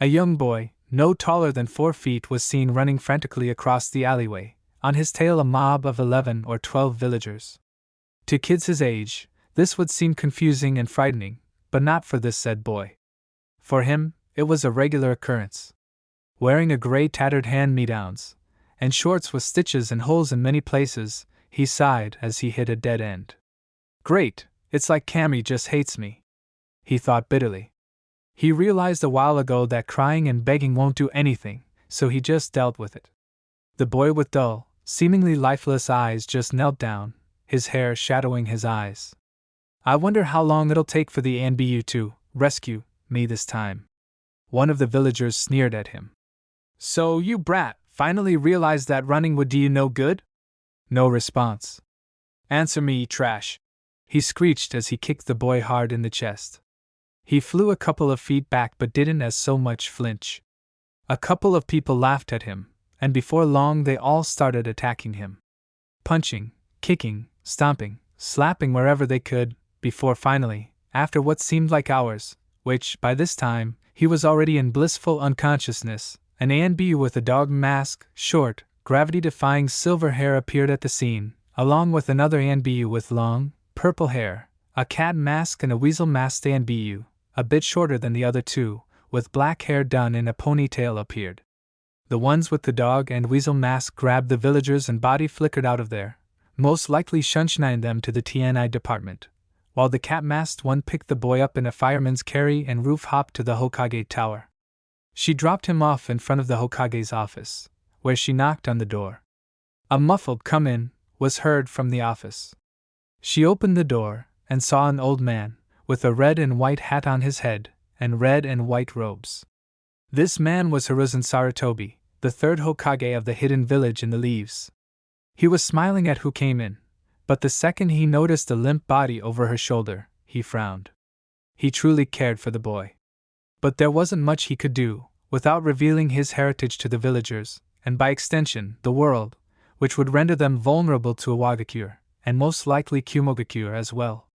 A young boy, no taller than 4 feet, was seen running frantically across the alleyway, on his tail a mob of 11 or 12 villagers. To kids his age, this would seem confusing and frightening, but not for this said boy. For him, it was a regular occurrence. Wearing a gray tattered hand-me-downs, and shorts with stitches and holes in many places, he sighed as he hit a dead end. Great, it's like Cammy just hates me, he thought bitterly. He realized a while ago that crying and begging won't do anything, so he just dealt with it. The boy with dull, seemingly lifeless eyes just knelt down, his hair shadowing his eyes. I wonder how long it'll take for the NBU to rescue me this time. One of the villagers sneered at him. So you brat finally realized that running would do you no good? No response. Answer me, trash, he screeched as he kicked the boy hard in the chest. He flew a couple of feet back but didn't as so much flinch. A couple of people laughed at him, and before long they all started attacking him. Punching, kicking, stomping, slapping wherever they could, before finally, after what seemed like hours, which, by this time, he was already in blissful unconsciousness, an ANBU with a dog mask, short, gravity-defying silver hair appeared at the scene, along with another ANBU with long, purple hair, a cat mask and a weasel masked ANBU, a bit shorter than the other two, with black hair done in a ponytail appeared. The ones with the dog and weasel mask grabbed the villagers and body flickered out of there, most likely shunshnined them to the TNI department, while the cat-masked one picked the boy up in a fireman's carry and roof-hopped to the Hokage tower. She dropped him off in front of the Hokage's office, where she knocked on the door. A muffled "come in" was heard from the office. She opened the door and saw an old man, with a red and white hat on his head, and red and white robes. This man was Hiruzen Sarutobi, the 3rd Hokage of the hidden village in the leaves. He was smiling at who came in, but the second he noticed a limp body over her shoulder, he frowned. He truly cared for the boy. But there wasn't much he could do, without revealing his heritage to the villagers, and by extension, the world, which would render them vulnerable to a Wagakure, and most likely Kumogakure as well.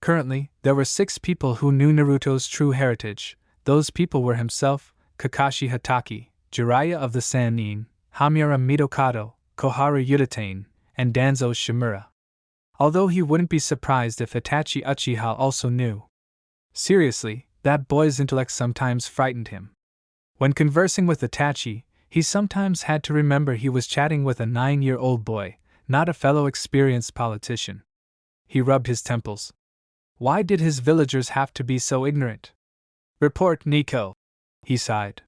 Currently, there were 6 people who knew Naruto's true heritage. Those people were himself, Kakashi Hatake, Jiraiya of the Sannin, Hamiura Mitokado, Koharu Udatane, and Danzo Shimura. Although he wouldn't be surprised if Itachi Uchiha also knew. Seriously, that boy's intellect sometimes frightened him. When conversing with Itachi, he sometimes had to remember he was chatting with a 9-year-old boy, not a fellow experienced politician. He rubbed his temples. Why did his villagers have to be so ignorant? Report, Nico, he sighed.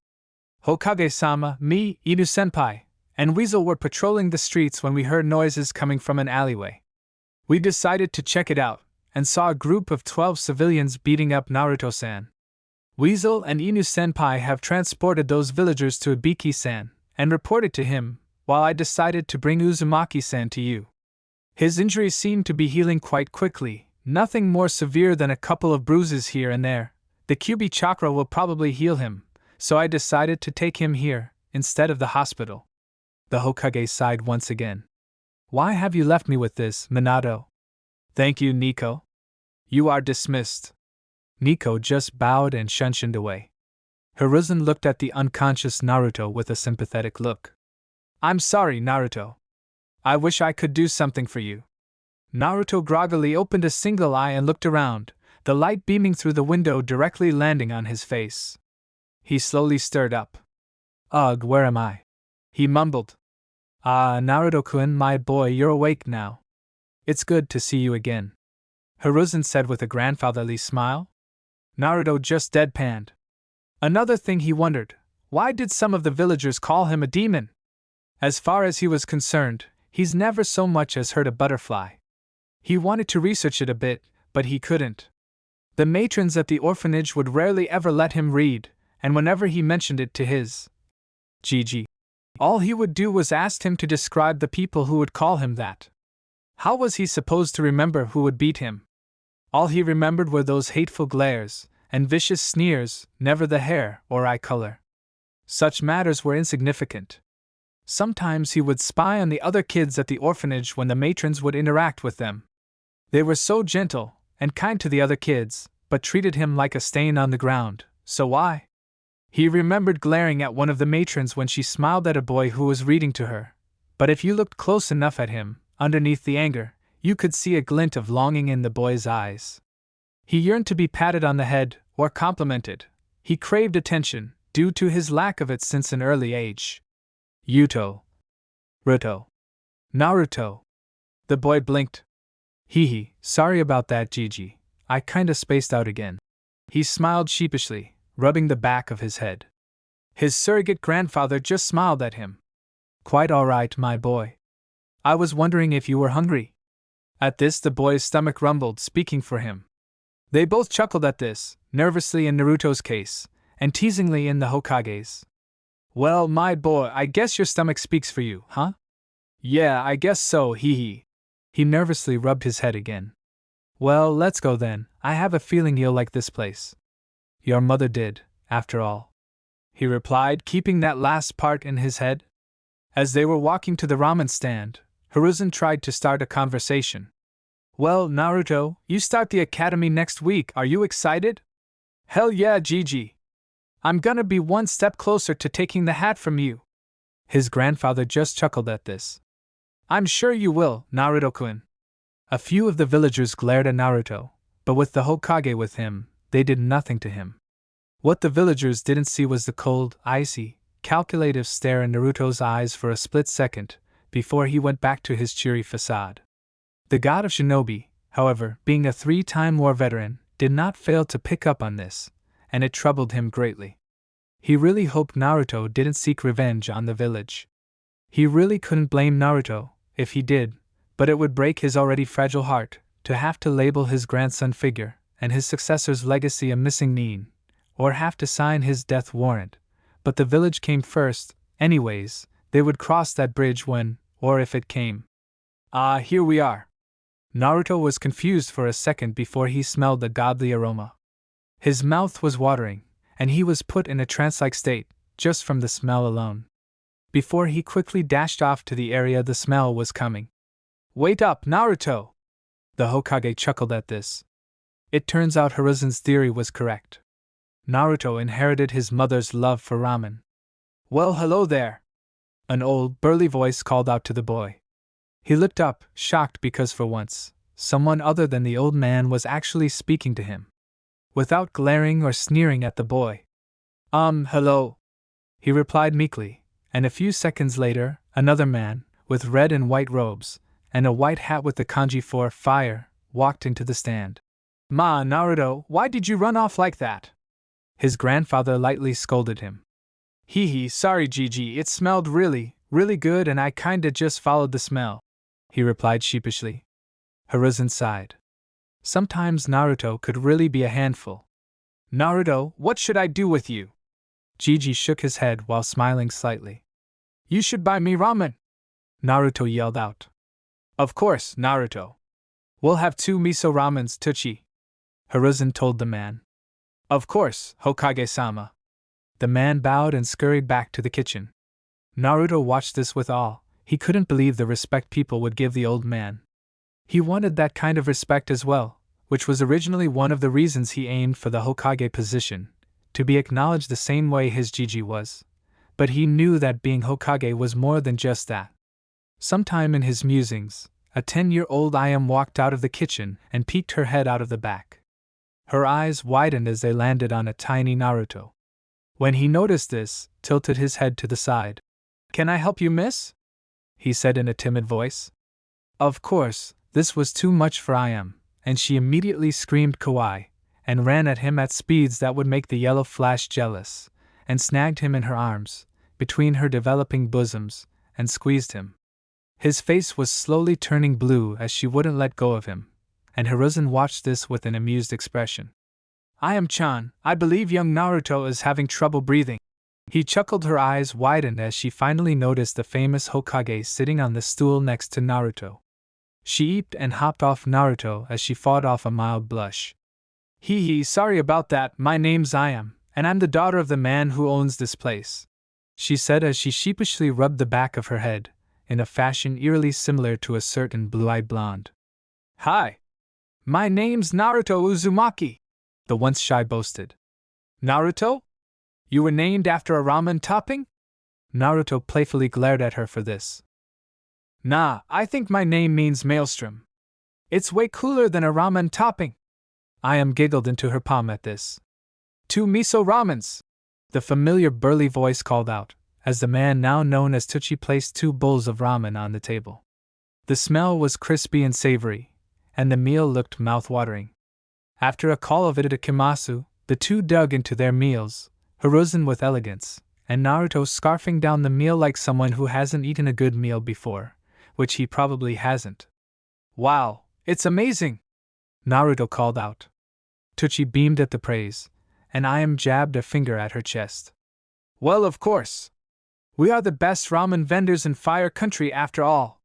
Hokage-sama, me, Inu-senpai, and Weasel were patrolling the streets when we heard noises coming from an alleyway. We decided to check it out, and saw a group of 12 civilians beating up Naruto-san. Weasel and Inu-senpai have transported those villagers to Ibiki-san, and reported to him, while I decided to bring Uzumaki-san to you. His injuries seem to be healing quite quickly, nothing more severe than a couple of bruises here and there. The Kyubi chakra will probably heal him, so I decided to take him here, instead of the hospital. The Hokage sighed once again. Why have you left me with this, Minato? Thank you, Nico. You are dismissed. Nico just bowed and shunshined away. Hiruzen looked at the unconscious Naruto with a sympathetic look. I'm sorry, Naruto. I wish I could do something for you. Naruto groggily opened a single eye and looked around, the light beaming through the window directly landing on his face. He slowly stirred up. Ugh, where am I? He mumbled. Ah, Naruto-kun, my boy, you're awake now. It's good to see you again, Hiruzen said with a grandfatherly smile. Naruto just deadpanned. Another thing he wondered, why did some of the villagers call him a demon? As far as he was concerned, he's never so much as heard a butterfly. He wanted to research it a bit, but he couldn't. The matrons at the orphanage would rarely ever let him read, and whenever he mentioned it to his Gigi, all he would do was ask him to describe the people who would call him that. How was he supposed to remember who would beat him? All he remembered were those hateful glares and vicious sneers, never the hair or eye color. Such matters were insignificant. Sometimes he would spy on the other kids at the orphanage when the matrons would interact with them. They were so gentle and kind to the other kids, but treated him like a stain on the ground, so why? He remembered glaring at one of the matrons when she smiled at a boy who was reading to her, but if you looked close enough at him, underneath the anger, you could see a glint of longing in the boy's eyes. He yearned to be patted on the head, or complimented. He craved attention, due to his lack of it since an early age. Naruto. The boy blinked. Hee, sorry about that, Gigi. I kinda spaced out again. He smiled sheepishly, rubbing the back of his head. His surrogate grandfather just smiled at him. Quite alright, my boy. I was wondering if you were hungry. At this, the boy's stomach rumbled, speaking for him. They both chuckled at this, nervously in Naruto's case, and teasingly in the Hokage's. Well, my boy, I guess your stomach speaks for you, huh? Yeah, I guess so, hee. He nervously rubbed his head again. Well, let's go then. I have a feeling you'll like this place. Your mother did, after all. He replied, keeping that last part in his head. As they were walking to the ramen stand, Hiruzen tried to start a conversation. Well, Naruto, you start the academy next week, are you excited? Hell yeah, Gigi. I'm gonna be one step closer to taking the hat from you. His grandfather just chuckled at this. I'm sure you will, Naruto-kun. A few of the villagers glared at Naruto, but with the Hokage with him, they did nothing to him. What the villagers didn't see was the cold, icy, calculative stare in Naruto's eyes for a split second, before he went back to his cheery facade. The god of shinobi, however, being a 3-time war veteran, did not fail to pick up on this, and it troubled him greatly. He really hoped Naruto didn't seek revenge on the village. He really couldn't blame Naruto, if he did, but it would break his already fragile heart to have to label his grandson figure and his successor's legacy a missing nin, or have to sign his death warrant. But the village came first, anyways. They would cross that bridge when, or if it came. Ah, here we are. Naruto was confused for a second before he smelled the godly aroma. His mouth was watering, and he was put in a trance-like state, just from the smell alone. Before he quickly dashed off to the area the smell was coming. Wait up, Naruto! The Hokage chuckled at this. It turns out Hiruzen's theory was correct. Naruto inherited his mother's love for ramen. Well, hello there! An old, burly voice called out to the boy. He looked up, shocked because for once, someone other than the old man was actually speaking to him. Without glaring or sneering at the boy. Hello. He replied meekly, and a few seconds later, another man, with red and white robes, and a white hat with the kanji for fire, walked into the stand. Ma, Naruto, why did you run off like that? His grandfather lightly scolded him. Hee, sorry Gigi, it smelled really good and I kinda just followed the smell, he replied sheepishly. Hiruzen sighed. Sometimes Naruto could really be a handful. Naruto, what should I do with you? Gigi shook his head while smiling slightly. You should buy me ramen, Naruto yelled out. Of course, Naruto. We'll have 2 miso ramens, Tuchi, Hiruzen told the man. Of course, Hokage-sama. The man bowed and scurried back to the kitchen. Naruto watched this with awe. He couldn't believe the respect people would give the old man. He wanted that kind of respect as well, which was originally one of the reasons he aimed for the Hokage position, to be acknowledged the same way his Gigi was. But he knew that being Hokage was more than just that. Sometime in his musings, a 10-year-old Ayame walked out of the kitchen and peeked her head out of the back. Her eyes widened as they landed on a tiny Naruto. When he noticed this, tilted his head to the side. Can I help you, miss? He said in a timid voice. Of course, this was too much for Ayame, and she immediately screamed kawaii, and ran at him at speeds that would make the yellow flash jealous, and snagged him in her arms, between her developing bosoms, and squeezed him. His face was slowly turning blue as she wouldn't let go of him, and Hiruzen watched this with an amused expression. Ayame-chan, I believe young Naruto is having trouble breathing. He chuckled. Her eyes widened as she finally noticed the famous Hokage sitting on the stool next to Naruto. She eeped and hopped off Naruto as she fought off a mild blush. Hee, sorry about that, my name's Ayame, and I'm the daughter of the man who owns this place, she said as she sheepishly rubbed the back of her head, in a fashion eerily similar to a certain blue-eyed blonde. Hi. My name's Naruto Uzumaki, the once shy boasted. Naruto? You were named after a ramen topping? Naruto playfully glared at her for this. Nah, I think my name means maelstrom. It's way cooler than a ramen topping. Ayam giggled into her palm at this. 2 miso ramens! The familiar burly voice called out, as the man now known as Tucci placed 2 bowls of ramen on the table. The smell was crispy and savory, and the meal looked mouth-watering. After a call of itadakimasu, the two dug into their meals, Hiruzen with elegance, and Naruto scarfing down the meal like someone who hasn't eaten a good meal before, which he probably hasn't. Wow, it's amazing! Naruto called out. Tucci beamed at the praise, and Ayam jabbed a finger at her chest. Well, of course. We are the best ramen vendors in Fire Country after all.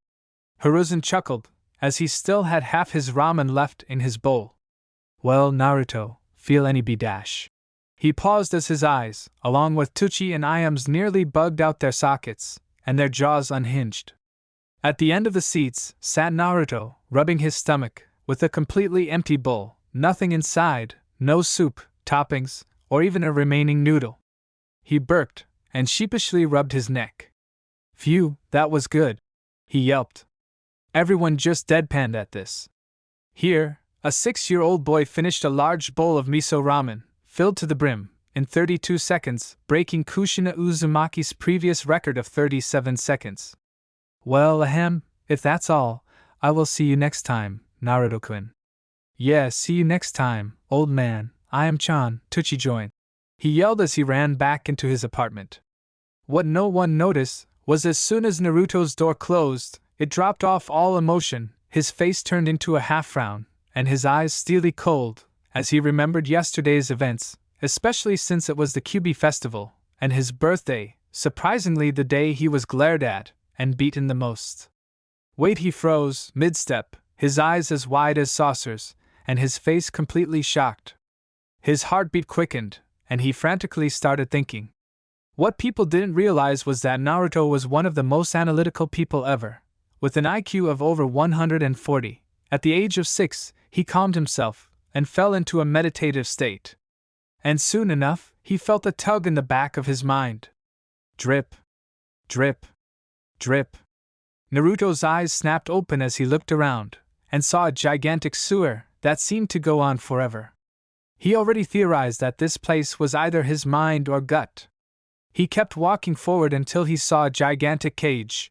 Hiruzen chuckled, as he still had half his ramen left in his bowl. Well, Naruto, feel any b-dash. He paused as his eyes, along with Tucci and Ayam's, nearly bugged out their sockets, and their jaws unhinged. At the end of the seats sat Naruto, rubbing his stomach, with a completely empty bowl, nothing inside, no soup, toppings, or even a remaining noodle. He burped, and sheepishly rubbed his neck. Phew, that was good, he yelped. Everyone just deadpanned at this. Here, a 6-year-old boy finished a large bowl of miso ramen, filled to the brim, in 32 seconds, breaking Kushina Uzumaki's previous record of 37 seconds. Well, ahem, if that's all, I will see you next time, Naruto-kun. Yeah, see you next time, old man, Ayam-chan, Tucci joined. He yelled as he ran back into his apartment. What no one noticed was as soon as Naruto's door closed, it dropped off all emotion, his face turned into a half-frown, and his eyes steely cold, as he remembered yesterday's events, especially since it was the Kyuubi festival, and his birthday, surprisingly the day he was glared at and beaten the most. Wait, he froze, mid-step, his eyes as wide as saucers, and his face completely shocked. His heartbeat quickened, and he frantically started thinking. What people didn't realize was that Naruto was one of the most analytical people ever. With an IQ of over 140, at the age of 6, he calmed himself and fell into a meditative state. And soon enough, he felt a tug in the back of his mind. Drip. Drip. Drip. Naruto's eyes snapped open as he looked around, and saw a gigantic sewer that seemed to go on forever. He already theorized that this place was either his mind or gut. He kept walking forward until he saw a gigantic cage.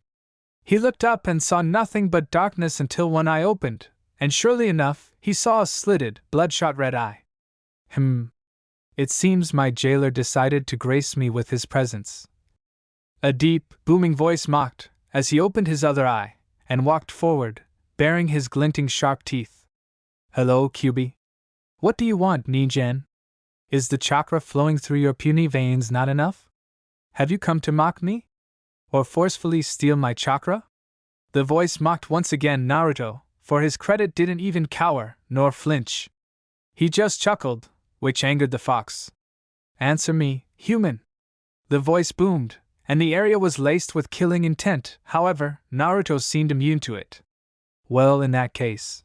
He looked up and saw nothing but darkness until one eye opened, and surely enough, he saw a slitted, bloodshot red eye. It seems my jailer decided to grace me with his presence. A deep, booming voice mocked, as he opened his other eye, and walked forward, baring his glinting sharp teeth. Hello, Kyuubi. What do you want, Ningen? Is the chakra flowing through your puny veins not enough? Have you come to mock me? Or forcefully steal my chakra? The voice mocked once again Naruto, for his credit didn't even cower, nor flinch. He just chuckled, which angered the fox. Answer me, human. The voice boomed, and the area was laced with killing intent. However, Naruto seemed immune to it. Well, in that case,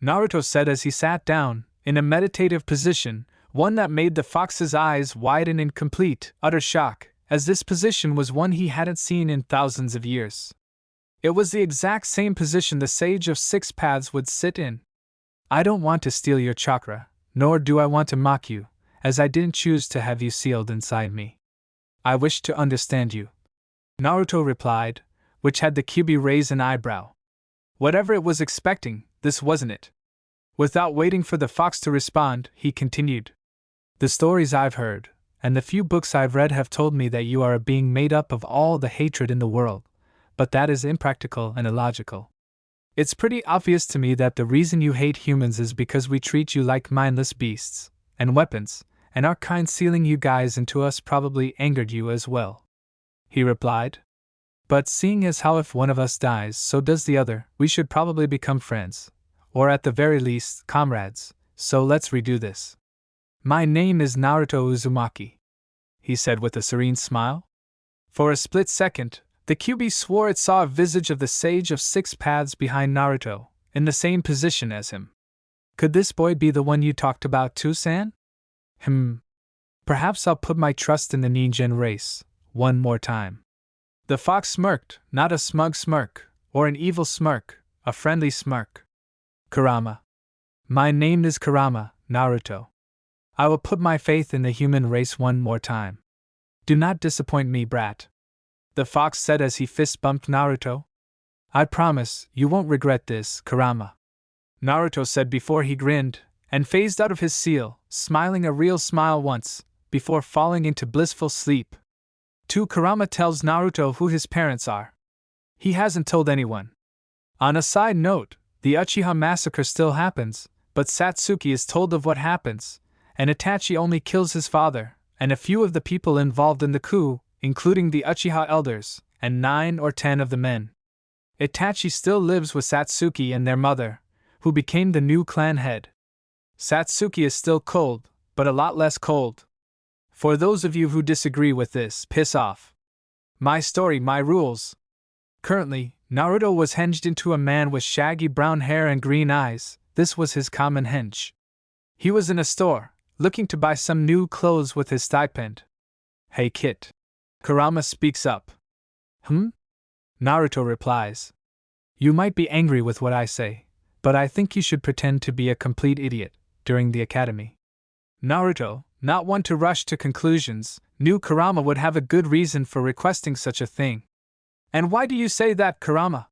Naruto said as he sat down, in a meditative position, one that made the fox's eyes widen in complete, utter shock, as this position was one he hadn't seen in thousands of years. It was the exact same position the Sage of Six Paths would sit in. I don't want to steal your chakra, nor do I want to mock you, as I didn't choose to have you sealed inside me. I wish to understand you. Naruto replied, which had the Kyuubi raise an eyebrow. Whatever it was expecting, this wasn't it. Without waiting for the fox to respond, he continued. The stories I've heard, and the few books I've read have told me that you are a being made up of all the hatred in the world, but that is impractical and illogical. It's pretty obvious to me that the reason you hate humans is because we treat you like mindless beasts and weapons, and our kind sealing you guys into us probably angered you as well. He replied. But seeing as how if one of us dies, so does the other, we should probably become friends, or at the very least, comrades, so let's redo this. My name is Naruto Uzumaki, he said with a serene smile. For a split second, the Kyuubi swore it saw a visage of the Sage of Six Paths behind Naruto, in the same position as him. Could this boy be the one you talked about too, San? Perhaps I'll put my trust in the ninja race one more time. The fox smirked, not a smug smirk, or an evil smirk, a friendly smirk. Kurama. My name is Kurama, Naruto. I will put my faith in the human race one more time. Do not disappoint me, brat. The fox said as he fist bumped Naruto. I promise, you won't regret this, Kurama. Naruto said before he grinned, and phased out of his seal, smiling a real smile once, before falling into blissful sleep. 2. Kurama tells Naruto who his parents are. He hasn't told anyone. On a side note, the Uchiha massacre still happens, but Satsuki is told of what happens, and Itachi only kills his father, and a few of the people involved in the coup, including the Uchiha elders, and 9 or 10 of the men. Itachi still lives with Satsuki and their mother, who became the new clan head. Satsuki is still cold, but a lot less cold. For those of you who disagree with this, piss off. My story, my rules. Currently, Naruto was hinged into a man with shaggy brown hair and green eyes. This was his common henge. He was in a store, looking to buy some new clothes with his stipend. Hey kid. Kurama speaks up. Naruto replies. You might be angry with what I say, but I think you should pretend to be a complete idiot during the academy. Naruto, not one to rush to conclusions, knew Kurama would have a good reason for requesting such a thing. And why do you say that, Kurama?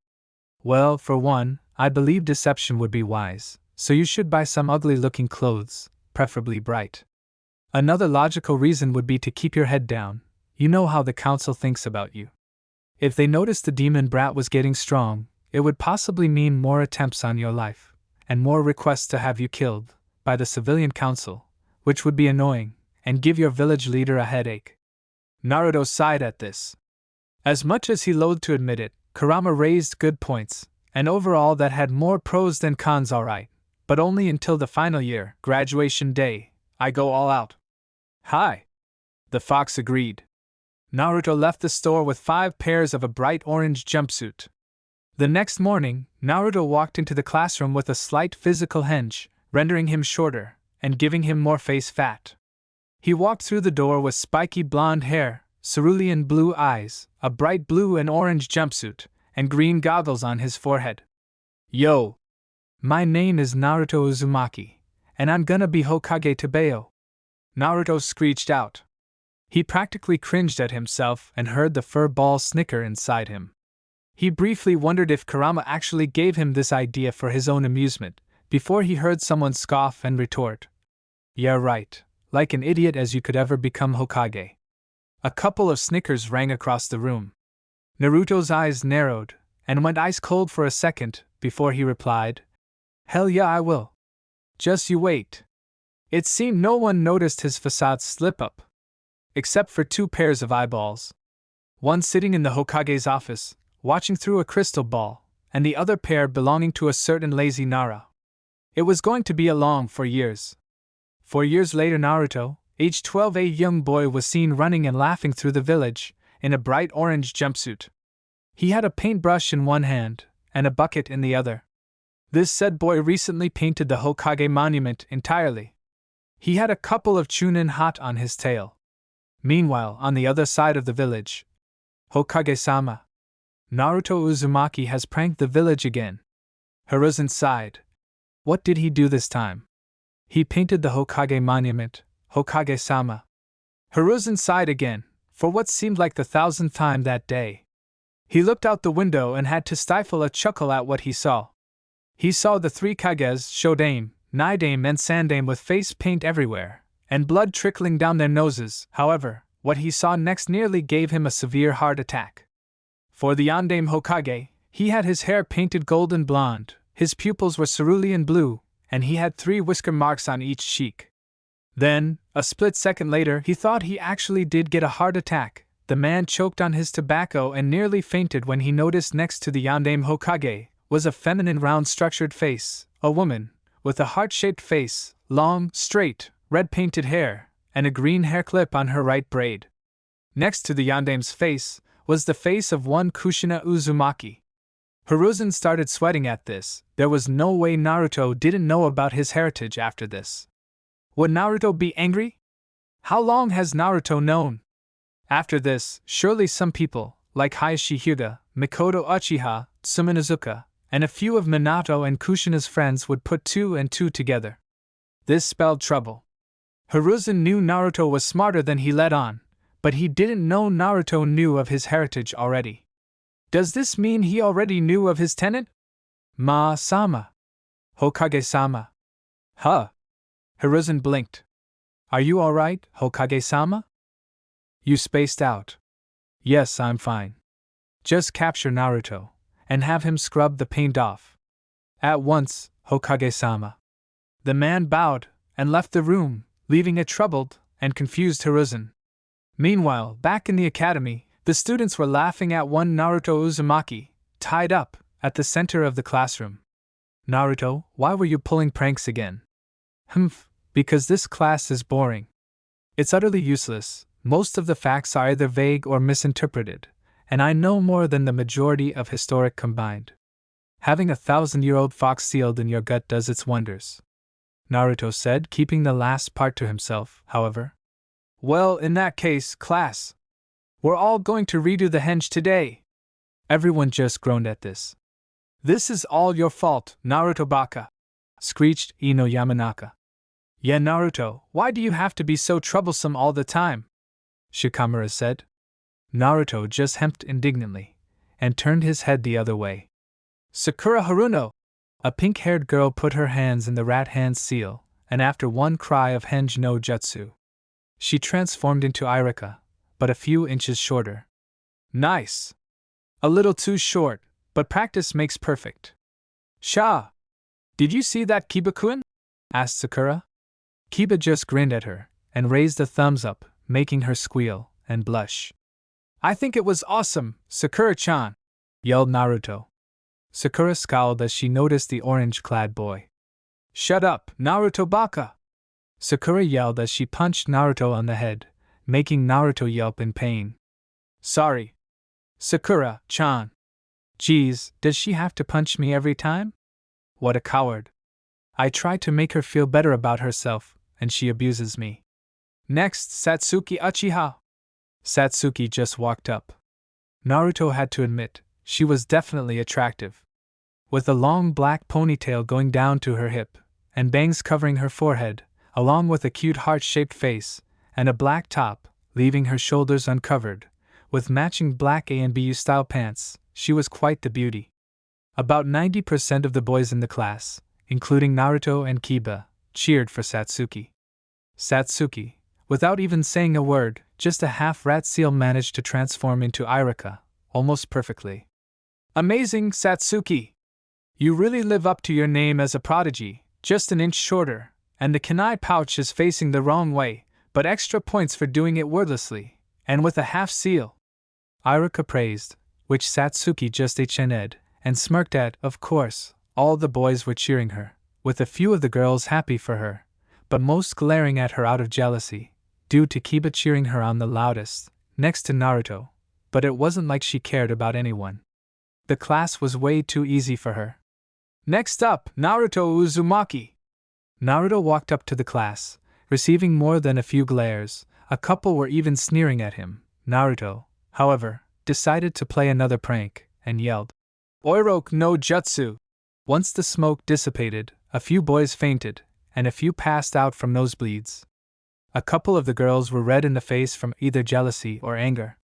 Well, for one, I believe deception would be wise, so you should buy some ugly-looking clothes, preferably bright. Another logical reason would be to keep your head down. You know how the council thinks about you. If they noticed the demon brat was getting strong, it would possibly mean more attempts on your life, and more requests to have you killed by the civilian council, which would be annoying, and give your village leader a headache. Naruto sighed at this. As much as he loathed to admit it, Kurama raised good points, and overall that had more pros than cons, alright, but only until the final year, graduation day, I go all out. Hi! The fox agreed. Naruto left the store with 5 pairs of a bright orange jumpsuit. The next morning, Naruto walked into the classroom with a slight physical henge, rendering him shorter, and giving him more face fat. He walked through the door with spiky blonde hair, cerulean blue eyes, a bright blue and orange jumpsuit, and green goggles on his forehead. Yo! My name is Naruto Uzumaki, and I'm gonna be Hokage Tabeo. Naruto screeched out. He practically cringed at himself and heard the fur ball snicker inside him. He briefly wondered if Kurama actually gave him this idea for his own amusement, before he heard someone scoff and retort. Yeah, right, like an idiot as you could ever become Hokage. A couple of snickers rang across the room. Naruto's eyes narrowed, and went ice cold for a second, before he replied, Hell yeah, I will. Just you wait. It seemed no one noticed his facade slip up. Except for 2 pairs of eyeballs. One sitting in the Hokage's office, watching through a crystal ball, and the other pair belonging to a certain lazy Nara. It was going to be along for years. 4 years later, Naruto, age 12, a young boy, was seen running and laughing through the village, in a bright orange jumpsuit. He had a paintbrush in one hand, and a bucket in the other. This said boy recently painted the Hokage monument entirely. He had a couple of chunin hot on his tail. Meanwhile, on the other side of the village, Hokage-sama, Naruto Uzumaki has pranked the village again. Hiruzen sighed. What did he do this time? He painted the Hokage monument, Hokage-sama. Hiruzen sighed again, for what seemed like the 1000th time that day. He looked out the window and had to stifle a chuckle at what he saw. He saw the 3 Kages, Shodame, Nidame and Sandame, with face paint everywhere, and blood trickling down their noses. However, what he saw next nearly gave him a severe heart attack. For the Yandame Hokage, he had his hair painted golden blonde, his pupils were cerulean blue, and he had 3 whisker marks on each cheek. Then, a split second later, he thought he actually did get a heart attack. The man choked on his tobacco and nearly fainted when he noticed next to the Yandame Hokage was a feminine round-structured face, a woman, with a heart-shaped face, long, straight, red-painted hair, and a green hair clip on her right braid. Next to the Yandame's face was the face of one Kushina Uzumaki. Hiruzen started sweating at this. There was no way Naruto didn't know about his heritage after this. Would Naruto be angry? How long has Naruto known? After this, surely some people, like Hayashi Hyuga, Mikoto Uchiha, Tsuminazuka, and a few of Minato and Kushina's friends would put two and two together. This spelled trouble. Hiruzen knew Naruto was smarter than he let on, but he didn't know Naruto knew of his heritage already. Does this mean he already knew of his tenet? Ma-sama. Hokage-sama. Huh. Hiruzen blinked. Are you alright, Hokage-sama? You spaced out. Yes, I'm fine. Just capture Naruto, and have him scrub the paint off. At once, Hokage-sama. The man bowed, and left the room, leaving a troubled and confused Hiruzen. Meanwhile, back in the academy, the students were laughing at one Naruto Uzumaki, tied up, at the center of the classroom. Naruto, why were you pulling pranks again? Humph, because this class is boring. It's utterly useless, most of the facts are either vague or misinterpreted, and I know more than the majority of historic combined. Having a 1,000-year-old fox sealed in your gut does its wonders. Naruto said, keeping the last part to himself, however. Well, in that case, class. We're all going to redo the henge today. Everyone just groaned at this. This is all your fault, Naruto Baka, screeched Ino Yamanaka. Yeah, Naruto, why do you have to be so troublesome all the time? Shikamaru said. Naruto just hemped indignantly, and turned his head the other way. Sakura Haruno! A pink-haired girl put her hands in the rat hand seal, and after one cry of Henge no Jutsu, she transformed into Irika, but a few inches shorter. Nice! A little too short, but practice makes perfect. Sha! Did you see that, Kiba-kun? Asked Sakura. Kiba just grinned at her, and raised a thumbs up, making her squeal and blush. I think it was awesome, Sakura-chan! Yelled Naruto. Sakura scowled as she noticed the orange-clad boy. Shut up, Naruto Baka! Sakura yelled as she punched Naruto on the head, making Naruto yelp in pain. Sorry. Sakura-chan. Geez, does she have to punch me every time? What a coward. I try to make her feel better about herself, and she abuses me. Next, Satsuki Uchiha. Satsuki just walked up. Naruto had to admit, she was definitely attractive. With a long black ponytail going down to her hip, and bangs covering her forehead, along with a cute heart-shaped face, and a black top, leaving her shoulders uncovered, with matching black A&BU style pants, she was quite the beauty. About 90% of the boys in the class, including Naruto and Kiba, cheered for Satsuki. Satsuki, without even saying a word, just a half-rat seal managed to transform into Irika, almost perfectly. Amazing, Satsuki! You really live up to your name as a prodigy, just an inch shorter, and the kunai pouch is facing the wrong way, but extra points for doing it wordlessly, and with a half seal. Irika praised, which Satsuki just HN'd, and smirked at. Of course, all the boys were cheering her, with a few of the girls happy for her, but most glaring at her out of jealousy, due to Kiba cheering her on the loudest, next to Naruto, but it wasn't like she cared about anyone. The class was way too easy for her. Next up, Naruto Uzumaki. Naruto walked up to the class, receiving more than a few glares. A couple were even sneering at him. Naruto, however, decided to play another prank, and yelled, Oiroke no Jutsu! Once the smoke dissipated, a few boys fainted, and a few passed out from nosebleeds. A couple of the girls were red in the face from either jealousy or anger.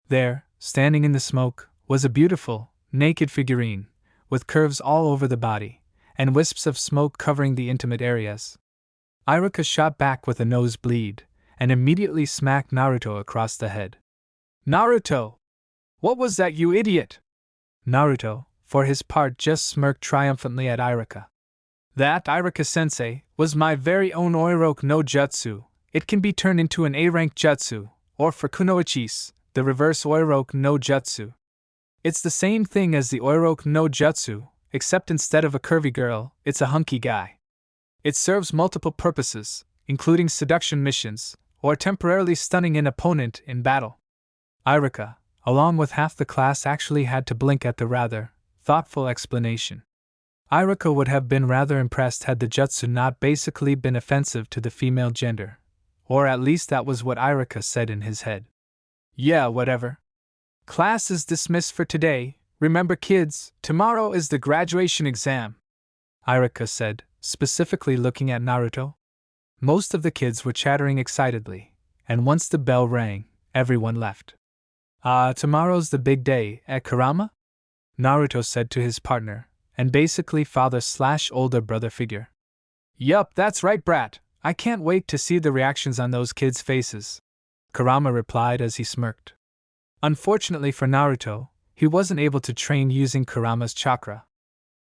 There, standing in the smoke, was a beautiful, naked figurine, with curves all over the body, and wisps of smoke covering the intimate areas. Irika shot back with a nosebleed, and immediately smacked Naruto across the head. Naruto! What was that, you idiot? Naruto, for his part, just smirked triumphantly at Irika. That, Irika-sensei, was my very own Oiroke no Jutsu. It can be turned into an A-rank jutsu, or for Kunoichis, the reverse Oiroke no Jutsu. It's the same thing as the Oiroke no Jutsu, except instead of a curvy girl, it's a hunky guy. It serves multiple purposes, including seduction missions, or temporarily stunning an opponent in battle. Irika, along with half the class, actually had to blink at the rather thoughtful explanation. Irika would have been rather impressed had the jutsu not basically been offensive to the female gender, Or at least that was what Irika said in his head. Yeah, whatever. Class is dismissed for today. Remember, kids, tomorrow is the graduation exam, Irika said, specifically looking at Naruto. Most of the kids were chattering excitedly, and once the bell rang, everyone left. Tomorrow's the big day, at Kurama? Naruto said to his partner, and basically father/older brother figure. Yup, that's right, brat. I can't wait to see the reactions on those kids' faces, Kurama replied as he smirked. Unfortunately for Naruto, he wasn't able to train using Kurama's chakra.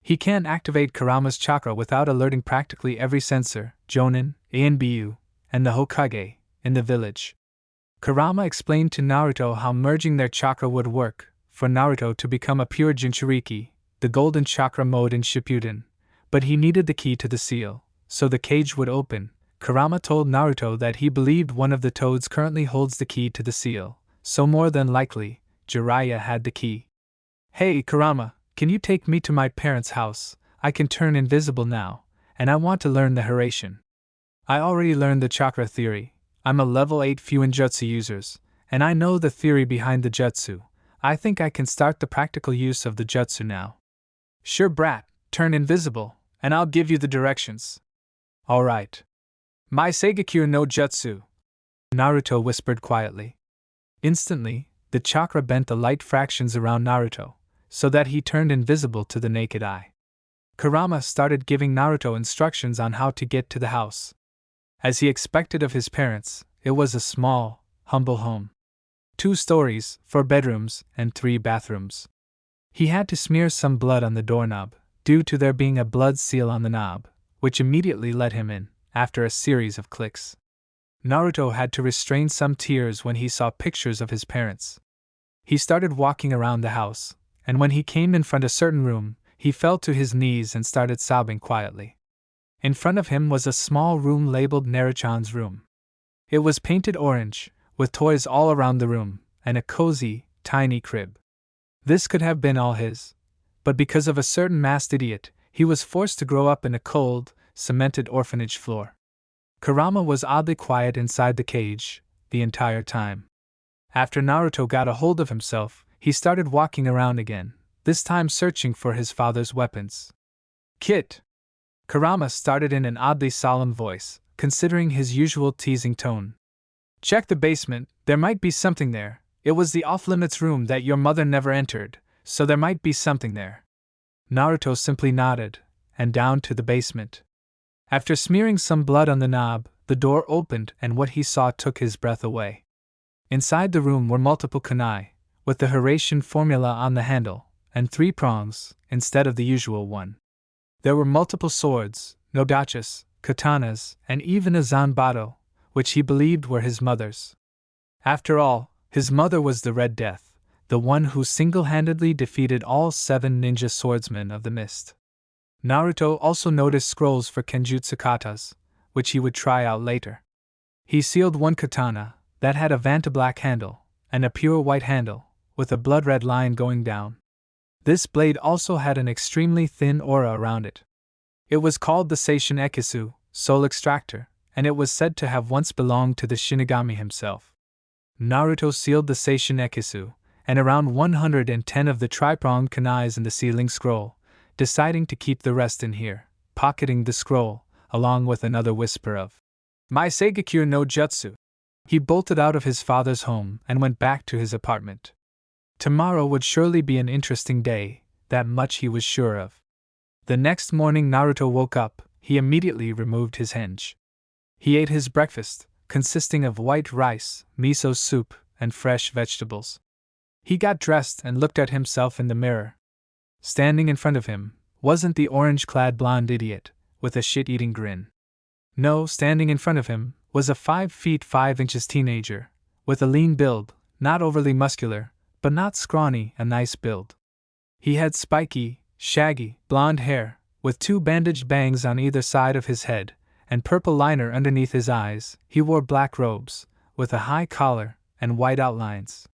He can't activate Kurama's chakra without alerting practically every sensor, Jonin, Anbu, and the Hokage, in the village. Kurama explained to Naruto how merging their chakra would work, for Naruto to become a pure Jinchuriki, the golden chakra mode in Shippuden, but he needed the key to the seal, so the cage would open. Kurama told Naruto that he believed one of the toads currently holds the key to the seal, so more than likely, Jiraiya had the key. Hey Kurama, can you take me to my parents' house? I can turn invisible now, and I want to learn the Hiraishin. I already learned the chakra theory. I'm a level 8 Fuinjutsu users, and I know the theory behind the jutsu. I think I can start the practical use of the jutsu now. Sure, brat, turn invisible, and I'll give you the directions. Alright. My Seigakure no Jutsu, Naruto whispered quietly. Instantly, the chakra bent the light fractions around Naruto, so that he turned invisible to the naked eye. Kurama started giving Naruto instructions on how to get to the house. As he expected of his parents, it was a small, humble home. 2 stories, 4 bedrooms, and 3 bathrooms. He had to smear some blood on the doorknob, due to there being a blood seal on the knob, which immediately let him in, after a series of clicks. Naruto had to restrain some tears when he saw pictures of his parents. He started walking around the house, and when he came in front of a certain room, he fell to his knees and started sobbing quietly. In front of him was a small room labeled Naruchan's room. It was painted orange, with toys all around the room, and a cozy, tiny crib. This could have been all his, but because of a certain masked idiot, he was forced to grow up in a cold, cemented orphanage floor. Kurama was oddly quiet inside the cage, the entire time. After Naruto got a hold of himself, he started walking around again, this time searching for his father's weapons. Kit! Kurama started in an oddly solemn voice, considering his usual teasing tone. Check the basement, there might be something there. It was the off-limits room that your mother never entered, so there might be something there. Naruto simply nodded, and down to the basement. After smearing some blood on the knob, the door opened and what he saw took his breath away. Inside the room were multiple kunai, with the Hiraishin formula on the handle, and 3 prongs, instead of the usual one. There were multiple swords, nodachas, katanas, and even a zanbato, which he believed were his mother's. After all, his mother was the Red Death, the one who single-handedly defeated all 7 ninja swordsmen of the mist. Naruto also noticed scrolls for kenjutsu katas, which he would try out later. He sealed one katana, that had a vantablack handle, and a pure white handle, with a blood-red line going down. This blade also had an extremely thin aura around it. It was called the Seishin Ekisu, Soul Extractor, and it was said to have once belonged to the Shinigami himself. Naruto sealed the Seishin Ekisu, and around 110 of the tri-pronged kunais in the sealing scroll, deciding to keep the rest in here, pocketing the scroll, along with another whisper of My Seigakure no Jutsu. He bolted out of his father's home and went back to his apartment. Tomorrow would surely be an interesting day, that much he was sure of. The next morning Naruto woke up, he immediately removed his henge. He ate his breakfast, consisting of white rice, miso soup, and fresh vegetables. He got dressed and looked at himself in the mirror. Standing in front of him wasn't the orange-clad blonde idiot, with a shit-eating grin. No, standing in front of him was a 5 feet 5 inches teenager, with a lean build, not overly muscular, but not scrawny, a nice build. He had spiky, shaggy, blonde hair, with 2 bandaged bangs on either side of his head, and purple liner underneath his eyes. He wore black robes, with a high collar, and white outlines.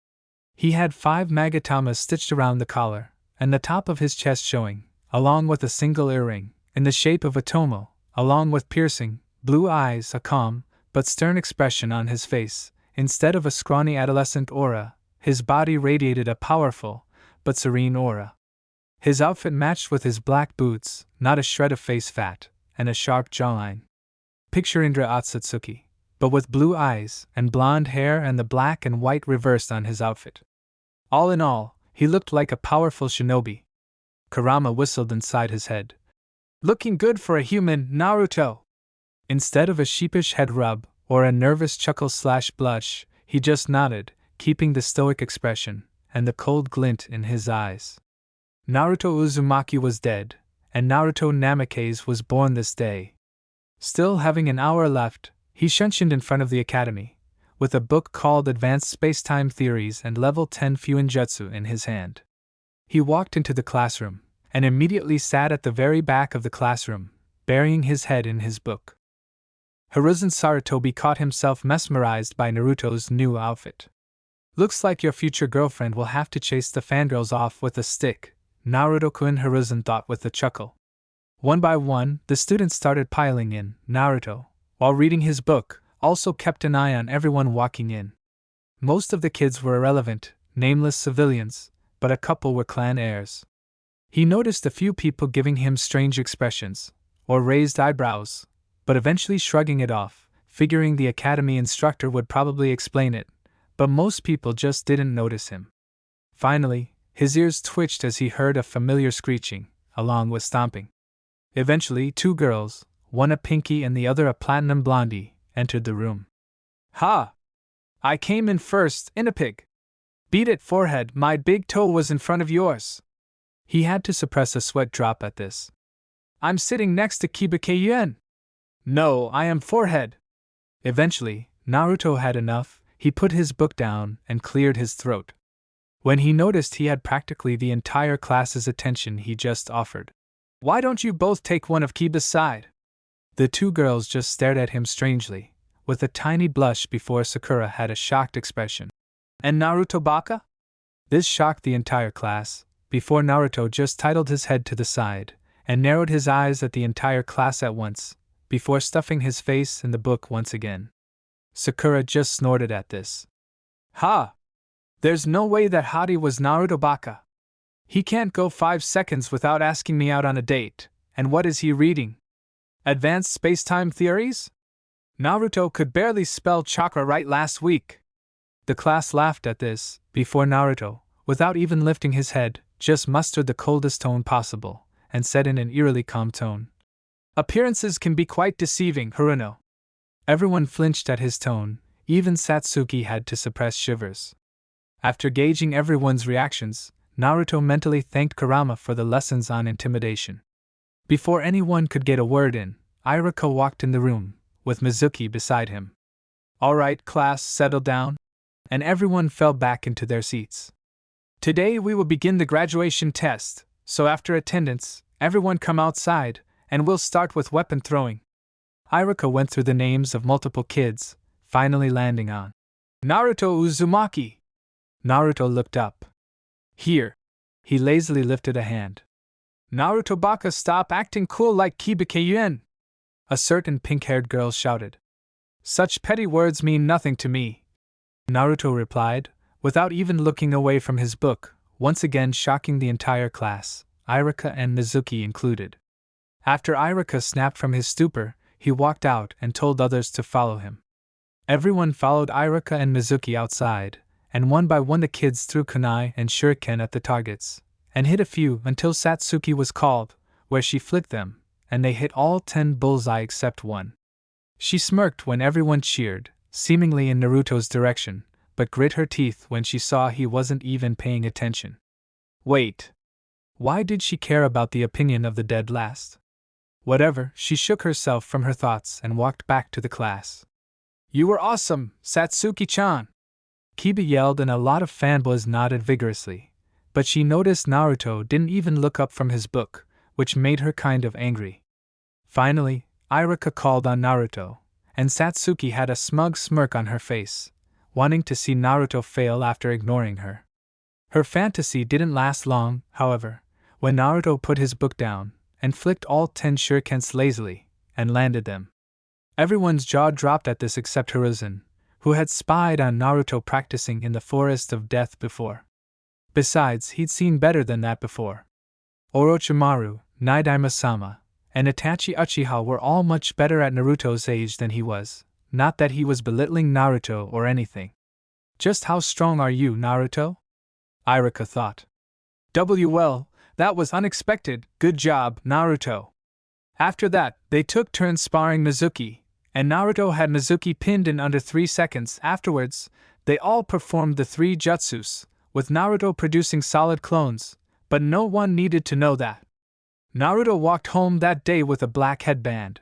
He had 5 magatamas stitched around the collar, and the top of his chest showing, along with a single earring, in the shape of a tomo, along with piercing, blue eyes, a calm, but stern expression on his face. Instead of a scrawny adolescent aura, his body radiated a powerful, but serene aura. His outfit matched with his black boots, not a shred of face fat, and a sharp jawline. Picture Indra Otsutsuki, but with blue eyes and blonde hair and the black and white reversed on his outfit. All in all, he looked like a powerful shinobi. Kurama whistled inside his head. Looking good for a human, Naruto! Instead of a sheepish head rub, or a nervous chuckle/blush, he just nodded, keeping the stoic expression, and the cold glint in his eyes. Naruto Uzumaki was dead, and Naruto Namikaze was born this day. Still having an hour left, he shunshined in front of the academy, with a book called Advanced Space-Time Theories and Level 10 Fuinjutsu in his hand. He walked into the classroom, and immediately sat at the very back of the classroom, burying his head in his book. Hiruzen Sarutobi caught himself mesmerized by Naruto's new outfit. Looks like your future girlfriend will have to chase the fangirls off with a stick, Naruto-kun, Hiruzen thought with a chuckle. One by one, the students started piling in. Naruto, while reading his book, also kept an eye on everyone walking in. Most of the kids were irrelevant, nameless civilians, but a couple were clan heirs. He noticed a few people giving him strange expressions, or raised eyebrows, but eventually shrugging it off, figuring the academy instructor would probably explain it, but most people just didn't notice him. Finally, his ears twitched as he heard a familiar screeching, along with stomping. Eventually, two girls, one a pinky and the other a platinum blondie, entered the room. Ha! I came in first, Inapig. Beat it, forehead, my big toe was in front of yours. He had to suppress a sweat drop at this. I'm sitting next to Kiba Kyuen. No, I am forehead. Eventually, Naruto had enough. He put his book down and cleared his throat. When he noticed he had practically the entire class's attention, he just offered. Why don't you both take one of Kiba's side? The two girls just stared at him strangely, with a tiny blush before Sakura had a shocked expression. And Naruto Baka? This shocked the entire class, before Naruto just titled his head to the side, and narrowed his eyes at the entire class at once, before stuffing his face in the book once again. Sakura just snorted at this. Ha! There's no way that Hadi was Naruto Baka. He can't go 5 seconds without asking me out on a date, and what is he reading? Advanced Space-Time Theories? Naruto could barely spell chakra right last week. The class laughed at this, before Naruto, without even lifting his head, just mustered the coldest tone possible, and said in an eerily calm tone. Appearances can be quite deceiving, Haruno. Everyone flinched at his tone, even Satsuki had to suppress shivers. After gauging everyone's reactions, Naruto mentally thanked Kurama for the lessons on intimidation. Before anyone could get a word in, Iruka walked in the room, with Mizuki beside him. All right, class, settle down. And everyone fell back into their seats. Today we will begin the graduation test, so after attendance, everyone come outside, and we'll start with weapon throwing. Iruka went through the names of multiple kids, finally landing on Naruto Uzumaki. Naruto looked up. Here. He lazily lifted a hand. Naruto Baka, stop acting cool like Kiba Kyuen. A certain pink-haired girl shouted. Such petty words mean nothing to me. Naruto replied, without even looking away from his book, once again shocking the entire class, Iruka and Mizuki included. After Iruka snapped from his stupor, he walked out and told others to follow him. Everyone followed Iruka and Mizuki outside, and one by one the kids threw kunai and shuriken at the targets, and hit a few until Satsuki was called, where she flicked them, and they hit all 10 bullseye except one. She smirked when everyone cheered, seemingly in Naruto's direction, but grit her teeth when she saw he wasn't even paying attention. Wait. Why did she care about the opinion of the dead last? Whatever, she shook herself from her thoughts and walked back to the class. You were awesome, Satsuki-chan! Kiba yelled and a lot of fanboys nodded vigorously, but she noticed Naruto didn't even look up from his book, which made her kind of angry. Finally, Iruka called on Naruto, and Satsuki had a smug smirk on her face, wanting to see Naruto fail after ignoring her. Her fantasy didn't last long, however, when Naruto put his book down and flicked all 10 shurikens lazily and landed them. Everyone's jaw dropped at this except Hiruzen, who had spied on Naruto practicing in the Forest of Death before. Besides, he'd seen better than that before. Orochimaru, Nidaima-sama, and Itachi Uchiha were all much better at Naruto's age than he was, not that he was belittling Naruto or anything. Just how strong are you, Naruto? Iruka thought. Well, that was unexpected, good job, Naruto. After that, they took turns sparring Mizuki, and Naruto had Mizuki pinned in under 3 seconds. Afterwards, they all performed the 3 jutsus, with Naruto producing solid clones, but no one needed to know that. Naruto walked home that day with a black headband.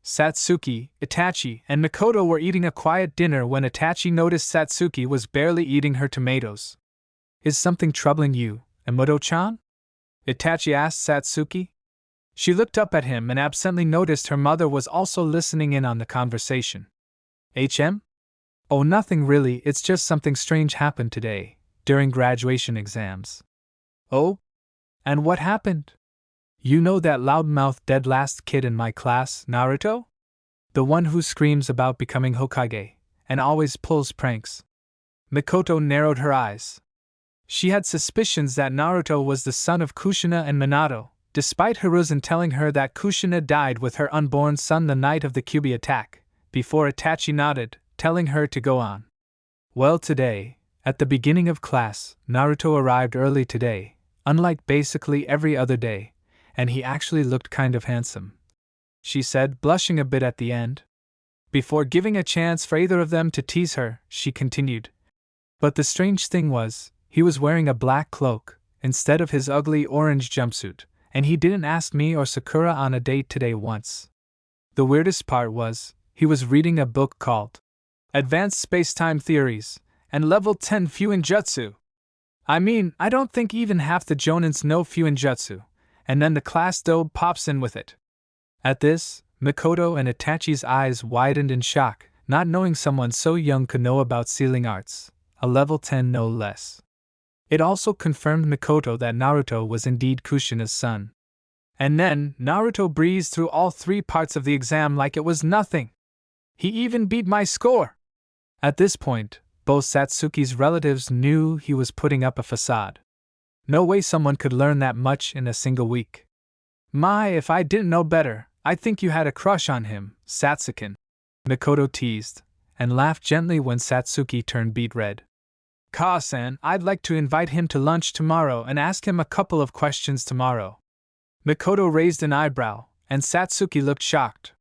Satsuki, Itachi, and Mikoto were eating a quiet dinner when Itachi noticed Satsuki was barely eating her tomatoes. Is something troubling you, Emoto-chan? Itachi asked Satsuki. She looked up at him and absently noticed her mother was also listening in on the conversation. HM? Oh, nothing really, it's just something strange happened today, during graduation exams. Oh? And what happened? You know that loudmouth dead last kid in my class, Naruto? The one who screams about becoming Hokage, and always pulls pranks. Mikoto narrowed her eyes. She had suspicions that Naruto was the son of Kushina and Minato, despite Hiruzen telling her that Kushina died with her unborn son the night of the Kyuubi attack, before Itachi nodded, telling her to go on. Well, today, at the beginning of class, Naruto arrived early today, unlike basically every other day, and he actually looked kind of handsome, she said, blushing a bit at the end. Before giving a chance for either of them to tease her, she continued. But the strange thing was, he was wearing a black cloak, instead of his ugly orange jumpsuit, and he didn't ask me or Sakura on a date today once. The weirdest part was, he was reading a book called Advanced Space-Time Theories, and Level 10 Fuinjutsu. I mean, I don't think even half the jonins know Fuinjutsu, and then the class dobe pops in with it. At this, Mikoto and Itachi's eyes widened in shock, not knowing someone so young could know about sealing arts, a level 10 no less. It also confirmed Mikoto that Naruto was indeed Kushina's son. And then, Naruto breezed through all 3 parts of the exam like it was nothing. He even beat my score! At this point, both Satsuki's relatives knew he was putting up a facade. No way someone could learn that much in a single week. My, if I didn't know better, I'd think you had a crush on him, Satsukin. Mikoto teased, and laughed gently when Satsuki turned beet red. Ka-san, I'd like to invite him to lunch tomorrow and ask him a couple of questions tomorrow. Mikoto raised an eyebrow, and Satsuki looked shocked.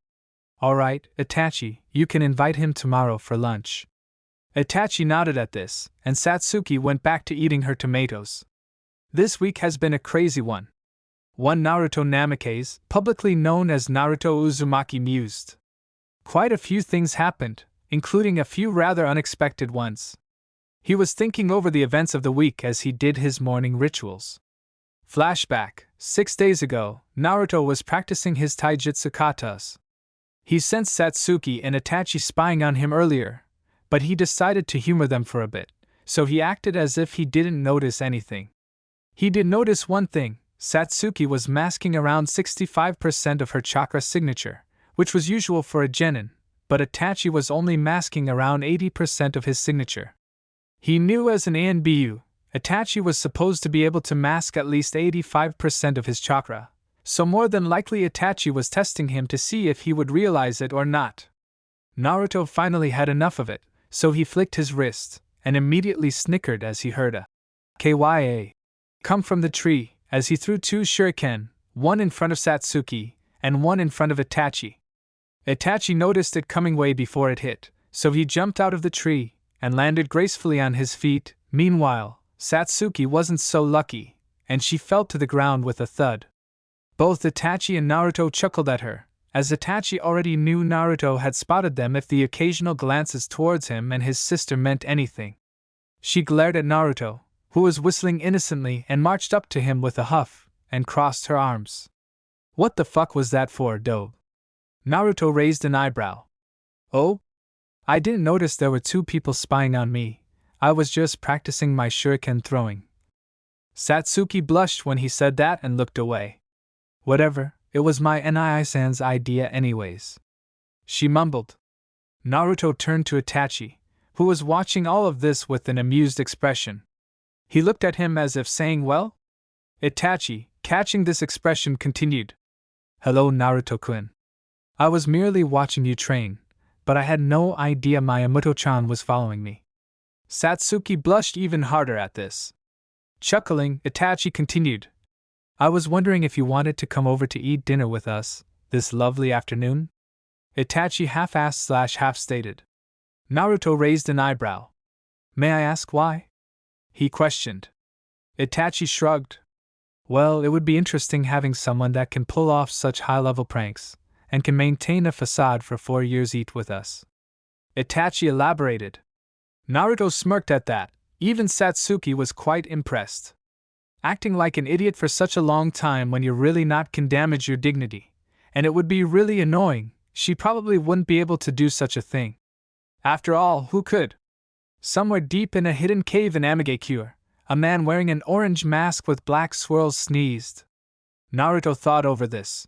Alright, Itachi, you can invite him tomorrow for lunch. Itachi nodded at this, and Satsuki went back to eating her tomatoes. This week has been a crazy one. One Naruto Namikaze, publicly known as Naruto Uzumaki, mused. Quite a few things happened, including a few rather unexpected ones. He was thinking over the events of the week as he did his morning rituals. Flashback, 6 days ago, Naruto was practicing his taijutsu katas. He sensed Satsuki and Itachi spying on him earlier, but he decided to humor them for a bit, so he acted as if he didn't notice anything. He did notice one thing: Satsuki was masking around 65% of her chakra signature, which was usual for a genin, but Itachi was only masking around 80% of his signature. He knew as an ANBU, Itachi was supposed to be able to mask at least 85% of his chakra, so more than likely Itachi was testing him to see if he would realize it or not. Naruto finally had enough of it, so he flicked his wrist, and immediately snickered as he heard a "Kya" come from the tree, as he threw 2 shuriken, one in front of Satsuki, and one in front of Itachi. Itachi noticed it coming way before it hit, so he jumped out of the tree, and landed gracefully on his feet. Meanwhile, Satsuki wasn't so lucky, and she fell to the ground with a thud. Both Itachi and Naruto chuckled at her, as Itachi already knew Naruto had spotted them if the occasional glances towards him and his sister meant anything. She glared at Naruto, who was whistling innocently, and marched up to him with a huff, and crossed her arms. What the fuck was that for, dope? Naruto raised an eyebrow. Oh? I didn't notice there were 2 people spying on me. I was just practicing my shuriken throwing. Satsuki blushed when he said that and looked away. Whatever, it was my Nii-san's idea anyways. she mumbled. Naruto turned to Itachi, who was watching all of this with an amused expression. He looked at him as if saying, well? Itachi, catching this expression, continued. Hello, Naruto-kun. I was merely watching you train, but I had no idea Minato-chan was following me. Satsuki blushed even harder at this. Chuckling, Itachi continued. I was wondering if you wanted to come over to eat dinner with us this lovely afternoon? Itachi half-asked / half-stated. Naruto raised an eyebrow. May I ask why? He questioned. Itachi shrugged. Well, it would be interesting having someone that can pull off such high-level pranks, and can maintain a facade for 4 years eat with us. Itachi elaborated. Naruto smirked at that. Even Satsuki was quite impressed. Acting like an idiot for such a long time when you're really not can damage your dignity, and it would be really annoying. She probably wouldn't be able to do such a thing. After all, who could? Somewhere deep in a hidden cave in Amigakure, a man wearing an orange mask with black swirls sneezed. Naruto thought over this.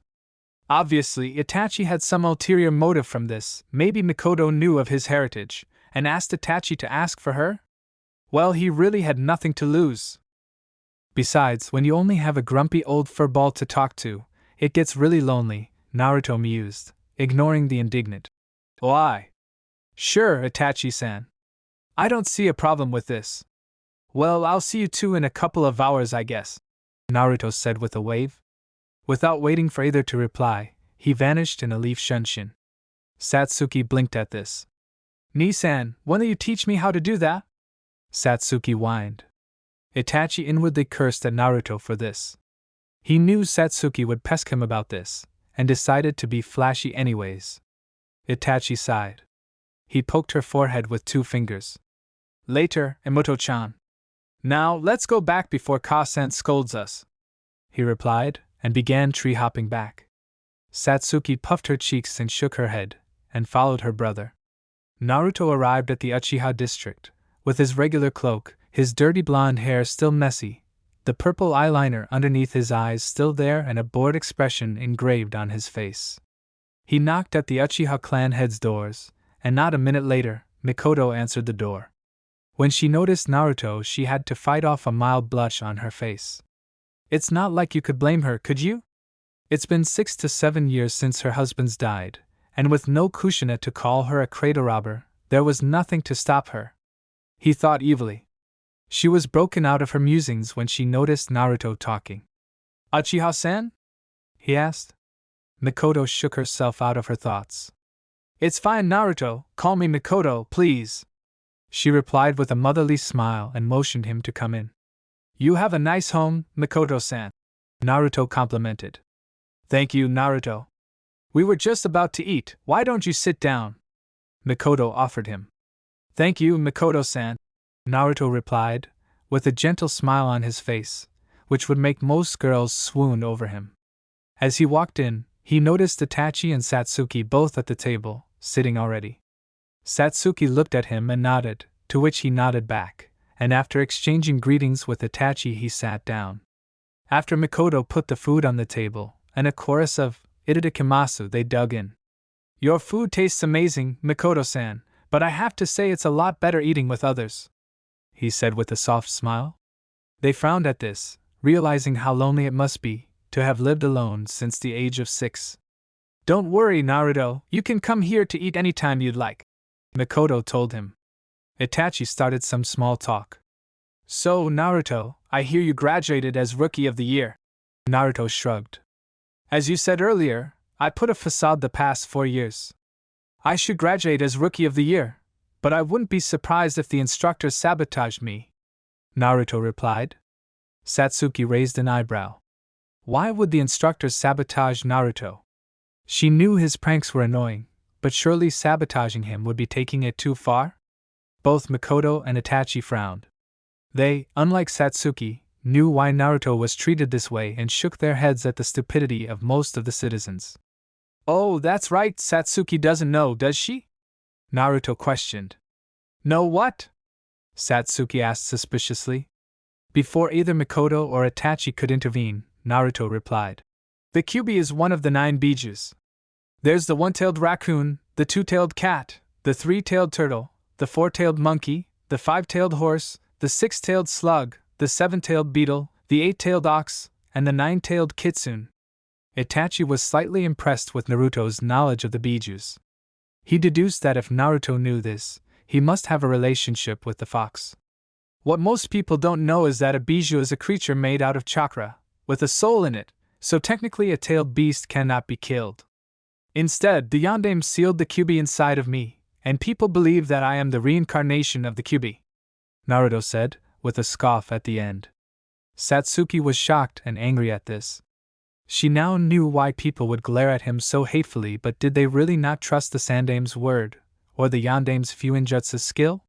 Obviously, Itachi had some ulterior motive from this. Maybe Mikoto knew of his heritage, and asked Itachi to ask for her? Well, he really had nothing to lose. Besides, when you only have a grumpy old furball to talk to, it gets really lonely, Naruto mused, ignoring the indignant. Why? Sure, Itachi-san. I don't see a problem with this. Well, I'll see you two in a couple of hours, I guess, Naruto said with a wave. Without waiting for either to reply, he vanished in a leaf shunshin. Satsuki blinked at this. Ni-san, when will you teach me how to do that? Satsuki whined. Itachi inwardly cursed at Naruto for this. He knew Satsuki would pest him about this, and decided to be flashy anyways. Itachi sighed. He poked her forehead with 2 fingers. Later, Minato-chan. Now, let's go back before Ka-san scolds us, he replied, and began tree-hopping back. Satsuki puffed her cheeks and shook her head, and followed her brother. Naruto arrived at the Uchiha district, with his regular cloak, his dirty blonde hair still messy, the purple eyeliner underneath his eyes still there, and a bored expression engraved on his face. He knocked at the Uchiha clan head's doors, and not a minute later, Mikoto answered the door. When she noticed Naruto, she had to fight off a mild blush on her face. It's not like you could blame her, could you? It's been 6 to 7 years since her husband's died, and with no Kushina to call her a cradle robber, there was nothing to stop her. He thought evilly. She was broken out of her musings when she noticed Naruto talking. Uchiha-san? He asked. Mikoto shook herself out of her thoughts. It's fine, Naruto, call me Mikoto, please, she replied with a motherly smile and motioned him to come in. You have a nice home, Mikoto-san, Naruto complimented. Thank you, Naruto. We were just about to eat, why don't you sit down? Mikoto offered him. Thank you, Mikoto-san, Naruto replied, with a gentle smile on his face, which would make most girls swoon over him. As he walked in, he noticed Itachi and Satsuki both at the table, sitting already. Satsuki looked at him and nodded, to which he nodded back, and after exchanging greetings with Itachi he sat down. After Mikoto put the food on the table, and a chorus of "Itadakimasu" they dug in. Your food tastes amazing, Mikoto-san, but I have to say it's a lot better eating with others, he said with a soft smile. They frowned at this, realizing how lonely it must be to have lived alone since the age of 6. Don't worry, Naruto, you can come here to eat anytime you'd like, Mikoto told him. Itachi started some small talk. So, Naruto, I hear you graduated as Rookie of the Year. Naruto shrugged. As you said earlier, I put a facade the past 4 years. I should graduate as Rookie of the Year, but I wouldn't be surprised if the instructor sabotaged me, Naruto replied. Satsuki raised an eyebrow. Why would the instructor sabotage Naruto? She knew his pranks were annoying, but surely sabotaging him would be taking it too far? Both Mikoto and Itachi frowned. They, unlike Satsuki, knew why Naruto was treated this way and shook their heads at the stupidity of most of the citizens. Oh, that's right, Satsuki doesn't know, does she? Naruto questioned. Know what? Satsuki asked suspiciously. Before either Mikoto or Itachi could intervene, Naruto replied. The Kyuubi is one of the 9 bijus. There's the one-tailed raccoon, the two-tailed cat, the three-tailed turtle, the four-tailed monkey, the five-tailed horse, the six-tailed slug, the seven-tailed beetle, the eight-tailed ox, and the nine-tailed kitsune. Itachi was slightly impressed with Naruto's knowledge of the bijus. He deduced that if Naruto knew this, he must have a relationship with the fox. What most people don't know is that a biju is a creature made out of chakra, with a soul in it, so technically a tailed beast cannot be killed. Instead, the Yondaime sealed the Kyuubi inside of me, and people believe that I am the reincarnation of the Kyuubi, Naruto said, with a scoff at the end. Satsuki was shocked and angry at this. She now knew why people would glare at him so hatefully, but did they really not trust the Sandaime's word, or the Yondaime's Fuinjutsu skill?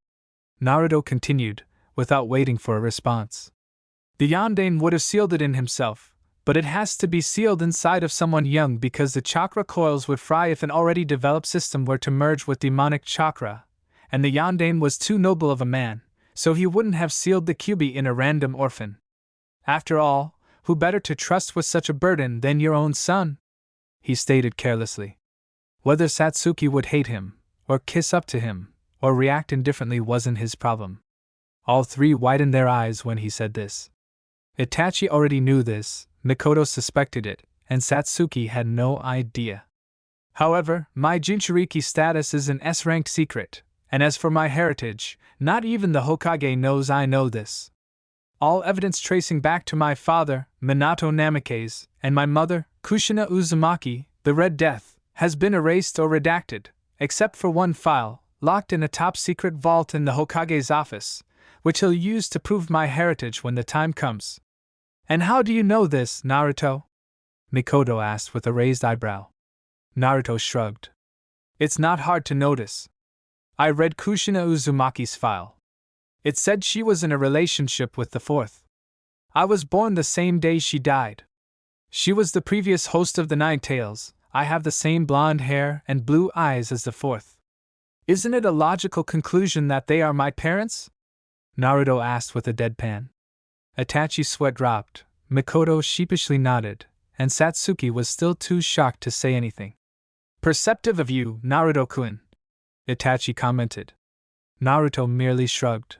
Naruto continued, without waiting for a response. The Yondaime would have sealed it in himself, but it has to be sealed inside of someone young because the chakra coils would fry if an already developed system were to merge with demonic chakra, and the Yondaime was too noble of a man, so he wouldn't have sealed the Kyuubi in a random orphan. After all, who better to trust with such a burden than your own son? He stated carelessly. Whether Satsuki would hate him, or kiss up to him, or react indifferently wasn't his problem. All three widened their eyes when he said this. Itachi already knew this, Mikoto suspected it, and Satsuki had no idea. However, my Jinchuriki status is an S-ranked secret, and as for my heritage, not even the Hokage knows I know this. All evidence tracing back to my father, Minato Namikaze, and my mother, Kushina Uzumaki, the Red Death, has been erased or redacted, except for one file, locked in a top-secret vault in the Hokage's office, which he'll use to prove my heritage when the time comes. And how do you know this, Naruto? Mikoto asked with a raised eyebrow. Naruto shrugged. It's not hard to notice. I read Kushina Uzumaki's file. It said she was in a relationship with the fourth. I was born the same day she died. She was the previous host of the Nine Tails. I have the same blonde hair and blue eyes as the fourth. Isn't it a logical conclusion that they are my parents? Naruto asked with a deadpan. Itachi's sweat dropped, Mikoto sheepishly nodded, and Satsuki was still too shocked to say anything. Perceptive of you, Naruto-kun, Itachi commented. Naruto merely shrugged.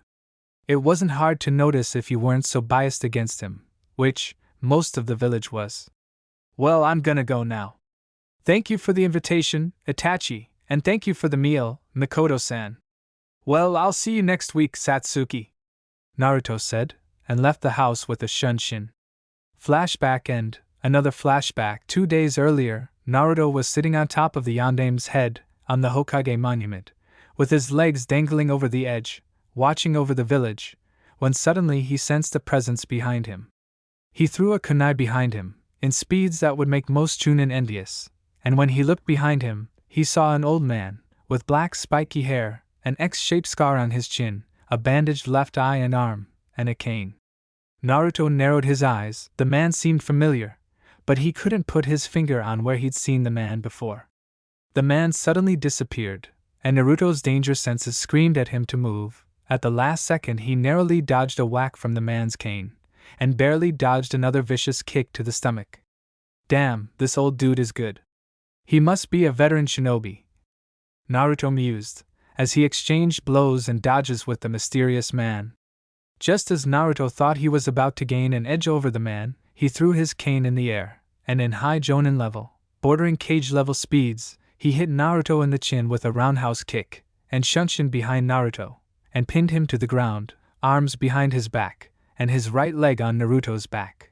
It wasn't hard to notice if you weren't so biased against him, which most of the village was. Well, I'm gonna go now. Thank you for the invitation, Itachi, and thank you for the meal, Mikoto-san. Well, I'll see you next week, Satsuki, Naruto said, and left the house with a shunshin. Flashback and another flashback. 2 days earlier, Naruto was sitting on top of the Yondaime's head on the Hokage monument, with his legs dangling over the edge, watching over the village, when suddenly he sensed a presence behind him. He threw a kunai behind him, in speeds that would make most Chunin envious, and when he looked behind him, he saw an old man, with black spiky hair, an X-shaped scar on his chin, a bandaged left eye and arm, and a cane. Naruto narrowed his eyes. The man seemed familiar, but he couldn't put his finger on where he'd seen the man before. The man suddenly disappeared, and Naruto's danger senses screamed at him to move. At the last second he narrowly dodged a whack from the man's cane, and barely dodged another vicious kick to the stomach. Damn, this old dude is good. He must be a veteran shinobi, Naruto mused, as he exchanged blows and dodges with the mysterious man. Just as Naruto thought he was about to gain an edge over the man, he threw his cane in the air, and in high Jonin level, bordering cage level speeds, he hit Naruto in the chin with a roundhouse kick, and shunshin behind Naruto, and pinned him to the ground, arms behind his back, and his right leg on Naruto's back.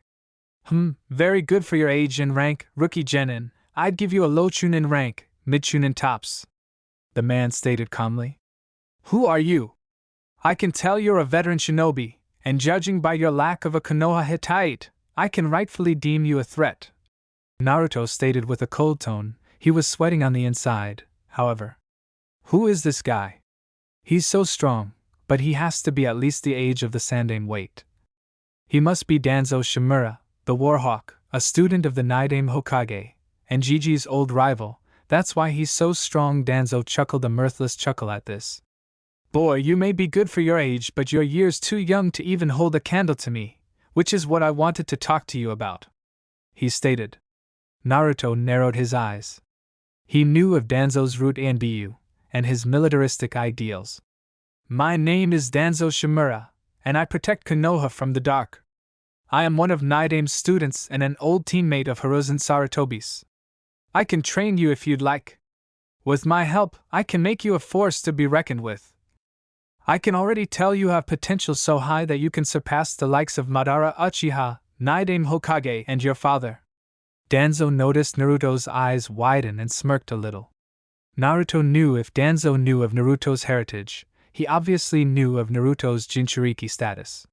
Very good for your age and rank, rookie genin. I'd give you a low Chunin rank, mid Chunin tops, the man stated calmly. Who are you? I can tell you're a veteran shinobi, and judging by your lack of a Konoha Hittite, I can rightfully deem you a threat, Naruto stated with a cold tone. He was sweating on the inside, however. Who is this guy? He's so strong, but he has to be at least the age of the Sandaime weight. He must be Danzo Shimura, the Warhawk, a student of the Nidaime Hokage, and Gigi's old rival. That's why he's so strong. Danzo chuckled a mirthless chuckle at this. Boy, you may be good for your age, but you're years too young to even hold a candle to me, which is what I wanted to talk to you about, he stated. Naruto narrowed his eyes. He knew of Danzo's route Anbu, and his militaristic ideals. My name is Danzo Shimura, and I protect Konoha from the dark. I am one of Nidame's students and an old teammate of Hiruzen Sarutobi's. I can train you if you'd like. With my help, I can make you a force to be reckoned with. I can already tell you have potential so high that you can surpass the likes of Madara Uchiha, Nidame Hokage, and your father. Danzo noticed Naruto's eyes widen and smirked a little. Naruto knew if Danzo knew of Naruto's heritage, he obviously knew of Naruto's Jinchuriki status.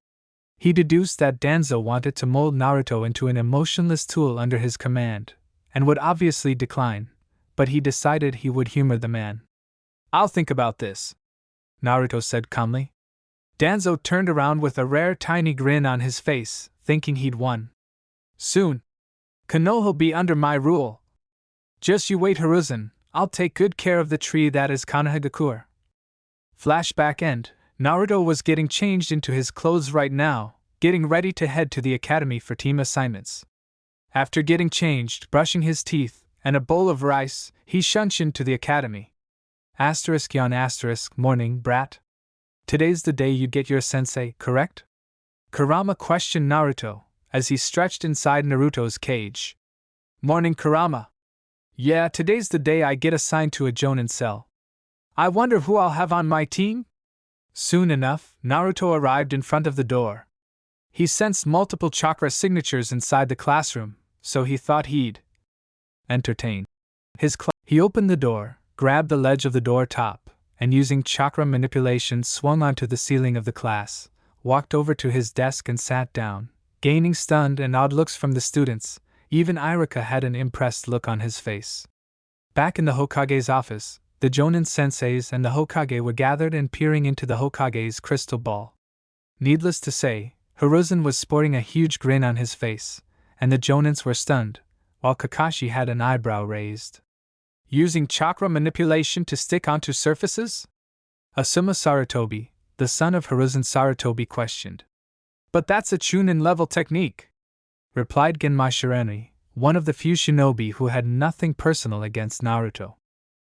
He deduced that Danzo wanted to mold Naruto into an emotionless tool under his command, and would obviously decline, but he decided he would humor the man. I'll think about this, Naruto said calmly. Danzo turned around with a rare tiny grin on his face, thinking he'd won. Soon, Konoha'll be under my rule. Just you wait, Hiruzen, I'll take good care of the tree that is Konohagakure. Flashback end. Naruto was getting changed into his clothes right now, getting ready to head to the academy for team assignments. After getting changed, brushing his teeth, and a bowl of rice, he shunshined to the academy. ***, morning, brat. Today's the day you get your sensei, correct? Kurama questioned Naruto, as he stretched inside Naruto's cage. Morning, Kurama. Yeah, today's the day I get assigned to a Jonin cell. I wonder who I'll have on my team? Soon enough, Naruto arrived in front of the door. He sensed multiple chakra signatures inside the classroom, so he thought he'd entertain He opened the door, grabbed the ledge of the door top, and using chakra manipulation swung onto the ceiling of the class, walked over to his desk and sat down, gaining stunned and odd looks from the students. Even Iruka had an impressed look on his face. Back in the Hokage's office, the Jonin senseis and the Hokage were gathered and peering into the Hokage's crystal ball. Needless to say, Hiruzen was sporting a huge grin on his face, and the Jonins were stunned, while Kakashi had an eyebrow raised. Using chakra manipulation to stick onto surfaces? Asuma Sarutobi, the son of Hiruzen Sarutobi, questioned. But that's a Chunin-level technique, replied Genma Shirani, one of the few shinobi who had nothing personal against Naruto.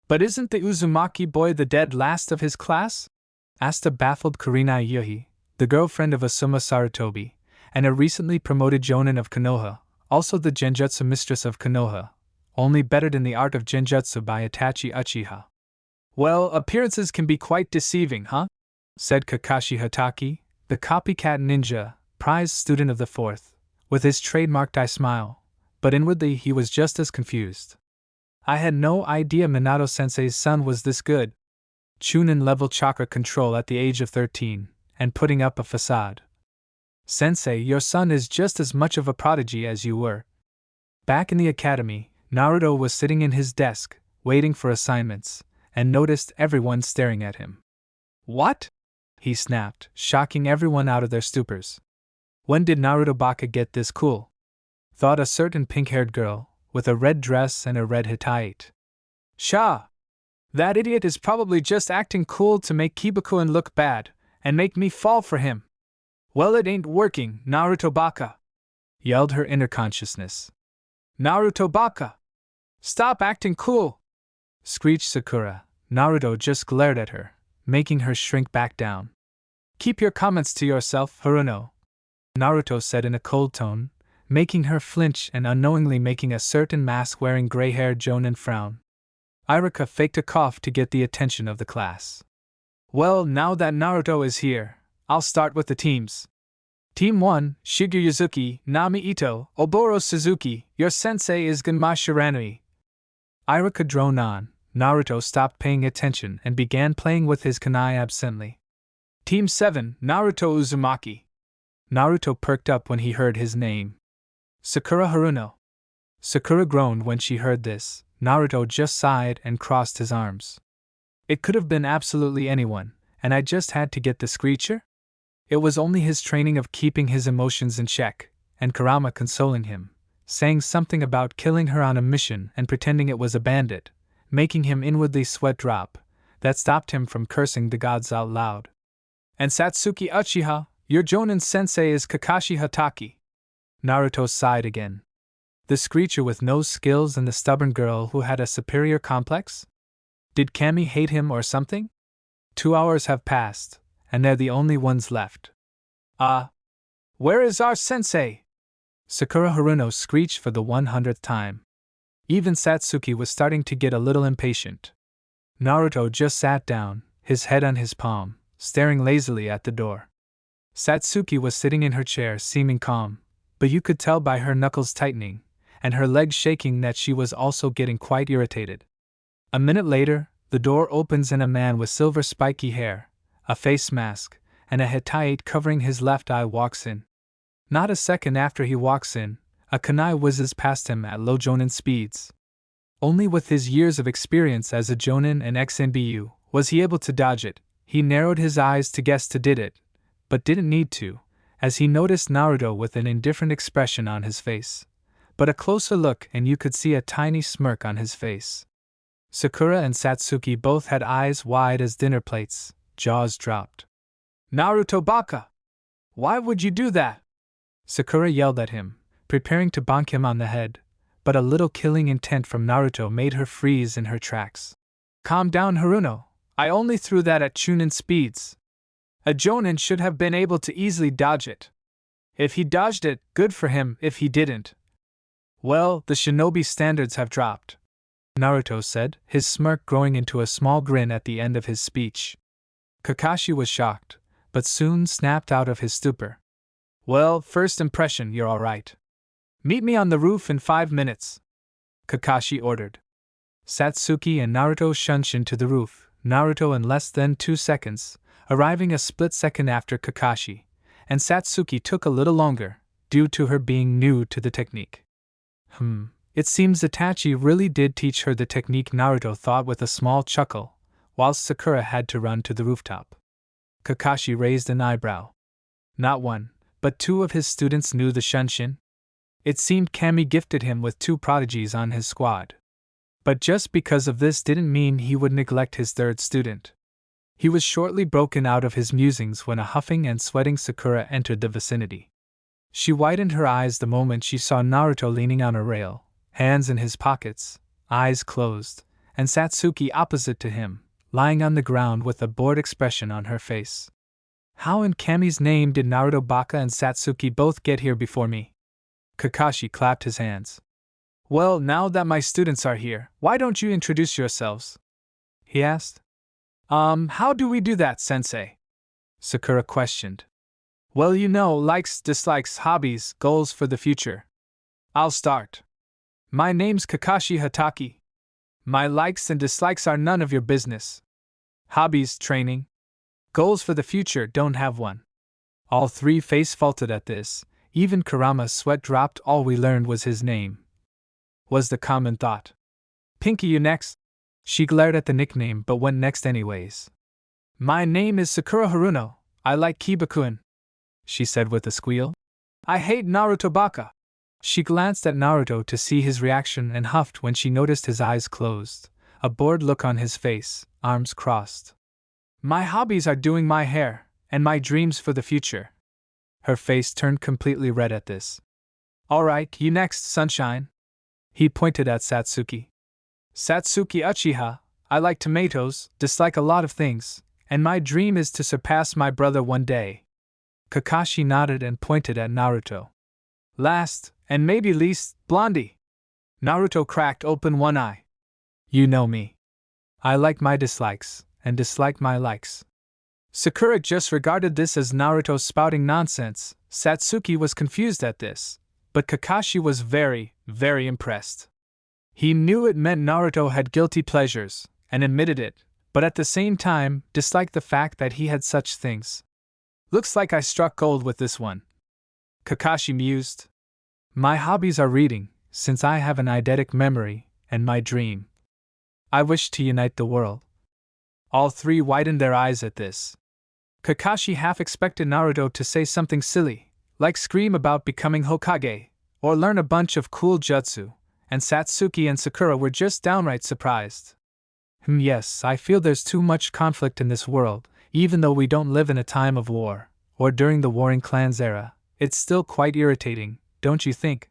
But isn't the Uzumaki boy the dead last of his class? Asked a baffled Kurenai Yuhi, the girlfriend of Asuma Sarutobi, and a recently promoted Jonin of Konoha, also the Genjutsu mistress of Konoha, only bettered in the art of Genjutsu by Itachi Uchiha. Well, appearances can be quite deceiving, huh? Said Kakashi Hatake, the copycat ninja, prize student of the fourth, with his trademarked eye smile, but inwardly he was just as confused. I had no idea Minato-sensei's son was this good. Chunin-level chakra control at the age of 13, and putting up a facade. Sensei, your son is just as much of a prodigy as you were. Back in the academy, Naruto was sitting in his desk, waiting for assignments, and noticed everyone staring at him. What? He snapped, shocking everyone out of their stupors. When did Naruto Baka get this cool? Thought a certain pink-haired girl, with a red dress and a red hitate. Sha! That idiot is probably just acting cool to make Kibukuen look bad, and make me fall for him. Well, it ain't working, Naruto Baka! Yelled her inner consciousness. Naruto Baka! Stop acting cool! Screeched Sakura. Naruto just glared at her, making her shrink back down. Keep your comments to yourself, Haruno, Naruto said in a cold tone, making her flinch and unknowingly making a certain mask-wearing gray-haired Jonin frown. Iruka faked a cough to get the attention of the class. Well, now that Naruto is here, I'll start with the teams. Team 1, Shigeru Yuzuki, Nami Ito, Oboro Suzuki, your sensei is Genma Shiranui. Iruka droned on. Naruto stopped paying attention and began playing with his kunai absently. Team 7, Naruto Uzumaki. Naruto perked up when he heard his name. Sakura Haruno. Sakura groaned when she heard this. Naruto just sighed and crossed his arms. It could have been absolutely anyone, and I just had to get the screecher? It was only his training of keeping his emotions in check, and Kurama consoling him, saying something about killing her on a mission and pretending it was a bandit, making him inwardly sweat drop, that stopped him from cursing the gods out loud. And Satsuki Uchiha, your Jonin sensei is Kakashi Hatake. Naruto sighed again. The screecher with no skills and the stubborn girl who had a superior complex? Did Cammy hate him or something? 2 hours have passed, and they're the only ones left. Where is our sensei? Sakura Haruno screeched for the 100th time. Even Satsuki was starting to get a little impatient. Naruto just sat down, his head on his palm, staring lazily at the door. Satsuki was sitting in her chair seeming calm, but you could tell by her knuckles tightening, and her legs shaking that she was also getting quite irritated. A minute later, the door opens and a man with silver spiky hair, a face mask, and a hetaite covering his left eye walks in. Not a second after he walks in, a kunai whizzes past him at low jonin speeds. Only with his years of experience as a jonin and ex-NBU was he able to dodge it. He narrowed his eyes to guess to did it, but didn't need to, as he noticed Naruto with an indifferent expression on his face. But a closer look and you could see a tiny smirk on his face. Sakura and Satsuki both had eyes wide as dinner plates, jaws dropped. Naruto Baka! Why would you do that? Sakura yelled at him, preparing to bonk him on the head, but a little killing intent from Naruto made her freeze in her tracks. Calm down, Haruno. I only threw that at Chunin speeds. A Jonin should have been able to easily dodge it. If he dodged it, good for him. If he didn't, well, the shinobi standards have dropped, Naruto said, his smirk growing into a small grin at the end of his speech. Kakashi was shocked, but soon snapped out of his stupor. Well, first impression, you're all right. Meet me on the roof in 5 minutes, Kakashi ordered. Satsuki and Naruto shunshin to the roof, Naruto in less than 2 seconds, arriving a split second after Kakashi, and Satsuki took a little longer, due to her being new to the technique. It seems Itachi really did teach her the technique, Naruto thought with a small chuckle, whilst Sakura had to run to the rooftop. Kakashi raised an eyebrow. Not one, but 2 of his students knew the shunshin. It seemed Kami gifted him with 2 prodigies on his squad. But just because of this didn't mean he would neglect his 3rd student. He was shortly broken out of his musings when a huffing and sweating Sakura entered the vicinity. She widened her eyes the moment she saw Naruto leaning on a rail, hands in his pockets, eyes closed, and Satsuki opposite to him, lying on the ground with a bored expression on her face. How in Kami's name did Naruto Baka and Satsuki both get here before me? Kakashi clapped his hands. Well, now that my students are here, why don't you introduce yourselves? He asked. How do we do that, sensei? Sakura questioned. Well, you know, likes, dislikes, hobbies, goals for the future. I'll start. My name's Kakashi Hataki. My likes and dislikes are none of your business. Hobbies, training. Goals for the future, don't have one. All 3 face faulted at this, even Kurama's sweat dropped. All we learned was his name, was the common thought. Pinky, you next? She glared at the nickname but went next anyways. My name is Sakura Haruno, I like Kibakuen, she said with a squeal. I hate Naruto Baka. She glanced at Naruto to see his reaction and huffed when she noticed his eyes closed, a bored look on his face, arms crossed. My hobbies are doing my hair, and my dreams for the future. Her face turned completely red at this. Alright, you next, sunshine. He pointed at Satsuki. Satsuki Uchiha, I like tomatoes, dislike a lot of things, and my dream is to surpass my brother one day. Kakashi nodded and pointed at Naruto. Last, and maybe least, Blondie. Naruto cracked open one eye. You know me. I like my dislikes, and dislike my likes. Sakura just regarded this as Naruto spouting nonsense. Satsuki was confused at this, but Kakashi was very, very impressed. He knew it meant Naruto had guilty pleasures, and admitted it, but at the same time disliked the fact that he had such things. Looks like I struck gold with this one, Kakashi mused. My hobbies are reading, since I have an eidetic memory, and my dream. I wish to unite the world. All 3 widened their eyes at this. Kakashi half expected Naruto to say something silly, like scream about becoming Hokage, or learn a bunch of cool jutsu, and Satsuki and Sakura were just downright surprised. Yes, I feel there's too much conflict in this world, even though we don't live in a time of war, or during the Warring Clans era, it's still quite irritating, don't you think?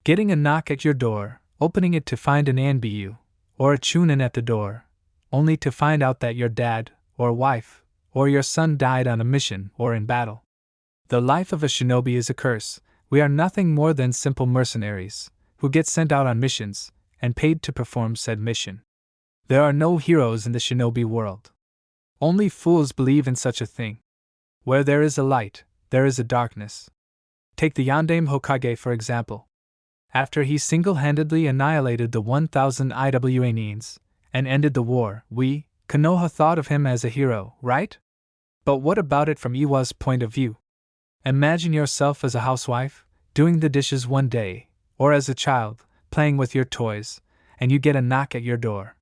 Getting a knock at your door, opening it to find an Anbu, or a Chunin at the door, only to find out that your dad, or wife, or your son died on a mission or in battle. The life of a shinobi is a curse. We are nothing more than simple mercenaries, who get sent out on missions, and paid to perform said mission. There are no heroes in the shinobi world. Only fools believe in such a thing. Where there is a light, there is a darkness. Take the Yandame Hokage for example. After he single-handedly annihilated the 1,000 Iwanins and ended the war, we, Konoha, thought of him as a hero, right? But what about it from Iwa's point of view? Imagine yourself as a housewife, doing the dishes one day, or as a child, playing with your toys, and you get a knock at your door.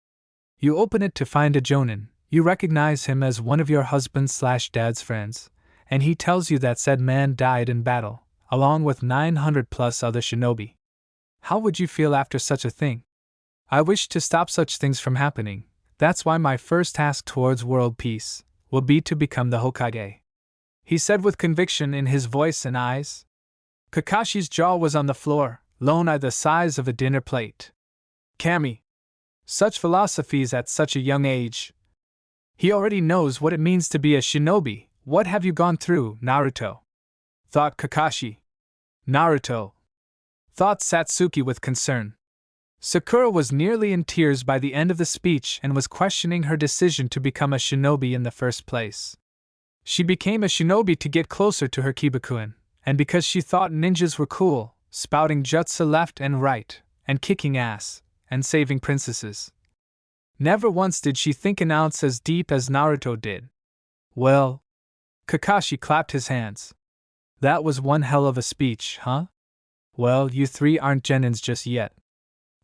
You open it to find a Jonin. You recognize him as one of your husband/dad's friends, and he tells you that said man died in battle, along with 900 plus other shinobi. How would you feel after such a thing? I wish to stop such things from happening. That's why my first task towards world peace will be to become the Hokage, he said with conviction in his voice and eyes. Kakashi's jaw was on the floor, lone eye the size of a dinner plate. Kami. Such philosophies at such a young age. He already knows what it means to be a shinobi. What have you gone through, Naruto? Thought Kakashi. Naruto. Thought Satsuki with concern. Sakura was nearly in tears by the end of the speech and was questioning her decision to become a shinobi in the first place. She became a shinobi to get closer to her Kibakuin, and because she thought ninjas were cool, spouting jutsu left and right, and kicking ass, and saving princesses. Never once did she think an ounce as deep as Naruto did. Well, Kakashi clapped his hands. That was one hell of a speech, huh? Well, you three aren't genins just yet,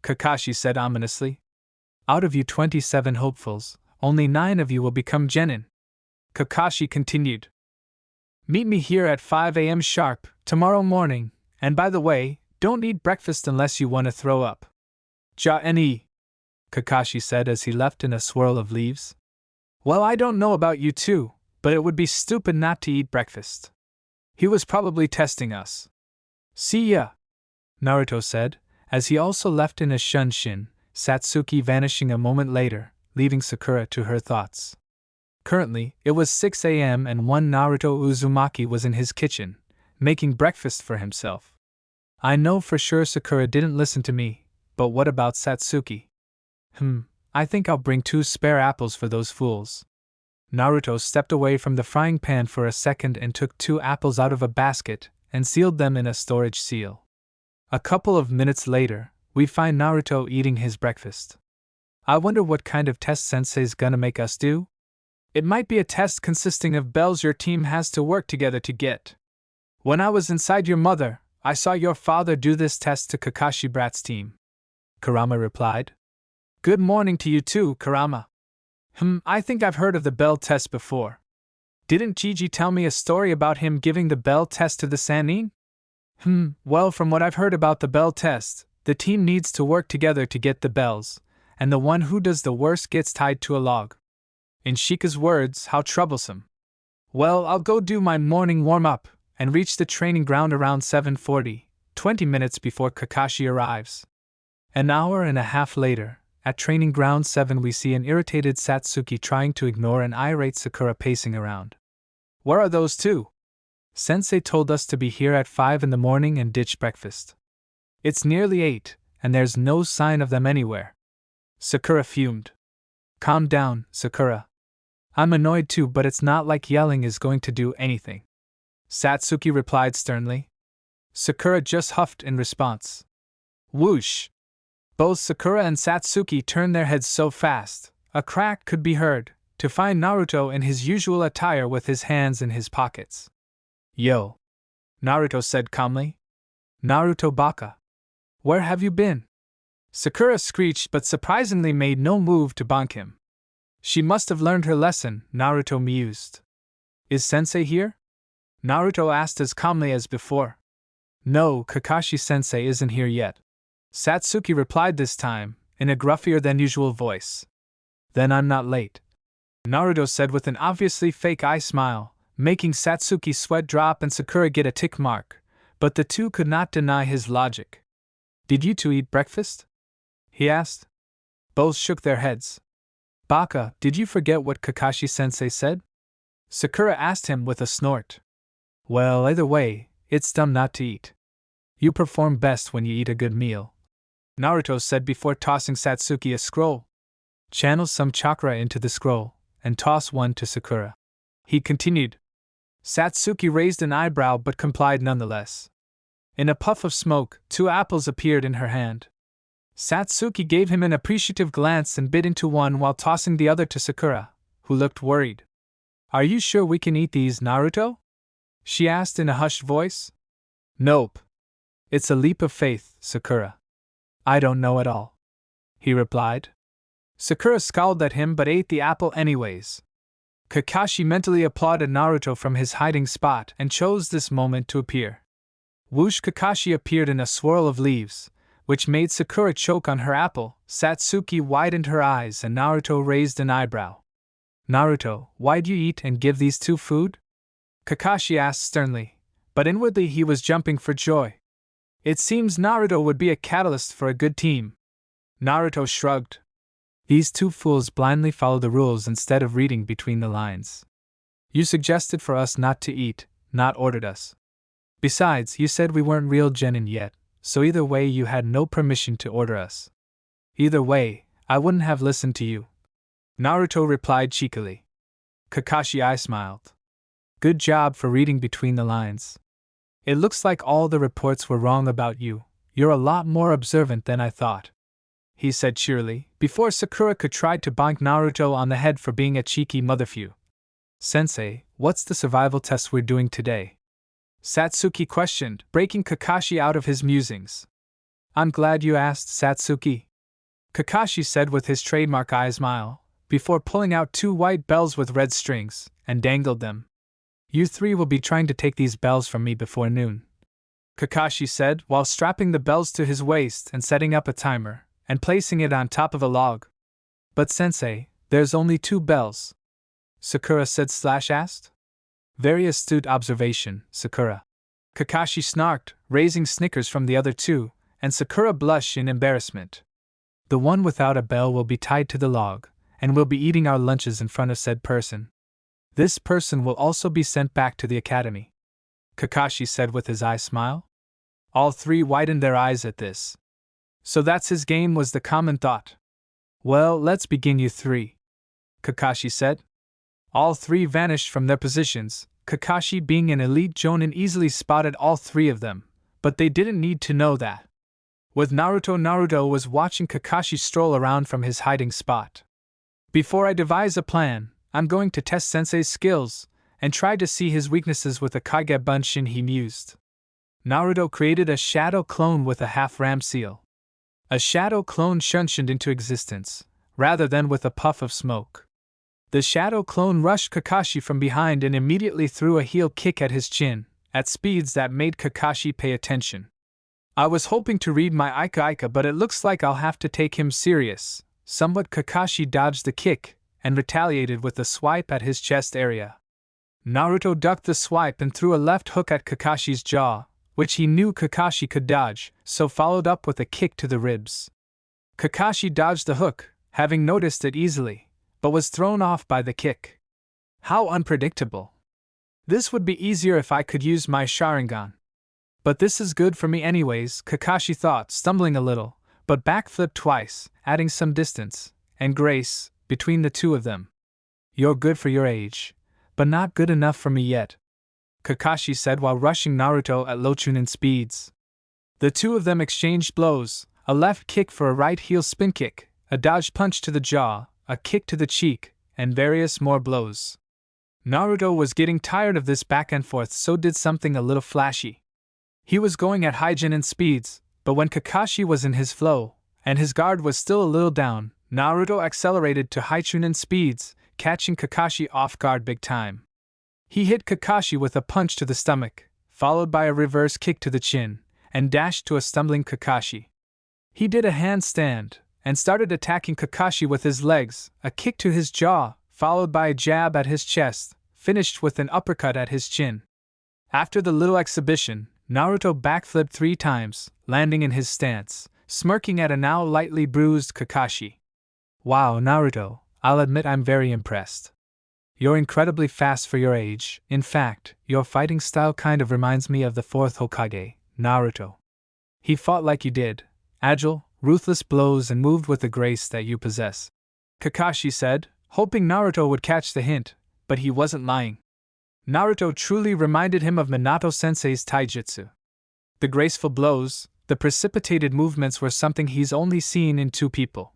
Kakashi said ominously. Out of you 27 hopefuls, only 9 of you will become genin. Kakashi continued. Meet me here at 5 a.m. sharp, tomorrow morning, and by the way, don't eat breakfast unless you want to throw up. Ja-ni, Kakashi said as he left in a swirl of leaves. Well, I don't know about you two, but it would be stupid not to eat breakfast. He was probably testing us. See ya, Naruto said, as he also left in a shunshin, Satsuki vanishing a moment later, leaving Sakura to her thoughts. Currently, it was 6 a.m. and one Naruto Uzumaki was in his kitchen, making breakfast for himself. I know for sure Sakura didn't listen to me, but what about Satsuki? I think I'll bring 2 spare apples for those fools. Naruto stepped away from the frying pan for a second and took 2 apples out of a basket and sealed them in a storage seal. A couple of minutes later, we find Naruto eating his breakfast. I wonder what kind of test Sensei's gonna make us do? It might be a test consisting of bells your team has to work together to get. When I was inside your mother, I saw your father do this test to Kakashi Brat's team. Kurama replied. Good morning to you too, Kurama. I think I've heard of the bell test before. Didn't Gigi tell me a story about him giving the bell test to the Sannin? Well, from what I've heard about the bell test, the team needs to work together to get the bells, and the one who does the worst gets tied to a log. In Shika's words, how troublesome. Well, I'll go do my morning warm-up, and reach the training ground around 7:40, 20 minutes before Kakashi arrives. An hour and a half later, at training ground 7 we see an irritated Satsuki trying to ignore an irate Sakura pacing around. Where are those two? Sensei told us to be here at 5 in the morning and ditch breakfast. It's nearly 8, and there's no sign of them anywhere. Sakura fumed. Calm down, Sakura. I'm annoyed too, but it's not like yelling is going to do anything. Satsuki replied sternly. Sakura just huffed in response. Whoosh! Both Sakura and Satsuki turned their heads so fast, a crack could be heard, to find Naruto in his usual attire with his hands in his pockets. Yo! Naruto said calmly. Naruto Baka. Where have you been? Sakura screeched but surprisingly made no move to bonk him. She must have learned her lesson, Naruto mused. Is Sensei here? Naruto asked as calmly as before. No, Kakashi-sensei isn't here yet. Satsuki replied this time, in a gruffier than usual voice. Then I'm not late, Naruto said with an obviously fake eye smile, making Satsuki's sweat drop and Sakura get a tick mark, but the two could not deny his logic. Did you two eat breakfast? He asked. Both shook their heads. Baka, did you forget what Kakashi-sensei said? Sakura asked him with a snort. Well, either way, it's dumb not to eat. You perform best when you eat a good meal, Naruto said before tossing Satsuki a scroll. Channel some chakra into the scroll, and toss one to Sakura. He continued. Satsuki raised an eyebrow but complied nonetheless. In a puff of smoke, 2 apples appeared in her hand. Satsuki gave him an appreciative glance and bit into one while tossing the other to Sakura, who looked worried. Are you sure we can eat these, Naruto? She asked in a hushed voice. Nope. It's a leap of faith, Sakura. I don't know at all, he replied. Sakura scowled at him but ate the apple anyways. Kakashi mentally applauded Naruto from his hiding spot and chose this moment to appear. Whoosh! Kakashi appeared in a swirl of leaves, which made Sakura choke on her apple. Satsuki widened her eyes and Naruto raised an eyebrow. Naruto, why'd you eat and give these two food? Kakashi asked sternly, but inwardly he was jumping for joy. It seems Naruto would be a catalyst for a good team. Naruto shrugged. These two fools blindly follow the rules instead of reading between the lines. You suggested for us not to eat, not ordered us. Besides, you said we weren't real genin yet, so either way you had no permission to order us. Either way, I wouldn't have listened to you, Naruto replied cheekily. Kakashi smiled. Good job for reading between the lines. It looks like all the reports were wrong about you. You're a lot more observant than I thought, he said cheerily, before Sakura could try to bonk Naruto on the head for being a cheeky motherfucker. Sensei, what's the survival test we're doing today? Satsuki questioned, breaking Kakashi out of his musings. I'm glad you asked, Satsuki, Kakashi said with his trademark eye smile, before pulling out 2 white bells with red strings, and dangled them. You 3 will be trying to take these bells from me before noon, Kakashi said while strapping the bells to his waist and setting up a timer, and placing it on top of a log. But Sensei, there's only 2 bells, Sakura said / asked. Very astute observation, Sakura, Kakashi snarked, raising snickers from the other 2, and Sakura blushed in embarrassment. The one without a bell will be tied to the log, and we'll be eating our lunches in front of said person. This person will also be sent back to the academy, Kakashi said with his smile. All 3 widened their eyes at this. So that's his game, was the common thought. Well, let's begin, you 3, Kakashi said. All 3 vanished from their positions. Kakashi, being an elite jonin, easily spotted all 3 of them, but they didn't need to know that. With Naruto was watching Kakashi stroll around from his hiding spot. Before I devise a plan, I'm going to test Sensei's skills, and try to see his weaknesses with a Kage Bunshin, he mused. Naruto created a shadow clone with a half-ram seal. A shadow clone shunshined into existence, rather than with a puff of smoke. The shadow clone rushed Kakashi from behind and immediately threw a heel kick at his chin, at speeds that made Kakashi pay attention. I was hoping to read my Ika, but it looks like I'll have to take him serious. Somewhat Kakashi dodged the kick, and retaliated with a swipe at his chest area. Naruto ducked the swipe and threw a left hook at Kakashi's jaw, which he knew Kakashi could dodge, so followed up with a kick to the ribs. Kakashi dodged the hook, having noticed it easily, but was thrown off by the kick. How unpredictable. This would be easier if I could use my Sharingan. But this is good for me anyways, Kakashi thought, stumbling a little, but backflipped twice, adding some distance and grace between the 2 of them. You're good for your age, but not good enough for me yet, Kakashi said while rushing Naruto at low chunin speeds. The 2 of them exchanged blows, a left kick for a right heel spin kick, a dodged punch to the jaw, a kick to the cheek, and various more blows. Naruto was getting tired of this back and forth, so did something a little flashy. He was going at high chunin speeds, but when Kakashi was in his flow, and his guard was still a little down, Naruto accelerated to high chunin speeds, catching Kakashi off guard big time. He hit Kakashi with a punch to the stomach, followed by a reverse kick to the chin, and dashed to a stumbling Kakashi. He did a handstand, and started attacking Kakashi with his legs, a kick to his jaw, followed by a jab at his chest, finished with an uppercut at his chin. After the little exhibition, Naruto backflipped 3 times, landing in his stance, smirking at a now lightly bruised Kakashi. Wow, Naruto, I'll admit I'm very impressed. You're incredibly fast for your age. In fact, your fighting style kind of reminds me of the 4th Hokage, Naruto. He fought like you did, agile, ruthless blows and moved with the grace that you possess. Kakashi said, hoping Naruto would catch the hint, but he wasn't lying. Naruto truly reminded him of Minato-sensei's taijutsu. The graceful blows, the precipitated movements were something he's only seen in 2 people.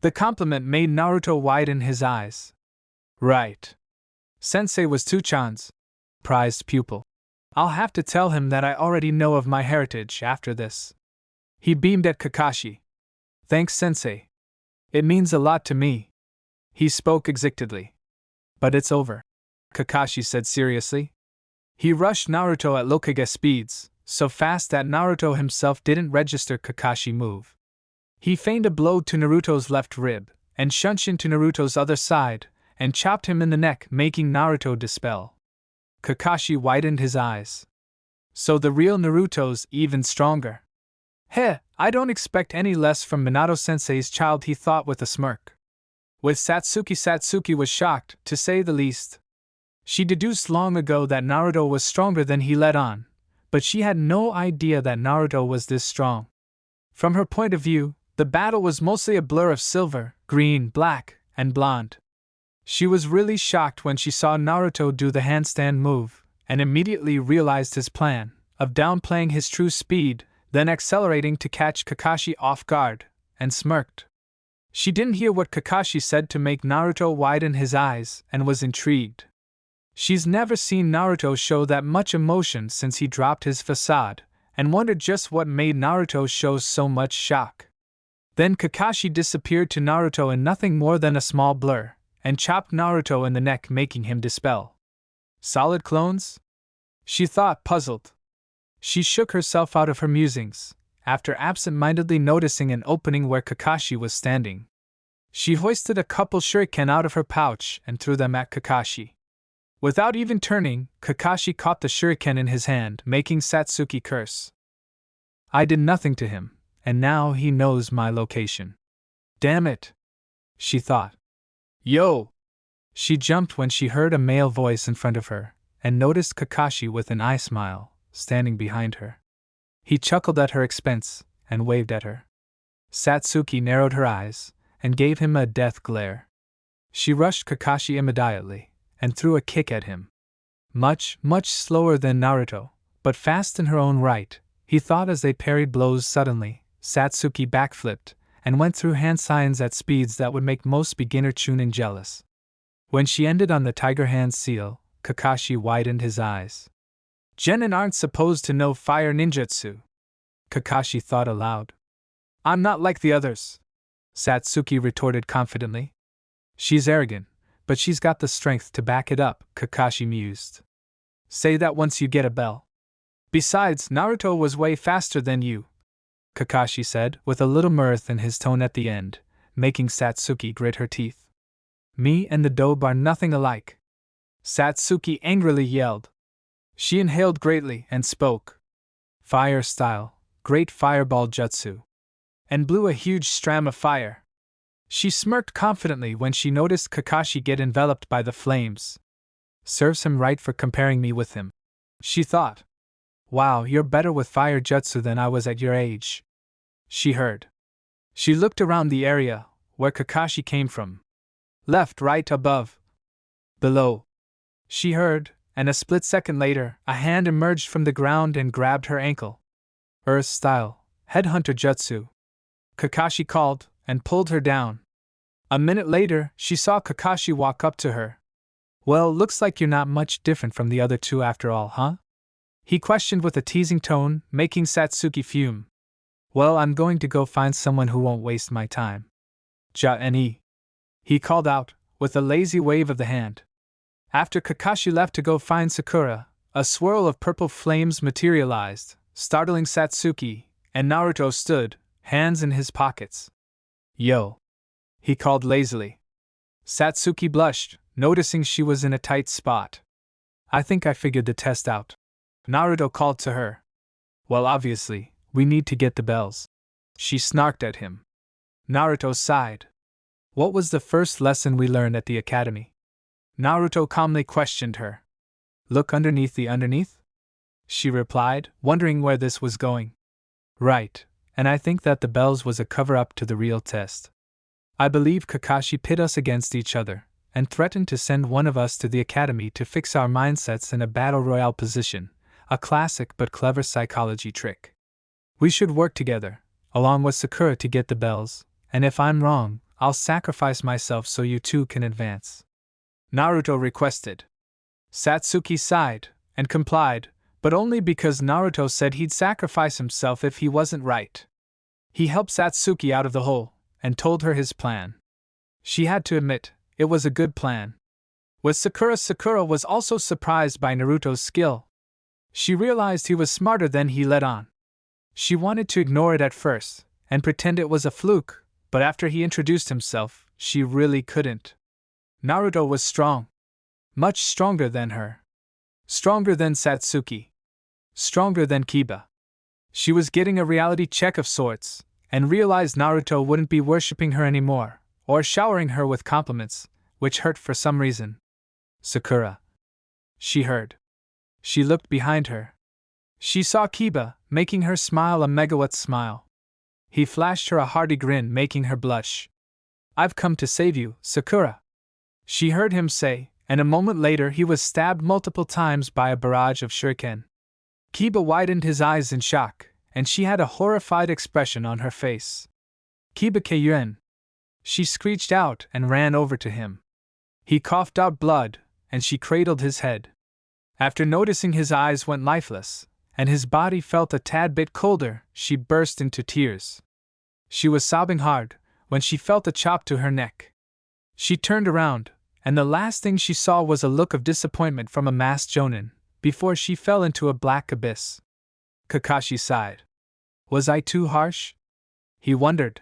The compliment made Naruto widen his eyes. Right. Sensei was Tuchan's prized pupil. I'll have to tell him that I already know of my heritage after this. He beamed at Kakashi. Thanks, Sensei. It means a lot to me. He spoke excitedly. But it's over, Kakashi said seriously. He rushed Naruto at Hokage speeds, so fast that Naruto himself didn't register Kakashi move. He feigned a blow to Naruto's left rib, and shunshin to Naruto's other side, and chopped him in the neck, making Naruto dispel. Kakashi widened his eyes. So the real Naruto's even stronger. Heh, I don't expect any less from Minato-sensei's child, he thought with a smirk. With Satsuki was shocked, to say the least. She deduced long ago that Naruto was stronger than he let on, but she had no idea that Naruto was this strong. From her point of view, the battle was mostly a blur of silver, green, black, and blonde. She was really shocked when she saw Naruto do the handstand move, and immediately realized his plan, of downplaying his true speed, then accelerating to catch Kakashi off guard, and smirked. She didn't hear what Kakashi said to make Naruto widen his eyes, and was intrigued. She's never seen Naruto show that much emotion since he dropped his facade, and wondered just what made Naruto show so much shock. Then Kakashi disappeared to Naruto in nothing more than a small blur, and chopped Naruto in the neck, making him dispel. Solid clones? She thought, puzzled. She shook herself out of her musings, after absent-mindedly noticing an opening where Kakashi was standing. She hoisted a couple shuriken out of her pouch and threw them at Kakashi. Without even turning, Kakashi caught the shuriken in his hand, making Satsuki curse. I did nothing to him, and now he knows my location. Damn it, she thought. Yo! She jumped when she heard a male voice in front of her, and noticed Kakashi with an eye smile, standing behind her. He chuckled at her expense, and waved at her. Satsuki narrowed her eyes, and gave him a death glare. She rushed Kakashi immediately, and threw a kick at him. Much slower than Naruto, but fast in her own right, he thought as they parried blows. Suddenly, Satsuki backflipped, and went through hand signs at speeds that would make most beginner Chunin jealous. When she ended on the tiger hand seal, Kakashi widened his eyes. Genin aren't supposed to know fire ninjutsu, Kakashi thought aloud. I'm not like the others, Satsuki retorted confidently. She's arrogant, but she's got the strength to back it up, Kakashi mused. Say that once you get a bell. Besides, Naruto was way faster than you, Kakashi said, with a little mirth in his tone at the end, making Satsuki grit her teeth. Me and the dobe are nothing alike, Satsuki angrily yelled. She inhaled greatly and spoke. Fire style, great fireball jutsu. And blew a huge stream of fire. She smirked confidently when she noticed Kakashi get enveloped by the flames. Serves him right for comparing me with him, she thought. Wow, you're better with fire jutsu than I was at your age, she heard. She looked around the area, where Kakashi came from. Left, right, above, below, she heard, and a split second later, a hand emerged from the ground and grabbed her ankle. Earth style, headhunter jutsu, Kakashi called, and pulled her down. A minute later, she saw Kakashi walk up to her. Well, looks like you're not much different from the other two after all, huh? He questioned with a teasing tone, making Satsuki fume. Well, I'm going to go find someone who won't waste my time. Ja-ne, he called out, with a lazy wave of the hand. After Kakashi left to go find Sakura, a swirl of purple flames materialized, startling Satsuki, and Naruto stood, hands in his pockets. Yo, he called lazily. Satsuki blushed, noticing she was in a tight spot. I think I figured the test out, Naruto called to her. Well, obviously, we need to get the bells. She snarked at him. Naruto sighed. What was the first lesson we learned at the academy? Naruto calmly questioned her. Look underneath the underneath? She replied, wondering where this was going. Right, and I think that the bells was a cover-up to the real test. I believe Kakashi pit us against each other, and threatened to send one of us to the academy to fix our mindsets in a battle royale position, a classic but clever psychology trick. We should work together, along with Sakura, to get the bells, and if I'm wrong, I'll sacrifice myself so you two can advance. Naruto requested. Satsuki sighed, and complied, but only because Naruto said he'd sacrifice himself if he wasn't right. He helped Satsuki out of the hole, and told her his plan. She had to admit, it was a good plan. With Sakura was also surprised by Naruto's skill. She realized he was smarter than he let on. She wanted to ignore it at first, and pretend it was a fluke, but after he introduced himself, she really couldn't. Naruto was strong. Much stronger than her. Stronger than Satsuki. Stronger than Kiba. She was getting a reality check of sorts, and realized Naruto wouldn't be worshipping her anymore, or showering her with compliments, which hurt for some reason. Sakura. She heard. She looked behind her. She saw Kiba, making her smile a megawatt smile. He flashed her a hearty grin, making her blush. I've come to save you, Sakura. She heard him say, and a moment later he was stabbed multiple times by a barrage of shuriken. Kiba widened his eyes in shock, and she had a horrified expression on her face. Kiba Kyuen! She screeched out and ran over to him. He coughed out blood, and she cradled his head. After noticing his eyes went lifeless, and his body felt a tad bit colder, she burst into tears. She was sobbing hard when she felt a chop to her neck. She turned around, and the last thing she saw was a look of disappointment from a masked jonin, before she fell into a black abyss. Kakashi sighed. Was I too harsh? He wondered.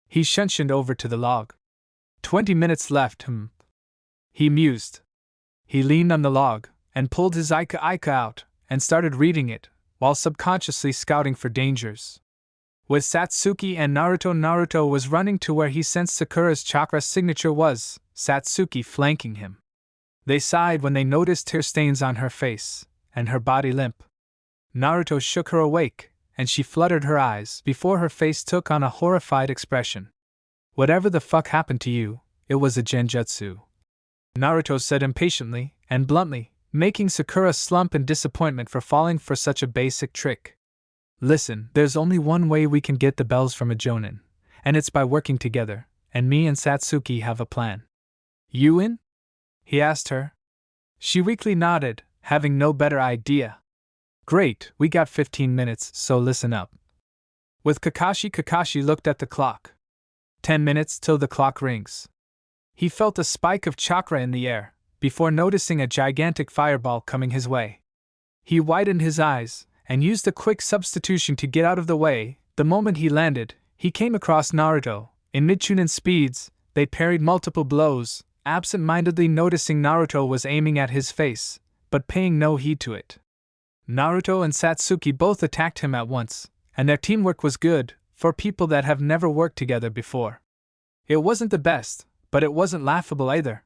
He shunshined over to the log. 20 minutes left, He mused. He leaned on the log, and pulled his Aika out, and started reading it, while subconsciously scouting for dangers. With Satsuki and Naruto was running to where he sensed Sakura's chakra signature was, Satsuki flanking him. They sighed when they noticed tear stains on her face, and her body limp. Naruto shook her awake, and she fluttered her eyes before her face took on a horrified expression. Whatever the fuck happened to you, it was a genjutsu. Naruto said impatiently and bluntly, making Sakura slump in disappointment for falling for such a basic trick. Listen, there's only one way we can get the bells from a jonin, and it's by working together, and me and Satsuki have a plan. You in? He asked her. She weakly nodded, having no better idea. Great, we got 15 minutes, so listen up. With Kakashi looked at the clock. 10 minutes till the clock rings. He felt a spike of chakra in the air, before noticing a gigantic fireball coming his way. He widened his eyes, and used a quick substitution to get out of the way. The moment he landed, he came across Naruto. In mid-chunin speeds, they parried multiple blows, absent-mindedly noticing Naruto was aiming at his face, but paying no heed to it. Naruto and Satsuki both attacked him at once, and their teamwork was good, for people that have never worked together before. It wasn't the best, but it wasn't laughable either.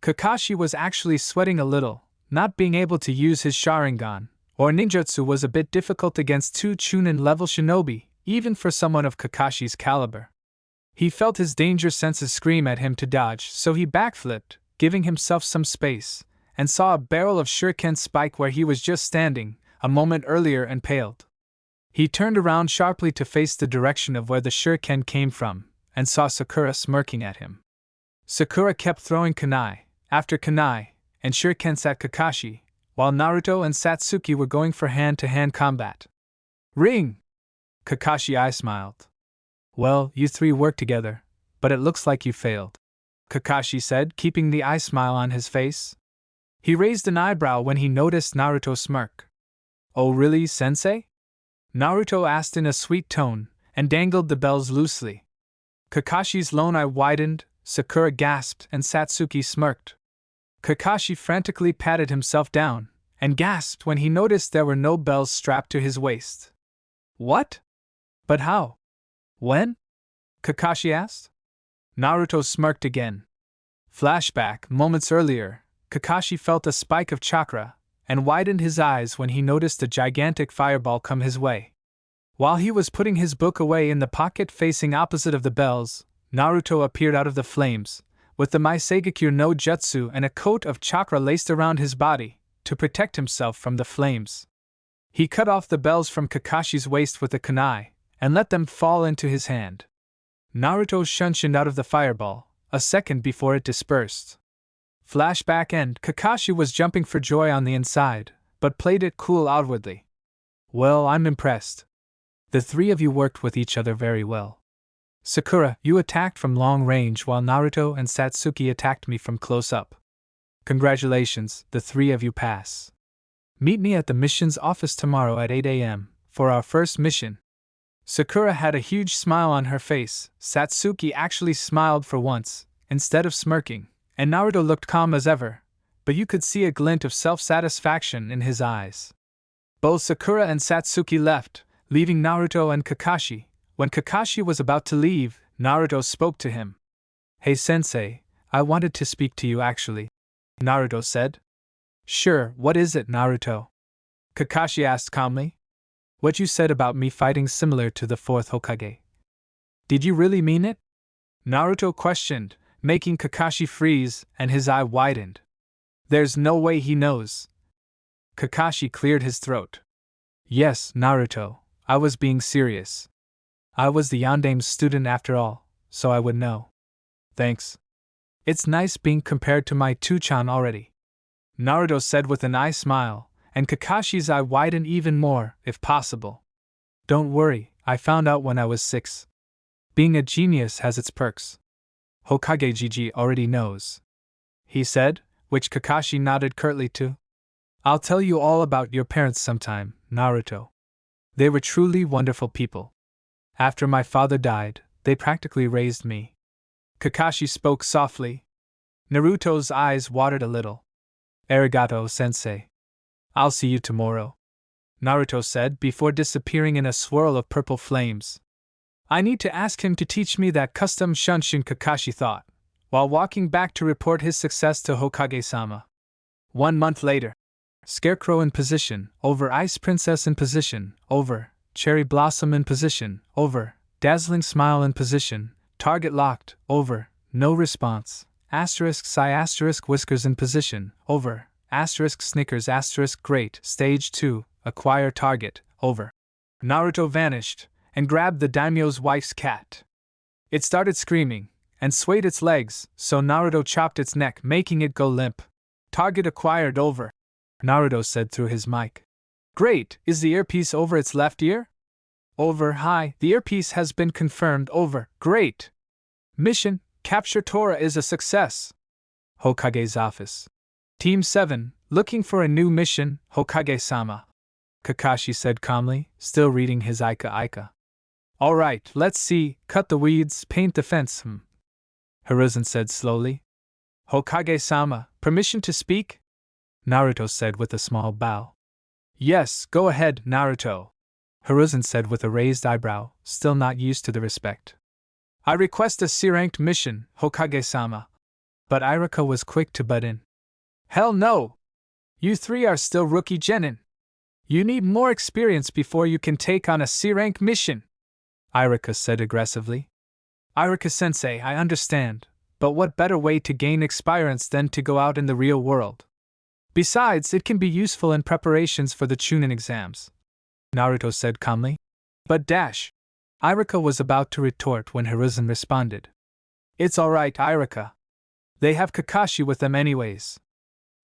Kakashi was actually sweating a little. Not being able to use his Sharingan, or ninjutsu, was a bit difficult against two Chunin-level shinobi, even for someone of Kakashi's caliber. He felt his danger senses scream at him to dodge, so he backflipped, giving himself some space, and saw a barrel of shuriken spike where he was just standing, a moment earlier, and paled. He turned around sharply to face the direction of where the shuriken came from, and saw Sakura smirking at him. Sakura kept throwing kunai after kunai and shurikens at Kakashi, while Naruto and Satsuki were going for hand-to-hand combat. Ring! Kakashi smiled. Well, you three work together, but it looks like you failed, Kakashi said, keeping the eye smile on his face. He raised an eyebrow when he noticed Naruto smirk. Oh really, sensei? Naruto asked in a sweet tone, and dangled the bells loosely. Kakashi's lone eye widened, Sakura gasped, and Satsuki smirked. Kakashi frantically patted himself down, and gasped when he noticed there were no bells strapped to his waist. What? But how? When? Kakashi asked. Naruto smirked again. Flashback, moments earlier, Kakashi felt a spike of chakra, and widened his eyes when he noticed a gigantic fireball come his way. While he was putting his book away in the pocket facing opposite of the bells, Naruto appeared out of the flames, with the Maisegekyo no Jutsu and a coat of chakra laced around his body, to protect himself from the flames. He cut off the bells from Kakashi's waist with a kunai, and let them fall into his hand. Naruto shunshined out of the fireball, a second before it dispersed. Flashback end, Kakashi was jumping for joy on the inside, but played it cool outwardly. Well, I'm impressed. The three of you worked with each other very well. Sakura, you attacked from long range while Naruto and Satsuki attacked me from close up. Congratulations, the three of you pass. Meet me at the mission's office tomorrow at 8 a.m. for our first mission. Sakura had a huge smile on her face. Satsuki actually smiled for once, instead of smirking, and Naruto looked calm as ever, but you could see a glint of self-satisfaction in his eyes. Both Sakura and Satsuki left, leaving Naruto and Kakashi. When Kakashi was about to leave, Naruto spoke to him. Hey sensei, I wanted to speak to you actually, Naruto said. Sure, what is it, Naruto? Kakashi asked calmly. What you said about me fighting similar to the fourth Hokage. Did you really mean it? Naruto questioned, making Kakashi freeze, and his eye widened. There's no way he knows. Kakashi cleared his throat. Yes, Naruto, I was being serious. I was the Yandame's student after all, so I would know. Thanks. It's nice being compared to my Two-chan already, Naruto said with an eye smile, and Kakashi's eye widened even more, if possible. Don't worry, I found out when I was 6. Being a genius has its perks. Hokage Gigi already knows, he said, which Kakashi nodded curtly to. I'll tell you all about your parents sometime, Naruto. They were truly wonderful people. After my father died, they practically raised me. Kakashi spoke softly. Naruto's eyes watered a little. Arigato, sensei. I'll see you tomorrow, Naruto said before disappearing in a swirl of purple flames. I need to ask him to teach me that custom shunshin, Kakashi thought, while walking back to report his success to Hokage-sama. 1 month later. Scarecrow in position, over. Ice Princess in position, over. Cherry Blossom in position, over. Dazzling Smile in position, target locked, over. No response. Asterisk Sigh asterisk Whiskers in position, over. Asterisk Snickers asterisk Great, stage 2, acquire target, over. Naruto vanished, and grabbed the daimyo's wife's cat. It started screaming, and swayed its legs, so Naruto chopped its neck, making it go limp. Target acquired, over, Naruto said through his mic. Great, is the earpiece over its left ear? Over, hi, the earpiece has been confirmed, over, great. Mission, capture Tora is a success. Hokage's office. Team 7, looking for a new mission, Hokage-sama. Kakashi said calmly, still reading his Aika. Alright, let's see, cut the weeds, paint the fence, Hiruzen said slowly. Hokage-sama, permission to speak? Naruto said with a small bow. Yes, go ahead, Naruto, Hiruzen said with a raised eyebrow, still not used to the respect. I request a C-ranked mission, Hokage-sama. But Irika was quick to butt in. Hell no! You three are still rookie genin. You need more experience before you can take on a C-rank mission, Irika said aggressively. Irika-sensei, I understand, but what better way to gain experience than to go out in the real world? Besides, it can be useful in preparations for the Chunin exams, Naruto said calmly. But dash! Irika was about to retort when Hiruzen responded. It's alright, Irika. They have Kakashi with them anyways.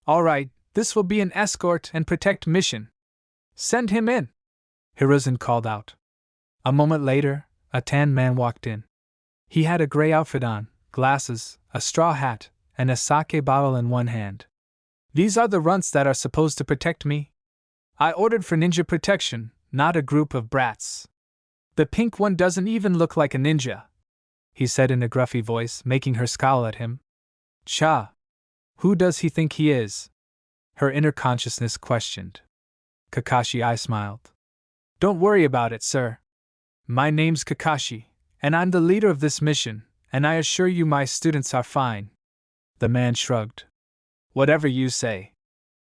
Alright, this will be an escort and protect mission. Send him in, Hiruzen called out. A moment later, a tan man walked in. He had a gray outfit on, glasses, a straw hat, and a sake bottle in one hand. These are the runts that are supposed to protect me. I ordered for ninja protection, not a group of brats. The pink one doesn't even look like a ninja, he said in a gruffy voice, making her scowl at him. Cha! Who does he think he is? her inner consciousness questioned. Kakashi I smiled. Don't worry about it, sir. My name's Kakashi, and I'm the leader of this mission, and I assure you my students are fine. The man shrugged. Whatever you say.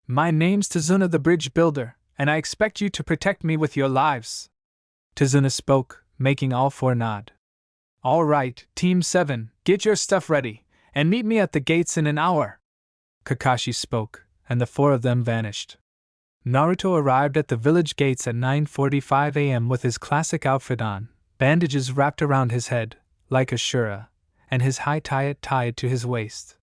My name's Tazuna the bridge builder, and I expect you to protect me with your lives. Tazuna spoke, making all four nod. All right, Team 7, get your stuff ready, and meet me at the gates in an hour. Kakashi spoke, and the four of them vanished. Naruto arrived at the village gates at 9:45 a.m. with his classic outfit on, bandages wrapped around his head, like a shura, and his high tie tied to his waist.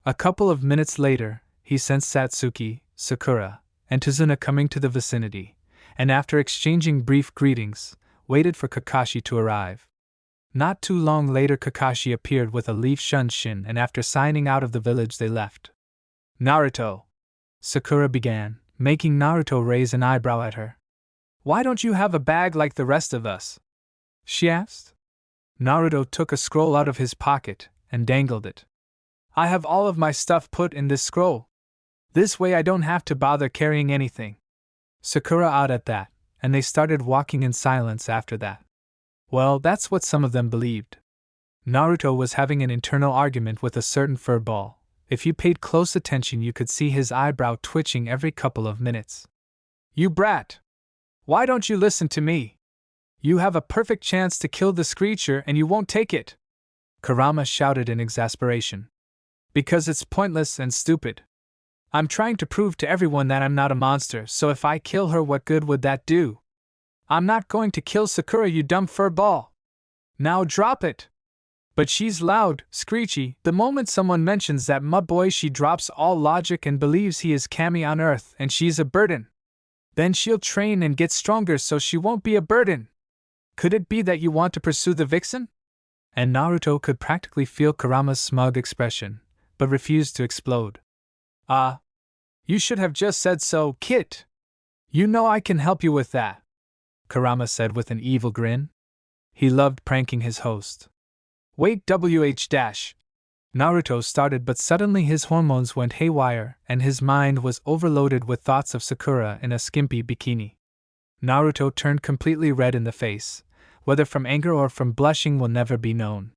A couple of minutes later, he sensed Satsuki, Sakura, and Tazuna coming to the vicinity, and after exchanging brief greetings, waited for Kakashi to arrive. Not too long later Kakashi appeared with a leaf shunshin, and after signing out of the village they left. Naruto, Sakura began, making Naruto raise an eyebrow at her. Why don't you have a bag like the rest of us? She asked. Naruto took a scroll out of his pocket and dangled it. I have all of my stuff put in this scroll. This way I don't have to bother carrying anything. Sakura awed at that, and they started walking in silence after that. Well, that's what some of them believed. Naruto was having an internal argument with a certain furball. If you paid close attention you could see his eyebrow twitching every couple of minutes. You brat! Why don't you listen to me? You have a perfect chance to kill this creature and you won't take it! Kurama shouted in exasperation. Because it's pointless and stupid. I'm trying to prove to everyone that I'm not a monster, so if I kill her what good would that do? I'm not going to kill Sakura, you dumb furball! Now drop it! But she's loud, screechy, the moment someone mentions that mud-boy she drops all logic and believes he is Kami on Earth and she's a burden. Then she'll train and get stronger so she won't be a burden. Could it be that you want to pursue the vixen? And Naruto could practically feel Kurama's smug expression, but refused to explode. You should have just said so, Kit. You know I can help you with that, Kurama said with an evil grin. He loved pranking his host. Wait, Naruto started, but suddenly his hormones went haywire and his mind was overloaded with thoughts of Sakura in a skimpy bikini. Naruto turned completely red in the face, whether from anger or from blushing will never be known.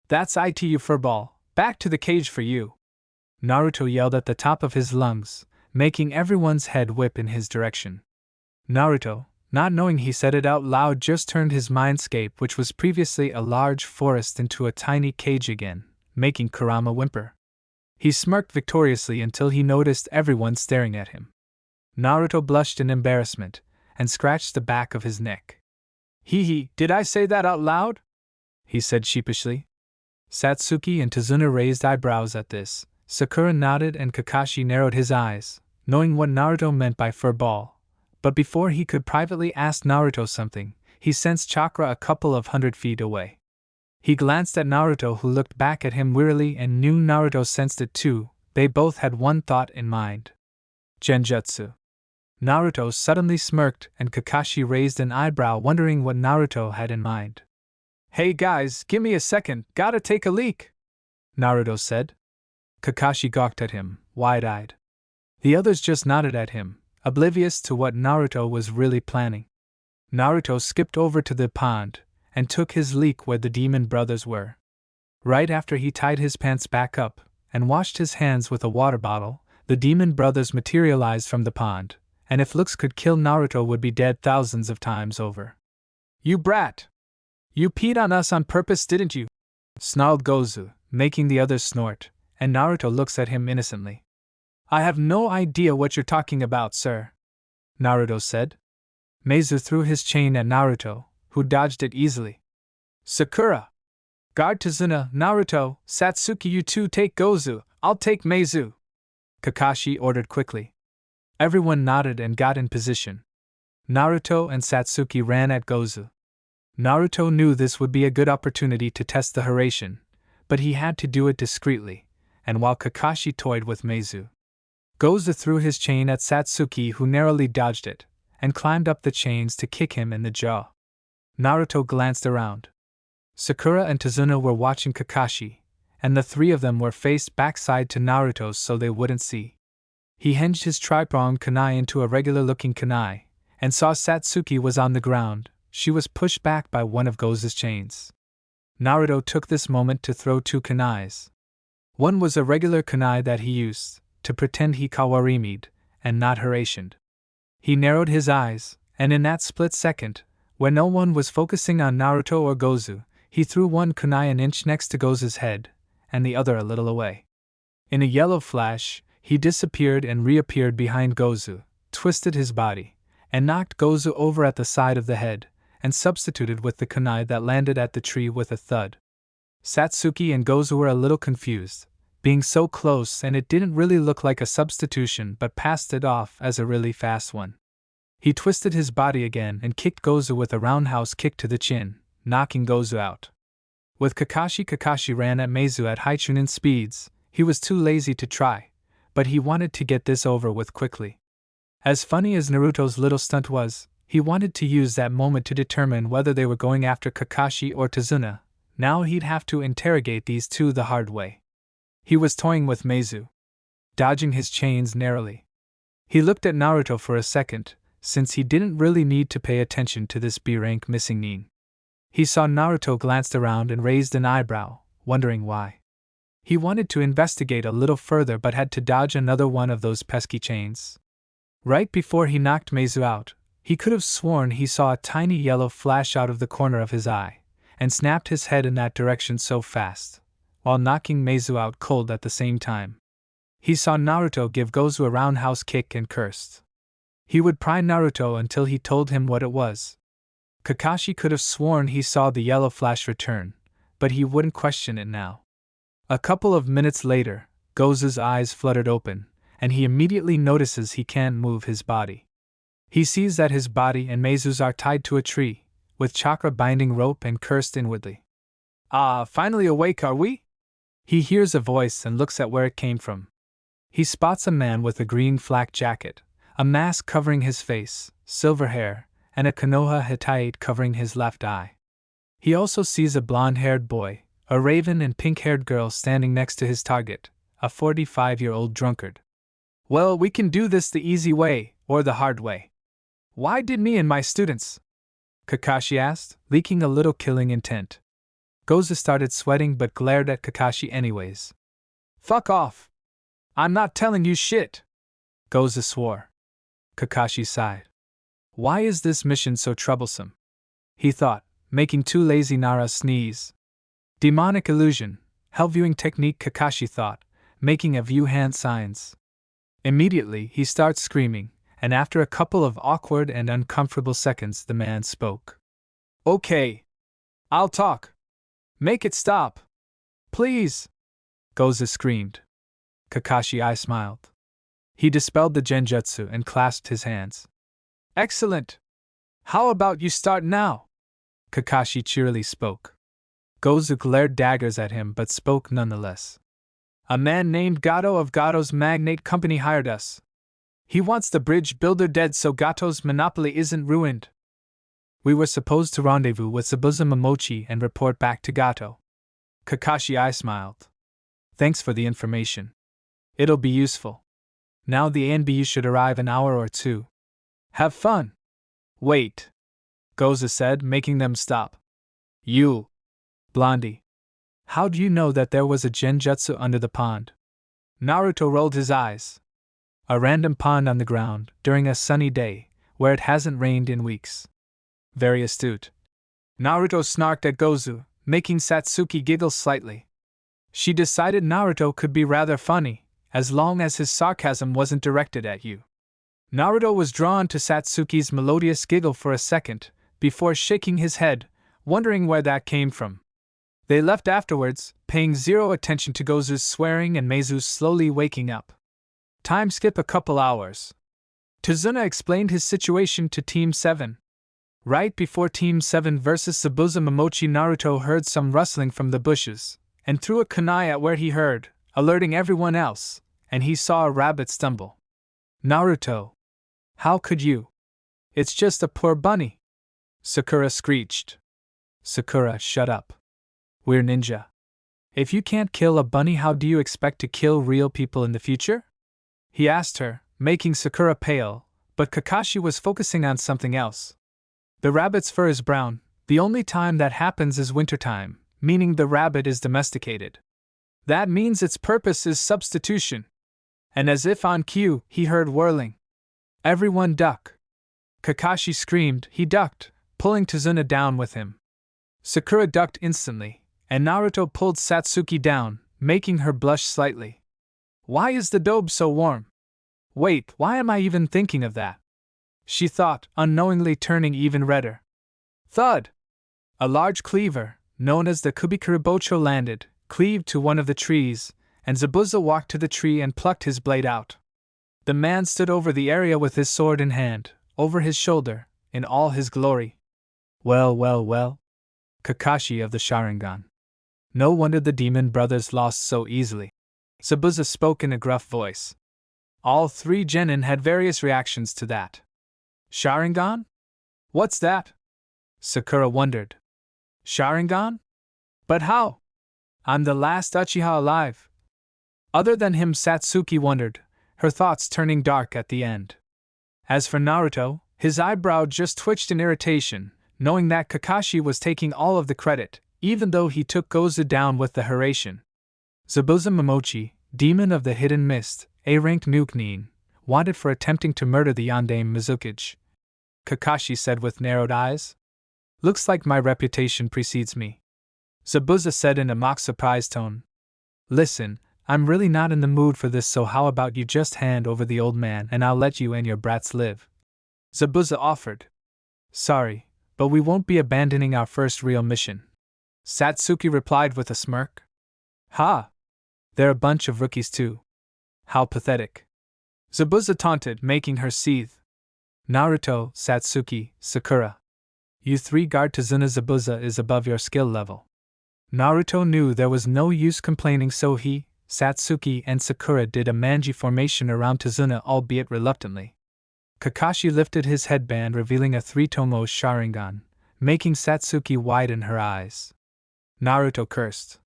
That's it, you furball, back to the cage for you! Naruto yelled at the top of his lungs, making everyone's head whip in his direction. Naruto, not knowing he said it out loud, just turned his mindscape, which was previously a large forest, into a tiny cage again, making Kurama whimper. He smirked victoriously until he noticed everyone staring at him. Naruto blushed in embarrassment and scratched the back of his neck. Hee, did I say that out loud? He said sheepishly. Satsuki and Tazuna raised eyebrows at this. Sakura nodded and Kakashi narrowed his eyes, knowing what Naruto meant by furball. But before he could privately ask Naruto something, he sensed chakra a couple of 100 feet away. He glanced at Naruto, who looked back at him wearily, and knew Naruto sensed it too. They both had one thought in mind. Genjutsu. Naruto suddenly smirked and Kakashi raised an eyebrow, wondering what Naruto had in mind. Hey guys, give me a second, gotta take a leak, Naruto said. Kakashi gawked at him, wide-eyed. The others just nodded at him, oblivious to what Naruto was really planning. Naruto skipped over to the pond and took his leak where the demon brothers were. Right after he tied his pants back up and washed his hands with a water bottle, the demon brothers materialized from the pond, and if looks could kill, Naruto would be dead thousands of times over. You brat! You peed on us on purpose, didn't you? Snarled Gozu, making the others snort, and Naruto looks at him innocently. I have no idea what you're talking about, sir, Naruto said. Meizu threw his chain at Naruto, who dodged it easily. Sakura! Guard Tazuna, Naruto, Satsuki, you two take Gozu, I'll take Meizu, Kakashi ordered quickly. Everyone nodded and got in position. Naruto and Satsuki ran at Gozu. Naruto knew this would be a good opportunity to test the Hiraishin, but he had to do it discreetly, and while Kakashi toyed with Meizu. Gozu threw his chain at Satsuki, who narrowly dodged it, and climbed up the chains to kick him in the jaw. Naruto glanced around. Sakura and Tazuna were watching Kakashi, and the three of them were faced backside to Naruto so they wouldn't see. He hinged his tri-pronged kunai into a regular-looking kunai, and saw Satsuki was on the ground. She was pushed back by one of Gozu's chains. Naruto took this moment to throw 2 kunais. One was a regular kunai that he used to pretend he kawarimi'd, and not Hirationed. He narrowed his eyes, and in that split second, when no one was focusing on Naruto or Gozu, he threw one kunai an inch next to Gozu's head, and the other a little away. In a yellow flash, he disappeared and reappeared behind Gozu, twisted his body, and knocked Gozu over at the side of the head, and substituted with the kunai that landed at the tree with a thud. Satsuki and Gozu were a little confused, being so close, and it didn't really look like a substitution but passed it off as a really fast one. He twisted his body again and kicked Gozu with a roundhouse kick to the chin, knocking Gozu out. With Kakashi ran at Meizu at high chunin speeds. He was too lazy to try, but he wanted to get this over with quickly. As funny as Naruto's little stunt was, he wanted to use that moment to determine whether they were going after Kakashi or Tazuna. Now he'd have to interrogate these two the hard way. He was toying with Meizu, dodging his chains narrowly. He looked at Naruto for a second, since he didn't really need to pay attention to this B-rank missing nin. He saw Naruto glanced around and raised an eyebrow, wondering why. He wanted to investigate a little further but had to dodge another one of those pesky chains. Right before he knocked Meizu out, he could have sworn he saw a tiny yellow flash out of the corner of his eye, and snapped his head in that direction so fast, while knocking Meizu out cold at the same time. He saw Naruto give Gozu a roundhouse kick and cursed. He would pry Naruto until he told him what it was. Kakashi could have sworn he saw the yellow flash return, but he wouldn't question it now. A couple of minutes later, Gozu's eyes fluttered open, and he immediately notices he can't move his body. He sees that his body and Meizu's are tied to a tree, with chakra binding rope, and cursed inwardly. "Ah, finally awake are we?" He hears a voice and looks at where it came from. He spots a man with a green flak jacket, a mask covering his face, silver hair, and a Konoha Hittite covering his left eye. He also sees a blonde-haired boy, a raven and pink-haired girl standing next to his target, a 45-year-old drunkard. "Well, we can do this the easy way, or the hard way. Why did me and my students?" Kakashi asked, leaking a little killing intent. Gozu started sweating but glared at Kakashi anyways. "Fuck off! I'm not telling you shit!" Gozu swore. Kakashi sighed. Why is this mission so troublesome? He thought, making 2 lazy Nara sneeze. Demonic illusion, hell viewing technique, Kakashi thought, making a view hand signs. Immediately, he starts screaming, and after a couple of awkward and uncomfortable seconds, the man spoke. "Okay. I'll talk. Make it stop. Please!" Gozu screamed. Kakashi I smiled. He dispelled the genjutsu and clasped his hands. "Excellent! How about you start now?" Kakashi cheerily spoke. Gozu glared daggers at him but spoke nonetheless. "A man named Gato of Gato's Magnate Company hired us. He wants the bridge builder dead so Gato's monopoly isn't ruined. We were supposed to rendezvous with Zabuza Momochi and report back to Gato." Kakashi I smiled. "Thanks for the information. It'll be useful. Now the ANBU should arrive an hour or 2. Have fun." "Wait," Gozu said, making them stop. "You, Blondie. How do you know that there was a genjutsu under the pond?" Naruto rolled his eyes. "A random pond on the ground, during a sunny day, where it hasn't rained in weeks." "Very astute." Naruto snarked at Gozu, making Satsuki giggle slightly. She decided Naruto could be rather funny, as long as his sarcasm wasn't directed at you. Naruto was drawn to Satsuki's melodious giggle for a second, before shaking his head, wondering where that came from. They left afterwards, paying zero attention to Gozu's swearing and Meizu's slowly waking up. Time skip a couple hours. Tazuna explained his situation to Team 7. Right before Team 7 versus Zabuza Momochi, Naruto heard some rustling from the bushes, and threw a kunai at where he heard, alerting everyone else, and he saw a rabbit stumble. "Naruto! How could you? It's just a poor bunny!" Sakura screeched. "Sakura, shut up. We're ninja. If you can't kill a bunny, how do you expect to kill real people in the future?" he asked her, making Sakura pale, but Kakashi was focusing on something else. The rabbit's fur is brown. The only time that happens is wintertime, meaning the rabbit is domesticated. That means its purpose is substitution. And as if on cue, he heard whirling. Everyone duck. Kakashi screamed. He ducked, pulling Tazuna down with him. Sakura ducked instantly, and Naruto pulled Satsuki down, making her blush slightly. Why is the dobe so warm? Wait, why am I even thinking of that? She thought, unknowingly turning even redder. Thud! A large cleaver, known as the Kubikuribocho, landed, cleaved to one of the trees, and Zabuza walked to the tree and plucked his blade out. The man stood over the area with his sword in hand, over his shoulder, in all his glory. Well, well, well. Kakashi of the Sharingan. No wonder the demon brothers lost so easily. Zabuza spoke in a gruff voice. All three genin had various reactions to that. Sharingan? What's that? Sakura wondered. Sharingan? But how? I'm the last Uchiha alive. Other than him, Satsuki wondered, her thoughts turning dark at the end. As for Naruto, his eyebrow just twitched in irritation, knowing that Kakashi was taking all of the credit, even though he took Gozu down with the Hiraishin. Zabuza Momochi, demon of the hidden mist, A-rank Nukenin, wanted for attempting to murder the Yondaime Mizukage. Kakashi said with narrowed eyes. Looks like my reputation precedes me. Zabuza said in a mock surprised tone. Listen, I'm really not in the mood for this, so how about you just hand over the old man and I'll let you and your brats live? Zabuza offered. Sorry, but we won't be abandoning our first real mission. Satsuki replied with a smirk. Ha! They're a bunch of rookies too. How pathetic. Zabuza taunted, making her seethe. Naruto, Satsuki, Sakura. You three guard Tazuna. Zabuza is above your skill level. Naruto knew there was no use complaining, so he, Satsuki, and Sakura did a manji formation around Tazuna, albeit reluctantly. Kakashi lifted his headband, revealing a three-tomo Sharingan, making Satsuki widen her eyes. Naruto cursed.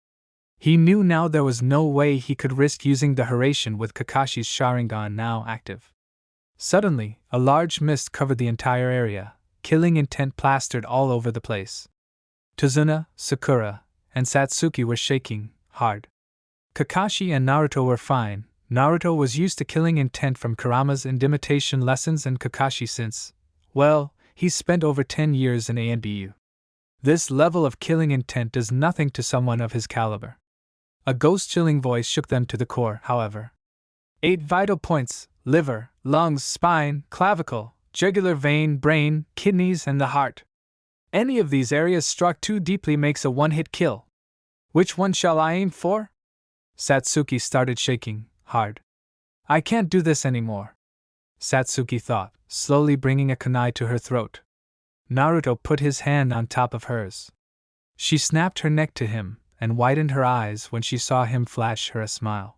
He knew now there was no way he could risk using the Hiraishin with Kakashi's Sharingan now active. Suddenly, a large mist covered the entire area, killing intent plastered all over the place. Tazuna, Sakura, and Satsuki were shaking hard. Kakashi and Naruto were fine. Naruto was used to killing intent from Kurama's indimitation lessons, and Kakashi since, well, he's spent over 10 years in ANBU. This level of killing intent does nothing to someone of his caliber. A ghost-chilling voice shook them to the core, however. 8 vital points: liver, lungs, spine, clavicle, jugular vein, brain, kidneys, and the heart. Any of these areas struck too deeply makes a one-hit kill. Which one shall I aim for? Satsuki started shaking hard. I can't do this anymore, Satsuki thought, slowly bringing a kunai to her throat. Naruto put his hand on top of hers. She snapped her neck to him and widened her eyes when she saw him flash her a smile.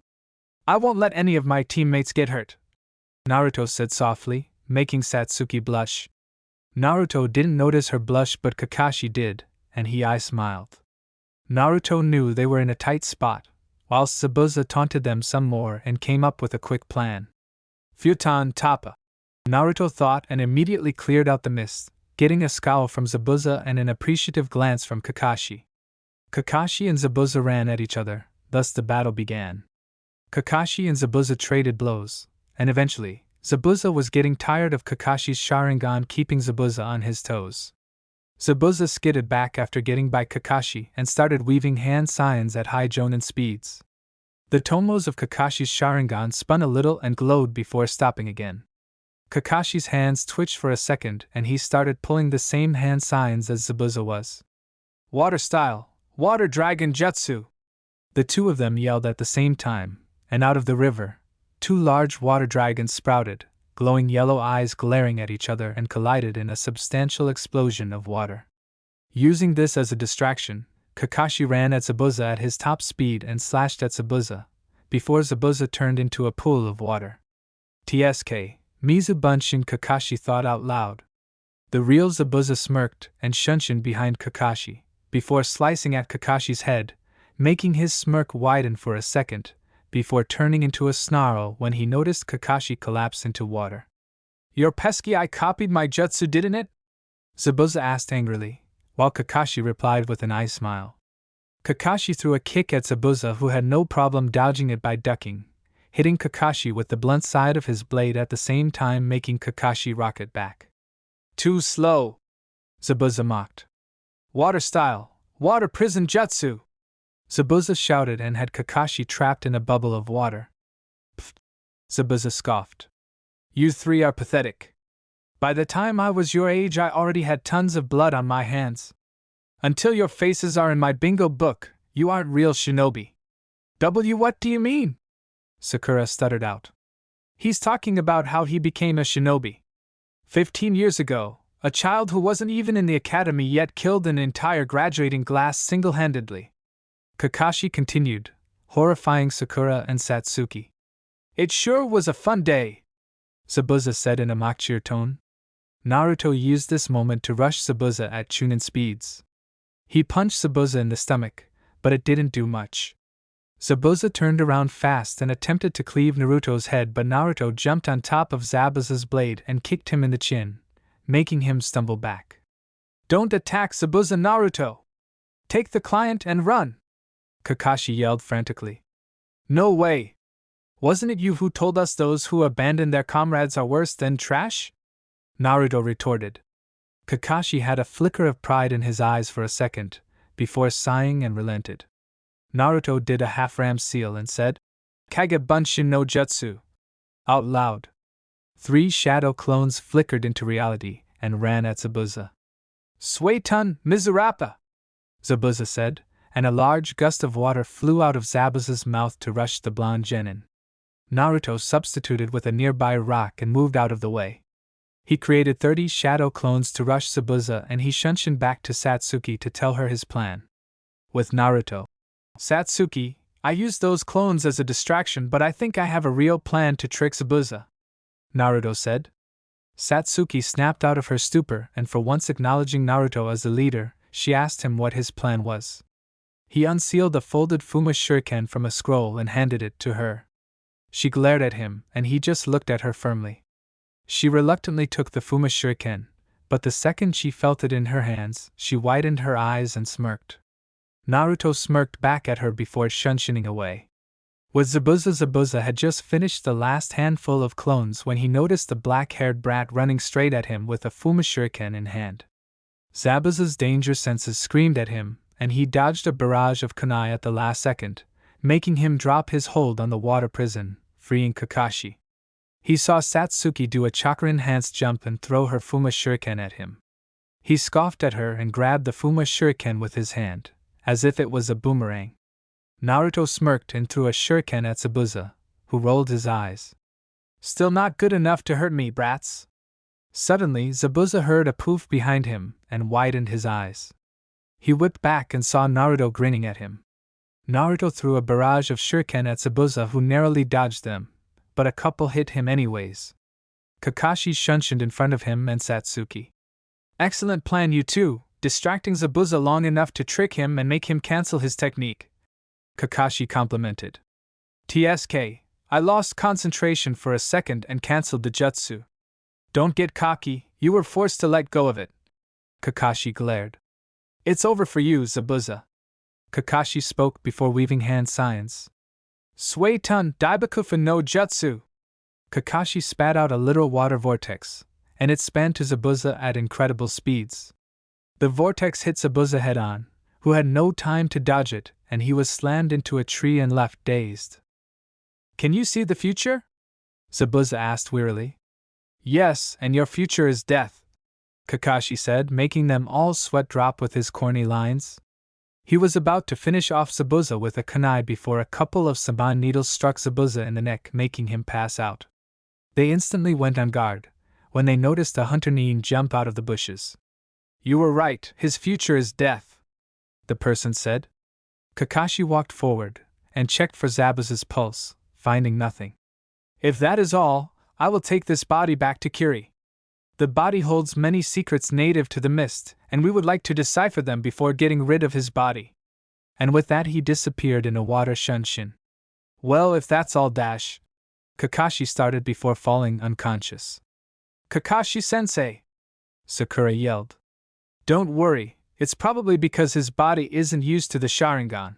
I won't let any of my teammates get hurt, Naruto said softly, making Satsuki blush. Naruto didn't notice her blush, but Kakashi did, and he smiled. Naruto knew they were in a tight spot, whilst Zabuza taunted them some more and came up with a quick plan. Futon Tappa, Naruto thought, and immediately cleared out the mist, getting a scowl from Zabuza and an appreciative glance from Kakashi. Kakashi and Zabuza ran at each other, thus the battle began. Kakashi and Zabuza traded blows, and eventually, Zabuza was getting tired of Kakashi's Sharingan keeping Zabuza on his toes. Zabuza skidded back after getting by Kakashi and started weaving hand signs at high jonin speeds. The tomos of Kakashi's Sharingan spun a little and glowed before stopping again. Kakashi's hands twitched for a second and he started pulling the same hand signs as Zabuza was. Water style, water dragon jutsu! The two of them yelled at the same time, and out of the river, 2 large water dragons sprouted, glowing yellow eyes glaring at each other, and collided in a substantial explosion of water. Using this as a distraction, Kakashi ran at Zabuza at his top speed and slashed at Zabuza, before Zabuza turned into a pool of water. TSK, Mizu Bunshin, Kakashi thought out loud. The real Zabuza smirked and shunshin behind Kakashi, before slicing at Kakashi's head, making his smirk widen for a second, before turning into a snarl when he noticed Kakashi collapse into water. "Your pesky eye copied my jutsu, didn't it?" Zabuza asked angrily, while Kakashi replied with an eye smile. Kakashi threw a kick at Zabuza, who had no problem dodging it by ducking, hitting Kakashi with the blunt side of his blade at the same time making Kakashi rocket back. "Too slow," Zabuza mocked. "Water style, water prison jutsu!" Zabuza shouted and had Kakashi trapped in a bubble of water. "Pfft," Zabuza scoffed. "You three are pathetic. By the time I was your age, I already had tons of blood on my hands. Until your faces are in my bingo book, you aren't real shinobi." What do you mean?" Sakura stuttered out. "He's talking about how he became a shinobi. 15 years ago, a child who wasn't even in the academy yet killed an entire graduating class single-handedly." Kakashi continued, horrifying Sakura and Satsuki. "It sure was a fun day," Zabuza said in a mock-cheer tone. Naruto used this moment to rush Zabuza at Chunin speeds. He punched Zabuza in the stomach, but it didn't do much. Zabuza turned around fast and attempted to cleave Naruto's head, but Naruto jumped on top of Zabuza's blade and kicked him in the chin, making him stumble back. "Don't attack Zabuza, Naruto! Take the client and run!" Kakashi yelled frantically. "No way! Wasn't it you who told us those who abandon their comrades are worse than trash?" Naruto retorted. Kakashi had a flicker of pride in his eyes for a second, before sighing and relented. Naruto did a half-ram seal and said, "Kage Bunshin no Jutsu," out loud. 3 shadow clones flickered into reality and ran at Zabuza. "Suetun Mizurappa," Zabuza said, and a large gust of water flew out of Zabuza's mouth to rush the blonde genin. Naruto substituted with a nearby rock and moved out of the way. He created 30 shadow clones to rush Zabuza, and he shunshined back to Satsuki to tell her his plan. With Naruto. "Satsuki, I used those clones as a distraction, but I think I have a real plan to trick Zabuza," Naruto said. Satsuki snapped out of her stupor, and for once acknowledging Naruto as the leader, she asked him what his plan was. He unsealed a folded Fuma shuriken from a scroll and handed it to her. She glared at him, and he just looked at her firmly. She reluctantly took the Fuma shuriken, but the second she felt it in her hands, she widened her eyes and smirked. Naruto smirked back at her before shunshining away. With Zabuza had just finished the last handful of clones when he noticed the black-haired brat running straight at him with a Fuma shuriken in hand. Zabuza's danger senses screamed at him, and he dodged a barrage of kunai at the last second, making him drop his hold on the water prison, freeing Kakashi. He saw Satsuki do a chakra-enhanced jump and throw her Fuma shuriken at him. He scoffed at her and grabbed the Fuma shuriken with his hand, as if it was a boomerang. Naruto smirked and threw a shuriken at Zabuza, who rolled his eyes. "Still not good enough to hurt me, brats." Suddenly, Zabuza heard a poof behind him and widened his eyes. He whipped back and saw Naruto grinning at him. Naruto threw a barrage of shuriken at Zabuza, who narrowly dodged them, but a couple hit him anyways. Kakashi shunshined in front of him and Satsuki. "Excellent plan, you two, distracting Zabuza long enough to trick him and make him cancel his technique," Kakashi complimented. "TSK, I lost concentration for a second and cancelled the jutsu." "Don't get cocky, you were forced to let go of it," Kakashi glared. "It's over for you, Zabuza." Kakashi spoke before weaving hand signs. "Suetun Daibakufu no Jutsu." Kakashi spat out a literal water vortex, and it span to Zabuza at incredible speeds. The vortex hit Zabuza head-on, who had no time to dodge it, and he was slammed into a tree and left dazed. "Can you see the future?" Zabuza asked wearily. "Yes, and your future is death," Kakashi said, making them all sweat drop with his corny lines. He was about to finish off Zabuza with a kunai before a couple of saban needles struck Zabuza in the neck, making him pass out. They instantly went on guard, when they noticed a hunter Nin jump out of the bushes. "You were right, his future is death," the person said. Kakashi walked forward, and checked for Zabuza's pulse, finding nothing. "If that is all, I will take this body back to Kiri. The body holds many secrets native to the mist, and we would like to decipher them before getting rid of his body." And with that he disappeared in a water shunshin. Well, if that's all, Kakashi started before falling unconscious. Kakashi-sensei! Sakura yelled. Don't worry, it's probably because his body isn't used to the Sharingan.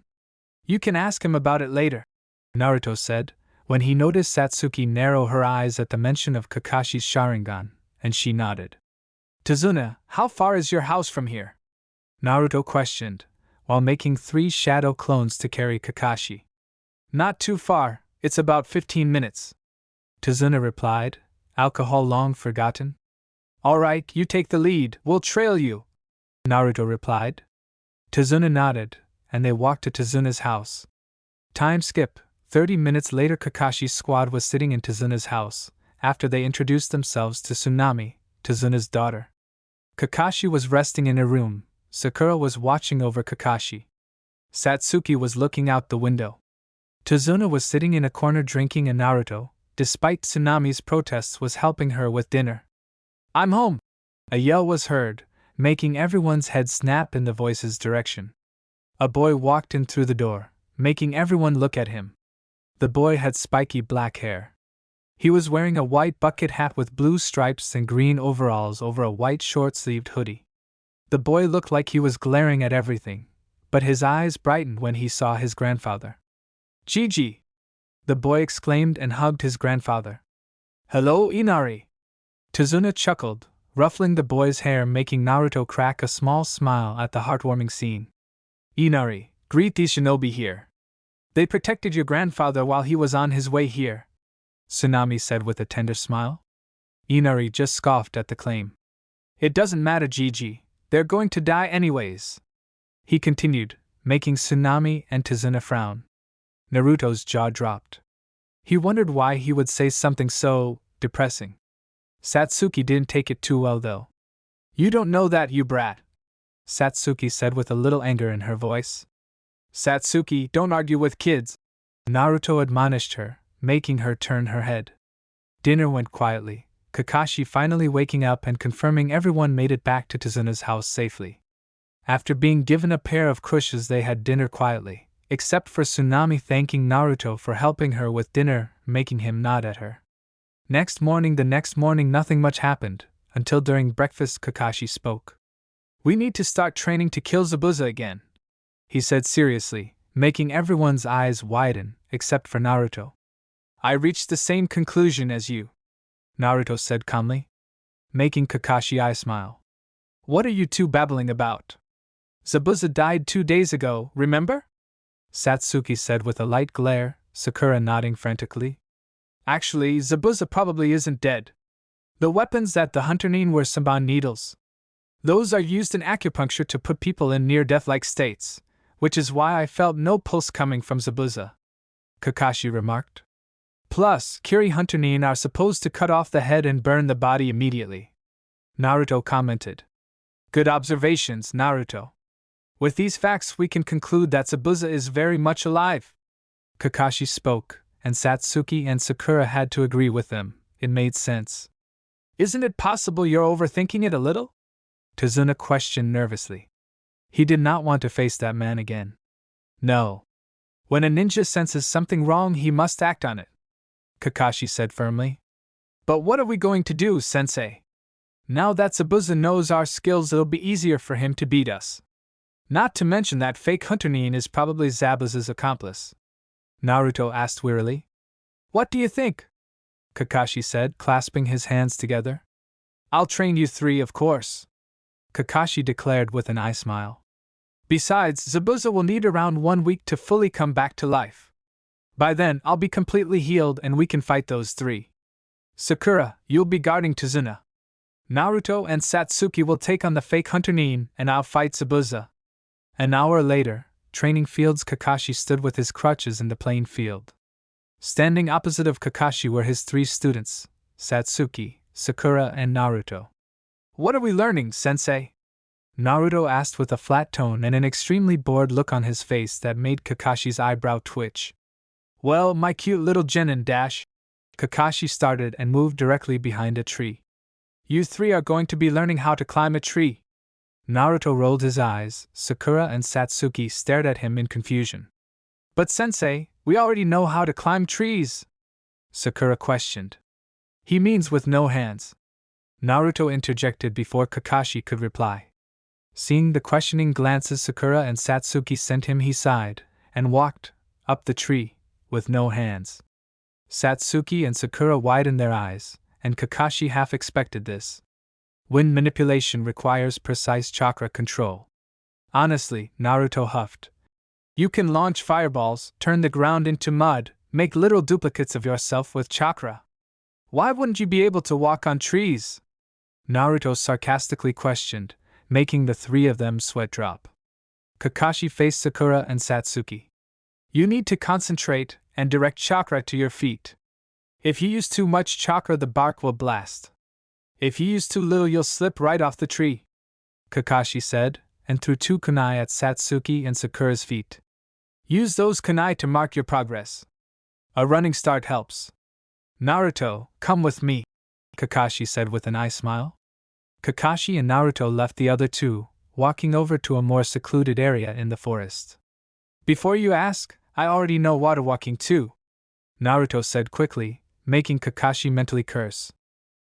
You can ask him about it later, Naruto said, when he noticed Satsuki narrow her eyes at the mention of Kakashi's Sharingan, and she nodded. Tazuna, how far is your house from here? Naruto questioned, while making 3 shadow clones to carry Kakashi. Not too far, it's about 15 minutes. Tazuna replied, alcohol long forgotten. Alright, you take the lead, we'll trail you, Naruto replied. Tazuna nodded, and they walked to Tazuna's house. Time skip. 30 minutes later, Kakashi's squad was sitting in Tazuna's house, after they introduced themselves to Tsunami, Tazuna's daughter. Kakashi was resting in a room. Sakura was watching over Kakashi. Satsuki was looking out the window. Tazuna was sitting in a corner drinking, and Naruto, despite Tsunami's protests, was helping her with dinner. I'm home! A yell was heard, making everyone's head snap in the voice's direction. A boy walked in through the door, making everyone look at him. The boy had spiky black hair. He was wearing a white bucket hat with blue stripes and green overalls over a white short-sleeved hoodie. The boy looked like he was glaring at everything, but his eyes brightened when he saw his grandfather. Gigi! The boy exclaimed and hugged his grandfather. Hello, Inari! Tazuna chuckled, ruffling the boy's hair, making Naruto crack a small smile at the heartwarming scene. Inari, greet these shinobi here. They protected your grandfather while he was on his way here, Tsunami said with a tender smile. Inari just scoffed at the claim. It doesn't matter, Gigi, they're going to die anyways, he continued, making Tsunami and Tazuna frown. Naruto's jaw dropped. He wondered why he would say something so depressing. Satsuki didn't take it too well, though. You don't know that, you brat, Satsuki said with a little anger in her voice. Satsuki, don't argue with kids, Naruto admonished her, making her turn her head. Dinner went quietly, Kakashi finally waking up and confirming everyone made it back to Tazuna's house safely. After being given a pair of crushes, they had dinner quietly, except for Tsunami thanking Naruto for helping her with dinner, making him nod at her. The next morning nothing much happened, until during breakfast Kakashi spoke. We need to start training to kill Zabuza again, he said seriously, making everyone's eyes widen, except for Naruto. I reached the same conclusion as you, Naruto said calmly, making Kakashi eye smile. What are you two babbling about? Zabuza died 2 days ago, remember? Satsuki said with a light glare, Sakura nodding frantically. Actually, Zabuza probably isn't dead. The weapons that the hunter need were Samban needles. Those are used in acupuncture to put people in near-death-like states, which is why I felt no pulse coming from Zabuza, Kakashi remarked. Plus, Kiri Hunternin are supposed to cut off the head and burn the body immediately, Naruto commented. Good observations, Naruto. With these facts we can conclude that Zabuza is very much alive, Kakashi spoke, and Satsuki and Sakura had to agree with them. It made sense. Isn't it possible you're overthinking it a little? Tazuna questioned nervously. He did not want to face that man again. No. When a ninja senses something wrong, he must act on it, Kakashi said firmly. But what are we going to do, sensei? Now that Zabuza knows our skills, it'll be easier for him to beat us. Not to mention that fake Hunternin is probably Zabuza's accomplice, Naruto asked wearily. What do you think? Kakashi said, clasping his hands together. I'll train you 3, of course, Kakashi declared with an eye smile. Besides, Zabuza will need around 1 week to fully come back to life. By then, I'll be completely healed and we can fight those 3. Sakura, you'll be guarding Tazuna. Naruto and Satsuki will take on the fake Hunternin and I'll fight Zabuza. An hour later, training fields, Kakashi stood with his crutches in the playing field. Standing opposite of Kakashi were his 3 students, Satsuki, Sakura, and Naruto. What are we learning, sensei? Naruto asked with a flat tone and an extremely bored look on his face that made Kakashi's eyebrow twitch. Well, my cute little genin dash. Kakashi started and moved directly behind a tree. You 3 are going to be learning how to climb a tree. Naruto rolled his eyes. Sakura and Satsuki stared at him in confusion. But sensei, we already know how to climb trees, Sakura questioned. He means with no hands. Naruto interjected before Kakashi could reply. Seeing the questioning glances Sakura and Satsuki sent him, he sighed, and walked up the tree, with no hands. Satsuki and Sakura widened their eyes, and Kakashi half expected this. Wind manipulation requires precise chakra control. Honestly, Naruto huffed. You can launch fireballs, turn the ground into mud, make literal duplicates of yourself with chakra. Why wouldn't you be able to walk on trees? Naruto sarcastically questioned, making the three of them sweat drop. Kakashi faced Sakura and Satsuki. You need to concentrate and direct chakra to your feet. If you use too much chakra, the bark will blast. If you use too little, you'll slip right off the tree, Kakashi said, and threw 2 kunai at Satsuki and Sakura's feet. Use those kunai to mark your progress. A running start helps. Naruto, come with me, Kakashi said with an eye smile. Kakashi and Naruto left the other two, walking over to a more secluded area in the forest. Before you ask, I already know water walking too, Naruto said quickly, making Kakashi mentally curse.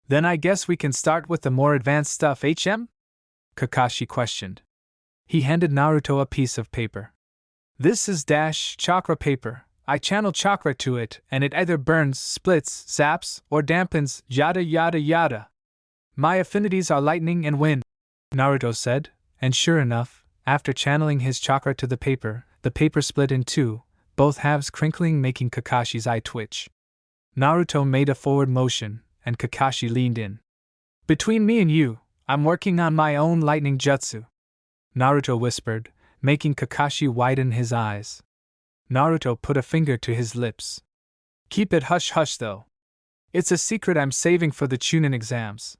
Then I guess we can start with the more advanced stuff, HM? Kakashi questioned. He handed Naruto a piece of paper. This is chakra paper. I channel chakra to it, and it either burns, splits, zaps, or dampens, yada yada yada. My affinities are lightning and wind, Naruto said, and sure enough, after channeling his chakra to the paper split in two, both halves crinkling, making Kakashi's eye twitch. Naruto made a forward motion, and Kakashi leaned in. Between me and you, I'm working on my own lightning jutsu, Naruto whispered, making Kakashi widen his eyes. Naruto put a finger to his lips. Keep it hush-hush though. It's a secret I'm saving for the Chunin exams.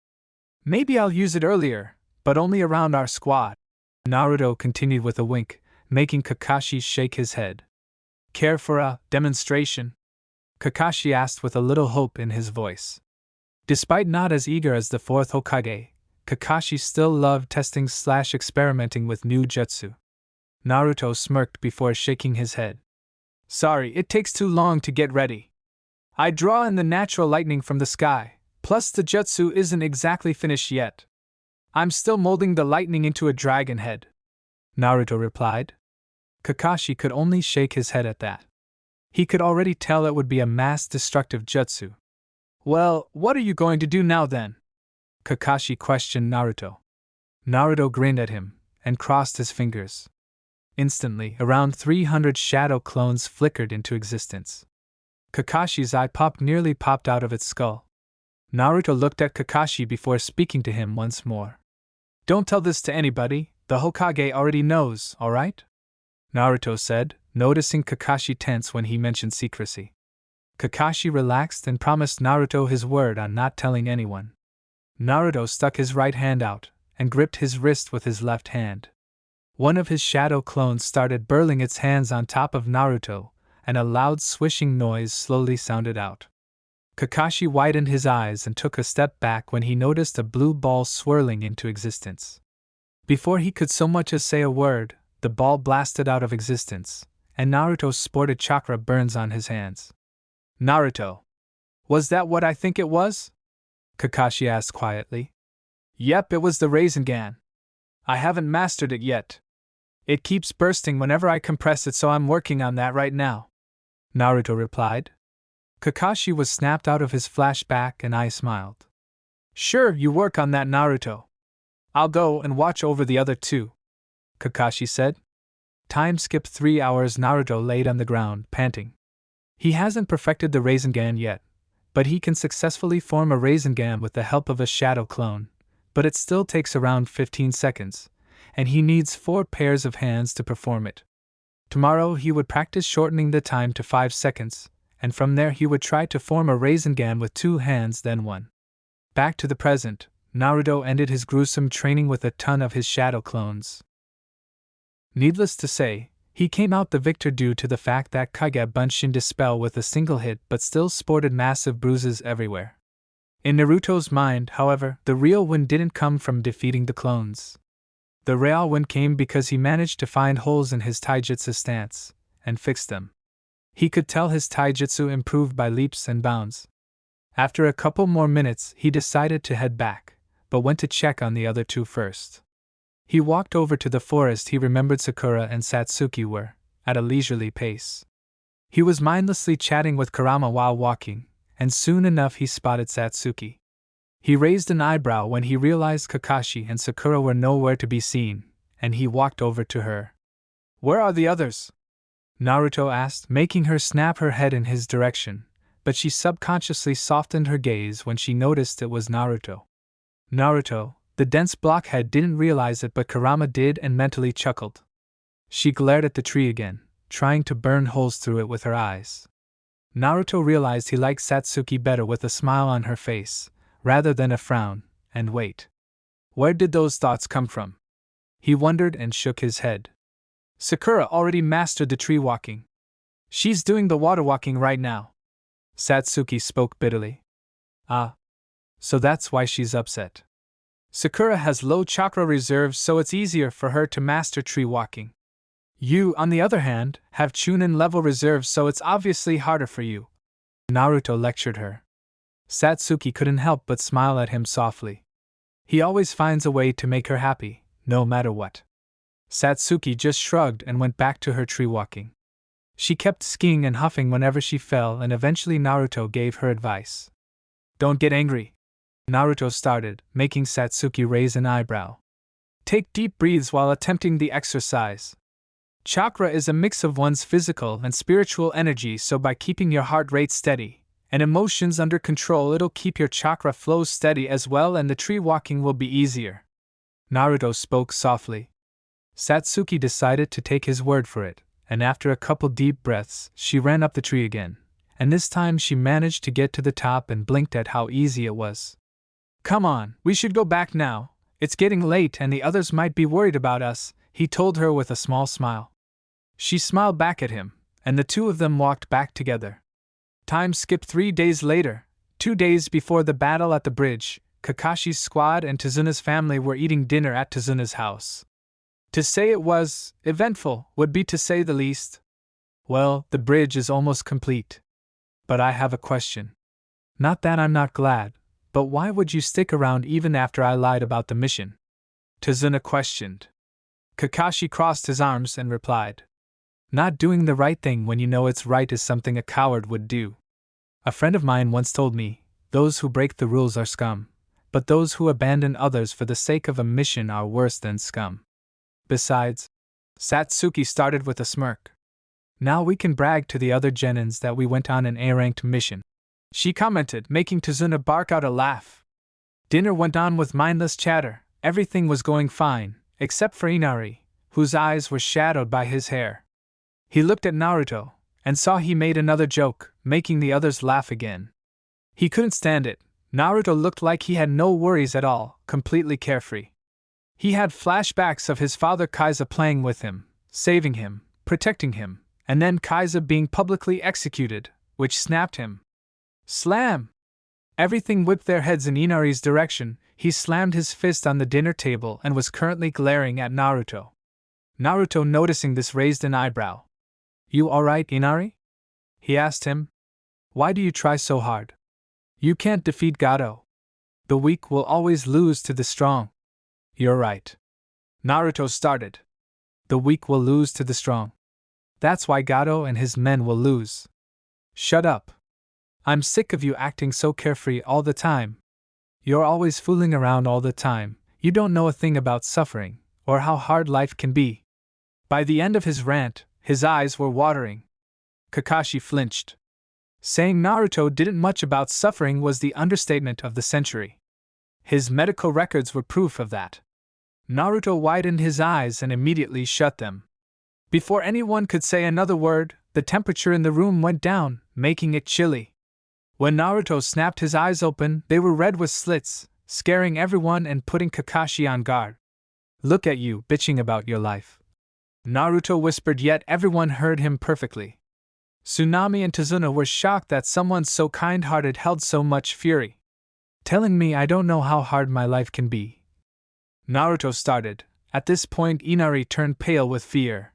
Maybe I'll use it earlier, but only around our squad, Naruto continued with a wink, making Kakashi shake his head. Care for a demonstration? Kakashi asked with a little hope in his voice. Despite not as eager as the fourth Hokage, Kakashi still loved testing/experimenting with new jutsu. Naruto smirked before shaking his head. Sorry, it takes too long to get ready. I draw in the natural lightning from the sky, plus the jutsu isn't exactly finished yet. I'm still molding the lightning into a dragon head, Naruto replied. Kakashi could only shake his head at that. He could already tell it would be a mass-destructive jutsu. Well, what are you going to do now then? Kakashi questioned Naruto. Naruto grinned at him, and crossed his fingers. Instantly, around 300 shadow clones flickered into existence. Kakashi's eye nearly popped out of its skull. Naruto looked at Kakashi before speaking to him once more. Don't tell this to anybody, the Hokage already knows, alright? Naruto said, noticing Kakashi tense when he mentioned secrecy. Kakashi relaxed and promised Naruto his word on not telling anyone. Naruto stuck his right hand out, and gripped his wrist with his left hand. One of his shadow clones started burling its hands on top of Naruto, and a loud swishing noise slowly sounded out. Kakashi widened his eyes and took a step back when he noticed a blue ball swirling into existence. Before he could so much as say a word, the ball blasted out of existence, and Naruto sported chakra burns on his hands. Naruto. Was that what I think it was? Kakashi asked quietly. Yep, it was the Rasengan. I haven't mastered it yet. It keeps bursting whenever I compress it, so I'm working on that right now, Naruto replied. Kakashi was snapped out of his flashback and I smiled. Sure, you work on that, Naruto. I'll go and watch over the other two, Kakashi said. Time skipped 3 hours. Naruto laid on the ground, panting. He hasn't perfected the Rasengan yet, but he can successfully form a Rasengan with the help of a shadow clone, but it still takes around 15 seconds, and he needs 4 pairs of hands to perform it. Tomorrow he would practice shortening the time to 5 seconds, and from there he would try to form a Rasengan with 2 hands, then 1. Back to the present, Naruto ended his gruesome training with a ton of his shadow clones. Needless to say, he came out the victor due to the fact that Kage Bunshin dispelled with a single hit but still sported massive bruises everywhere. In Naruto's mind, however, the real win didn't come from defeating the clones. The real win came because he managed to find holes in his taijutsu stance, and fixed them. He could tell his taijutsu improved by leaps and bounds. After a couple more minutes, he decided to head back, but went to check on the other two first. He walked over to the forest. He remembered Sakura and Satsuki were, at a leisurely pace. He was mindlessly chatting with Kurama while walking, and soon enough he spotted Satsuki. He raised an eyebrow when he realized Kakashi and Sakura were nowhere to be seen, and he walked over to her. "Where are the others?" Naruto asked, making her snap her head in his direction, but she subconsciously softened her gaze when she noticed it was Naruto. Naruto, the dense blockhead, didn't realize it, but Kurama did and mentally chuckled. She glared at the tree again, trying to burn holes through it with her eyes. Naruto realized he liked Satsuki better with a smile on her face, rather than a frown, and wait. Where did those thoughts come from? He wondered and shook his head. Sakura already mastered the tree walking. She's doing the water walking right now. Satsuki spoke bitterly. Ah. So that's why she's upset. Sakura has low chakra reserves, so it's easier for her to master tree walking. You, on the other hand, have Chunin level reserves, so it's obviously harder for you. Naruto lectured her. Satsuki couldn't help but smile at him softly. He always finds a way to make her happy, no matter what. Satsuki just shrugged and went back to her tree walking. She kept skiing and huffing whenever she fell, and eventually Naruto gave her advice. Don't get angry. Naruto started, making Satsuki raise an eyebrow. Take deep breaths while attempting the exercise. Chakra is a mix of one's physical and spiritual energy, so by keeping your heart rate steady and emotions under control, it'll keep your chakra flow steady as well, and the tree walking will be easier. Naruto spoke softly. Satsuki decided to take his word for it, and after a couple deep breaths, she ran up the tree again, and this time she managed to get to the top and blinked at how easy it was. Come on, we should go back now. It's getting late and the others might be worried about us, he told her with a small smile. She smiled back at him, and the two of them walked back together. Time skipped 3 days later. 2 days before the battle at the bridge, Kakashi's squad and Tezuna's family were eating dinner at Tezuna's house. To say it was eventful would be to say the least. Well, the bridge is almost complete. But I have a question. Not that I'm not glad, but why would you stick around even after I lied about the mission? Tezuna questioned. Kakashi crossed his arms and replied. Not doing the right thing when you know it's right is something a coward would do. A friend of mine once told me, those who break the rules are scum, but those who abandon others for the sake of a mission are worse than scum. Besides, Satsuki started with a smirk. Now we can brag to the other genins that we went on an A-ranked mission, she commented, making Tezuna bark out a laugh. Dinner went on with mindless chatter. Everything was going fine, except for Inari, whose eyes were shadowed by his hair. He looked at Naruto, and saw he made another joke, making the others laugh again. He couldn't stand it. Naruto looked like he had no worries at all, completely carefree. He had flashbacks of his father Kaiza playing with him, saving him, protecting him, and then Kaiza being publicly executed, which snapped him. Slam! Everything whipped their heads in Inari's direction. He slammed his fist on the dinner table and was currently glaring at Naruto. Naruto, noticing this, raised an eyebrow. You alright, Inari? He asked him. Why do you try so hard? You can't defeat Gato. The weak will always lose to the strong. You're right. Naruto started. The weak will lose to the strong. That's why Gato and his men will lose. Shut up. I'm sick of you acting so carefree all the time. You're always fooling around all the time. You don't know a thing about suffering, or how hard life can be. By the end of his rant, his eyes were watering. Kakashi flinched. Saying Naruto didn't much about suffering was the understatement of the century. His medical records were proof of that. Naruto widened his eyes and immediately shut them. Before anyone could say another word, the temperature in the room went down, making it chilly. When Naruto snapped his eyes open, they were red with slits, scaring everyone and putting Kakashi on guard. Look at you, bitching about your life. Naruto whispered, yet everyone heard him perfectly. Tsunami and Tezuna were shocked that someone so kind-hearted held so much fury. Telling me I don't know how hard my life can be. Naruto started. At this point, Inari turned pale with fear.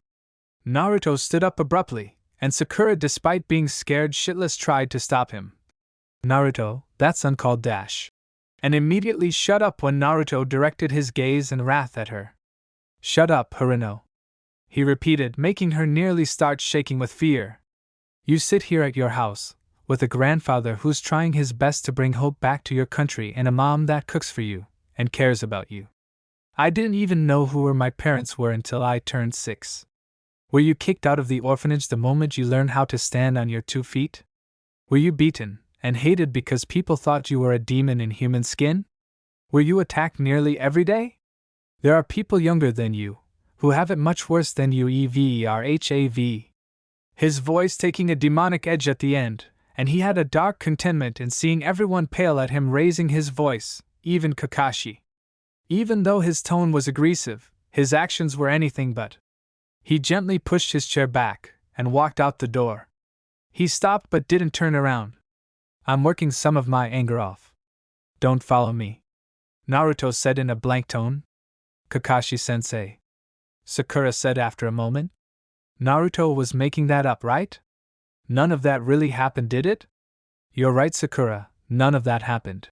Naruto stood up abruptly, and Sakura, despite being scared shitless, tried to stop him. Naruto, that's uncalled dash. And immediately shut up when Naruto directed his gaze and wrath at her. Shut up, Harino. He repeated, making her nearly start shaking with fear. You sit here at your house, with a grandfather who's trying his best to bring hope back to your country and a mom that cooks for you, and cares about you. I didn't even know who my parents were until I turned 6. Were you kicked out of the orphanage the moment you learned how to stand on your 2 feet? Were you beaten and hated because people thought you were a demon in human skin? Were you attacked nearly every day? There are people younger than you, who have it much worse than you. Everhav. His voice taking a demonic edge at the end, and he had a dark contentment in seeing everyone pale at him raising his voice, even Kakashi. Even though his tone was aggressive, his actions were anything but. He gently pushed his chair back, and walked out the door. He stopped but didn't turn around. I'm working some of my anger off. Don't follow me, Naruto said in a blank tone. Kakashi-sensei, Sakura said after a moment. Naruto was making that up, right? None of that really happened, did it? You're right, Sakura, none of that happened,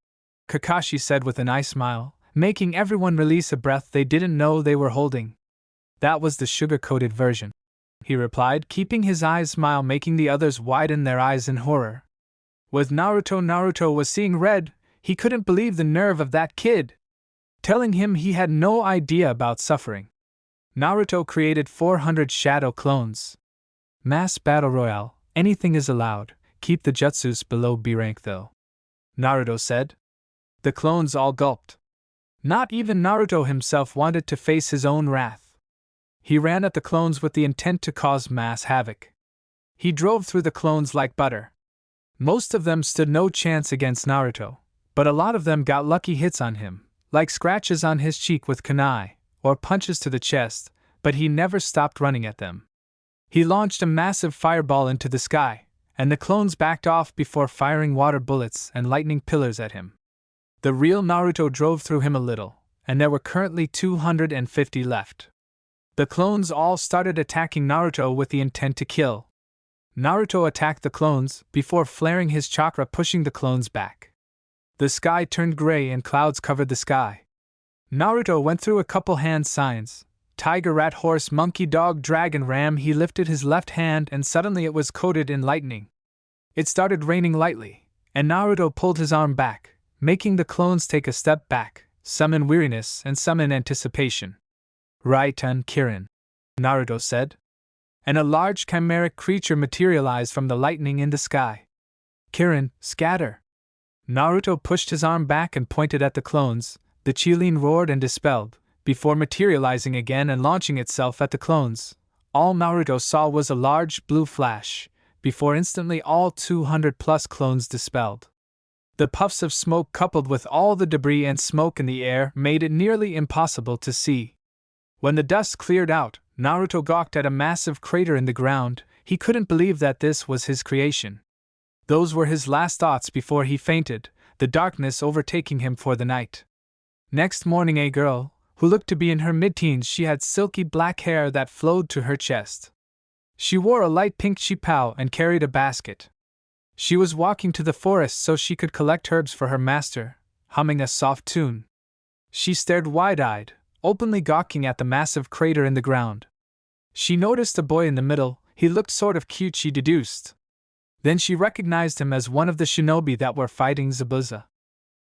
Kakashi said with an ice smile, making everyone release a breath they didn't know they were holding. That was the sugar-coated version, he replied, keeping his eyes smile, making the others widen their eyes in horror. With Naruto was seeing red. He couldn't believe the nerve of that kid, telling him he had no idea about suffering. Naruto created 400 shadow clones. Mass Battle Royale, anything is allowed, keep the jutsus below B rank though, Naruto said. The clones all gulped. Not even Naruto himself wanted to face his own wrath. He ran at the clones with the intent to cause mass havoc. He drove through the clones like butter. Most of them stood no chance against Naruto, but a lot of them got lucky hits on him, like scratches on his cheek with kunai, or punches to the chest, but he never stopped running at them. He launched a massive fireball into the sky, and the clones backed off before firing water bullets and lightning pillars at him. The real Naruto drove through him a little, and there were currently 250 left. The clones all started attacking Naruto with the intent to kill. Naruto attacked the clones before flaring his chakra, pushing the clones back. The sky turned gray and clouds covered the sky. Naruto went through a couple hand signs: tiger, rat, horse, monkey, dog, dragon, ram. He lifted his left hand and suddenly it was coated in lightning. It started raining lightly, and Naruto pulled his arm back, making the clones take a step back, some in weariness and some in anticipation. Right-on, Kirin, Naruto said. And a large chimeric creature materialized from the lightning in the sky. Kirin, scatter! Naruto pushed his arm back and pointed at the clones. The Chilin roared and dispelled, before materializing again and launching itself at the clones. All Naruto saw was a large blue flash, before instantly all 200+ clones dispelled. The puffs of smoke coupled with all the debris and smoke in the air made it nearly impossible to see. When the dust cleared out, Naruto gawked at a massive crater in the ground. He couldn't believe that this was his creation. Those were his last thoughts before he fainted, the darkness overtaking him for the night. Next morning, a girl, who looked to be in her mid-teens, she had silky black hair that flowed to her chest. She wore a light pink chipao and carried a basket. She was walking to the forest so she could collect herbs for her master, humming a soft tune. She stared wide-eyed, openly gawking at the massive crater in the ground. She noticed a boy in the middle. He looked sort of cute, she deduced. Then she recognized him as one of the shinobi that were fighting Zabuza.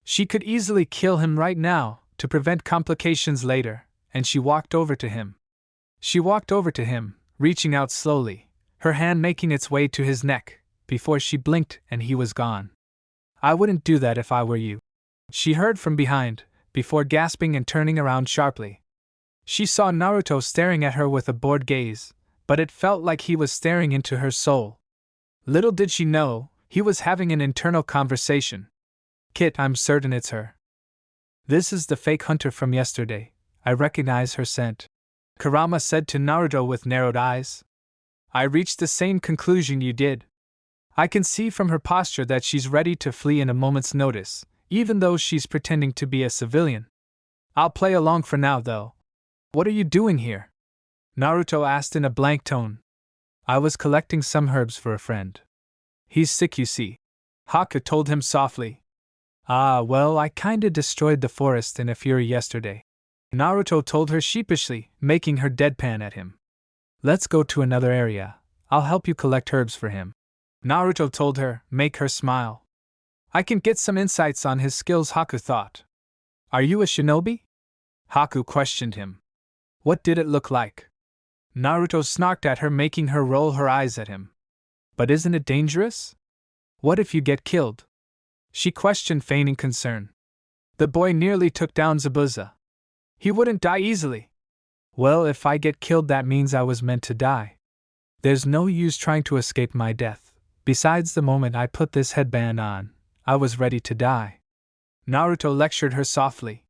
She could easily kill him right now, to prevent complications later, and she walked over to him. Reaching out slowly, her hand making its way to his neck, before she blinked and he was gone. I wouldn't do that if I were you, she heard from behind, before gasping and turning around sharply. She saw Naruto staring at her with a bored gaze, but it felt like he was staring into her soul. Little did she know, he was having an internal conversation. Kit, I'm certain it's her. This is the fake hunter from yesterday. I recognize her scent, Kurama said to Naruto with narrowed eyes. I reached the same conclusion you did. I can see from her posture that she's ready to flee in a moment's notice, even though she's pretending to be a civilian. I'll play along for now, though. What are you doing here? Naruto asked in a blank tone. I was collecting some herbs for a friend. He's sick, you see. Haku told him softly. Ah, well, I kinda destroyed the forest in a fury yesterday. Naruto told her sheepishly, making her deadpan at him. Let's go to another area. I'll help you collect herbs for him. Naruto told her, make her smile. I can get some insights on his skills, Haku thought. Are you a shinobi? Haku questioned him. What did it look like? Naruto snarked at her, making her roll her eyes at him. But isn't it dangerous? What if you get killed? She questioned, feigning concern. The boy nearly took down Zabuza. He wouldn't die easily. Well, if I get killed, that means I was meant to die. There's no use trying to escape my death. Besides, the moment I put this headband on, I was ready to die. Naruto lectured her softly.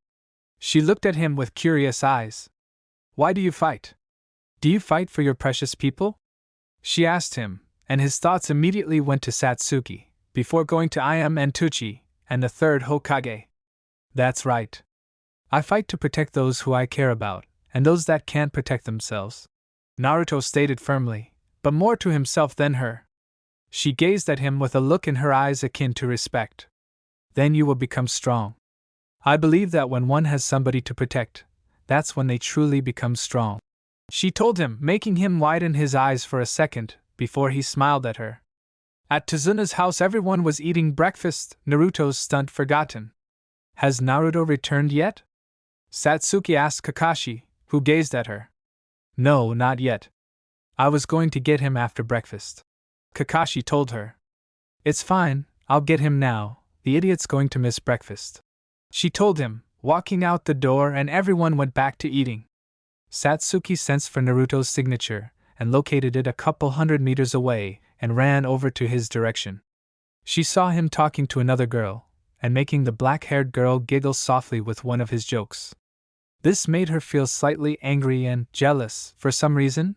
She looked at him with curious eyes. Why do you fight? Do you fight for your precious people? She asked him, and his thoughts immediately went to Satsuki, before going to Im and Tuchi, and the third Hokage. That's right. I fight to protect those who I care about, and those that can't protect themselves. Naruto stated firmly, but more to himself than her. She gazed at him with a look in her eyes akin to respect. Then you will become strong. I believe that when one has somebody to protect, that's when they truly become strong. She told him, making him widen his eyes for a second, before he smiled at her. At Tazuna's house, everyone was eating breakfast, Naruto's stunt forgotten. Has Naruto returned yet? Satsuki asked Kakashi, who gazed at her. No, not yet. I was going to get him after breakfast. Kakashi told her. It's fine, I'll get him now, the idiot's going to miss breakfast. She told him, walking out the door, and everyone went back to eating. Satsuki sensed for Naruto's signature, and located it a couple 100 meters away, and ran over to his direction. She saw him talking to another girl, and making the black-haired girl giggle softly with one of his jokes. This made her feel slightly angry and jealous for some reason.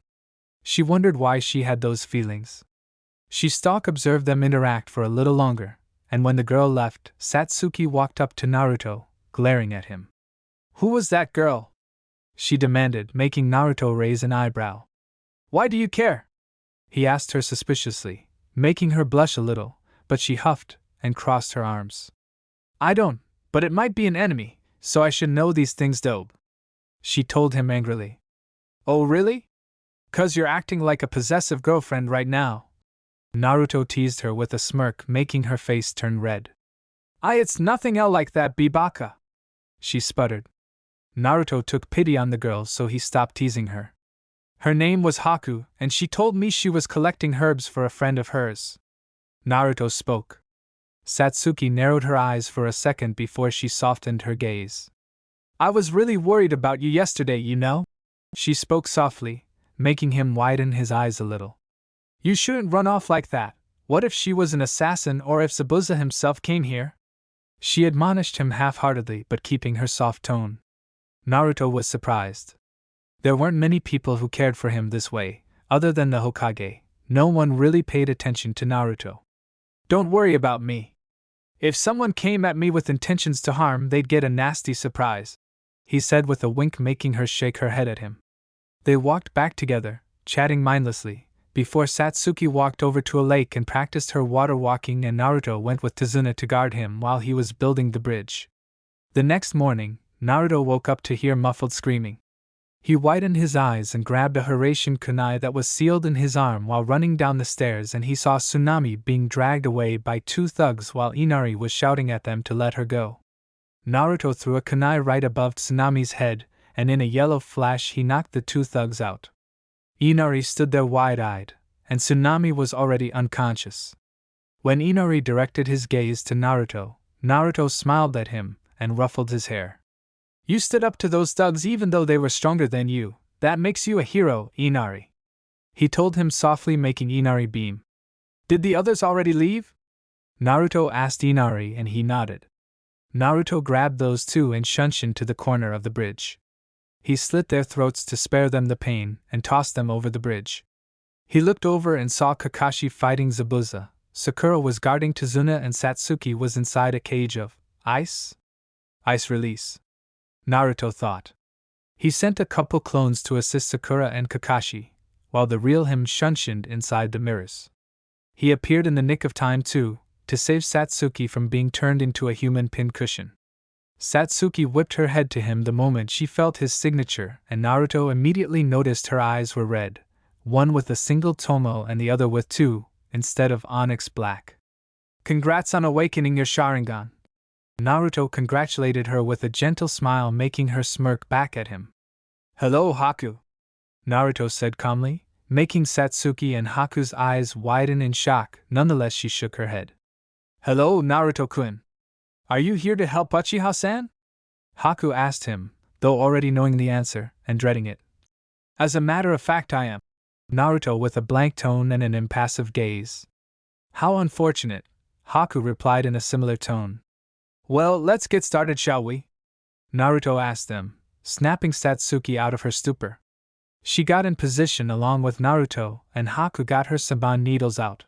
She wondered why she had those feelings. She observed them interact for a little longer, and when the girl left, Satsuki walked up to Naruto, glaring at him. Who was that girl? She demanded, making Naruto raise an eyebrow. Why do you care? He asked her suspiciously, making her blush a little, but she huffed and crossed her arms. I don't, but it might be an enemy, so I should know these things, dope. She told him angrily. Oh really? 'Cause you're acting like a possessive girlfriend right now. Naruto teased her with a smirk, making her face turn red. It's nothing else like that, Bibaka. She sputtered. Naruto took pity on the girl, so he stopped teasing her. Her name was Haku, and she told me she was collecting herbs for a friend of hers. Naruto spoke. Satsuki narrowed her eyes for a second before she softened her gaze. I was really worried about you yesterday, you know? She spoke softly, making him widen his eyes a little. You shouldn't run off like that. What if she was an assassin, or if Zabuza himself came here? She admonished him half-heartedly, but keeping her soft tone. Naruto was surprised. There weren't many people who cared for him this way, other than the Hokage. No one really paid attention to Naruto. Don't worry about me. If someone came at me with intentions to harm, they'd get a nasty surprise, he said with a wink, making her shake her head at him. They walked back together, chatting mindlessly, before Satsuki walked over to a lake and practiced her water walking, and Naruto went with Tazuna to guard him while he was building the bridge. The next morning, Naruto woke up to hear muffled screaming. He widened his eyes and grabbed a Hiraishin kunai that was sealed in his arm while running down the stairs, and he saw Tsunami being dragged away by two thugs while Inari was shouting at them to let her go. Naruto threw a kunai right above Tsunami's head, and in a yellow flash he knocked the two thugs out. Inari stood there wide-eyed, and Tsunami was already unconscious. When Inari directed his gaze to Naruto, Naruto smiled at him and ruffled his hair. You stood up to those thugs even though they were stronger than you. That makes you a hero, Inari. He told him softly, making Inari beam. Did the others already leave? Naruto asked Inari, and he nodded. Naruto grabbed those two and shunshin to the corner of the bridge. He slit their throats to spare them the pain and tossed them over the bridge. He looked over and saw Kakashi fighting Zabuza. Sakura was guarding Tazuna, and Satsuki was inside a cage of ice? Ice release, Naruto thought. He sent a couple clones to assist Sakura and Kakashi, while the real him shunshined inside the mirrors. He appeared in the nick of time too, to save Satsuki from being turned into a human pincushion. Satsuki whipped her head to him the moment she felt his signature, and Naruto immediately noticed her eyes were red, one with a single tomo and the other with two, instead of onyx black. Congrats on awakening your Sharingan. Naruto congratulated her with a gentle smile, making her smirk back at him. Hello, Haku, Naruto said calmly, making Satsuki and Haku's eyes widen in shock. Nonetheless, she shook her head. Hello, Naruto-kun. Are you here to help Uchiha-san? Haku asked him, though already knowing the answer, and dreading it. As a matter of fact, I am. Naruto with a blank tone and an impassive gaze. How unfortunate, Haku replied in a similar tone. Well, let's get started, shall we? Naruto asked them, snapping Satsuki out of her stupor. She got in position along with Naruto, and Haku got her Saban needles out.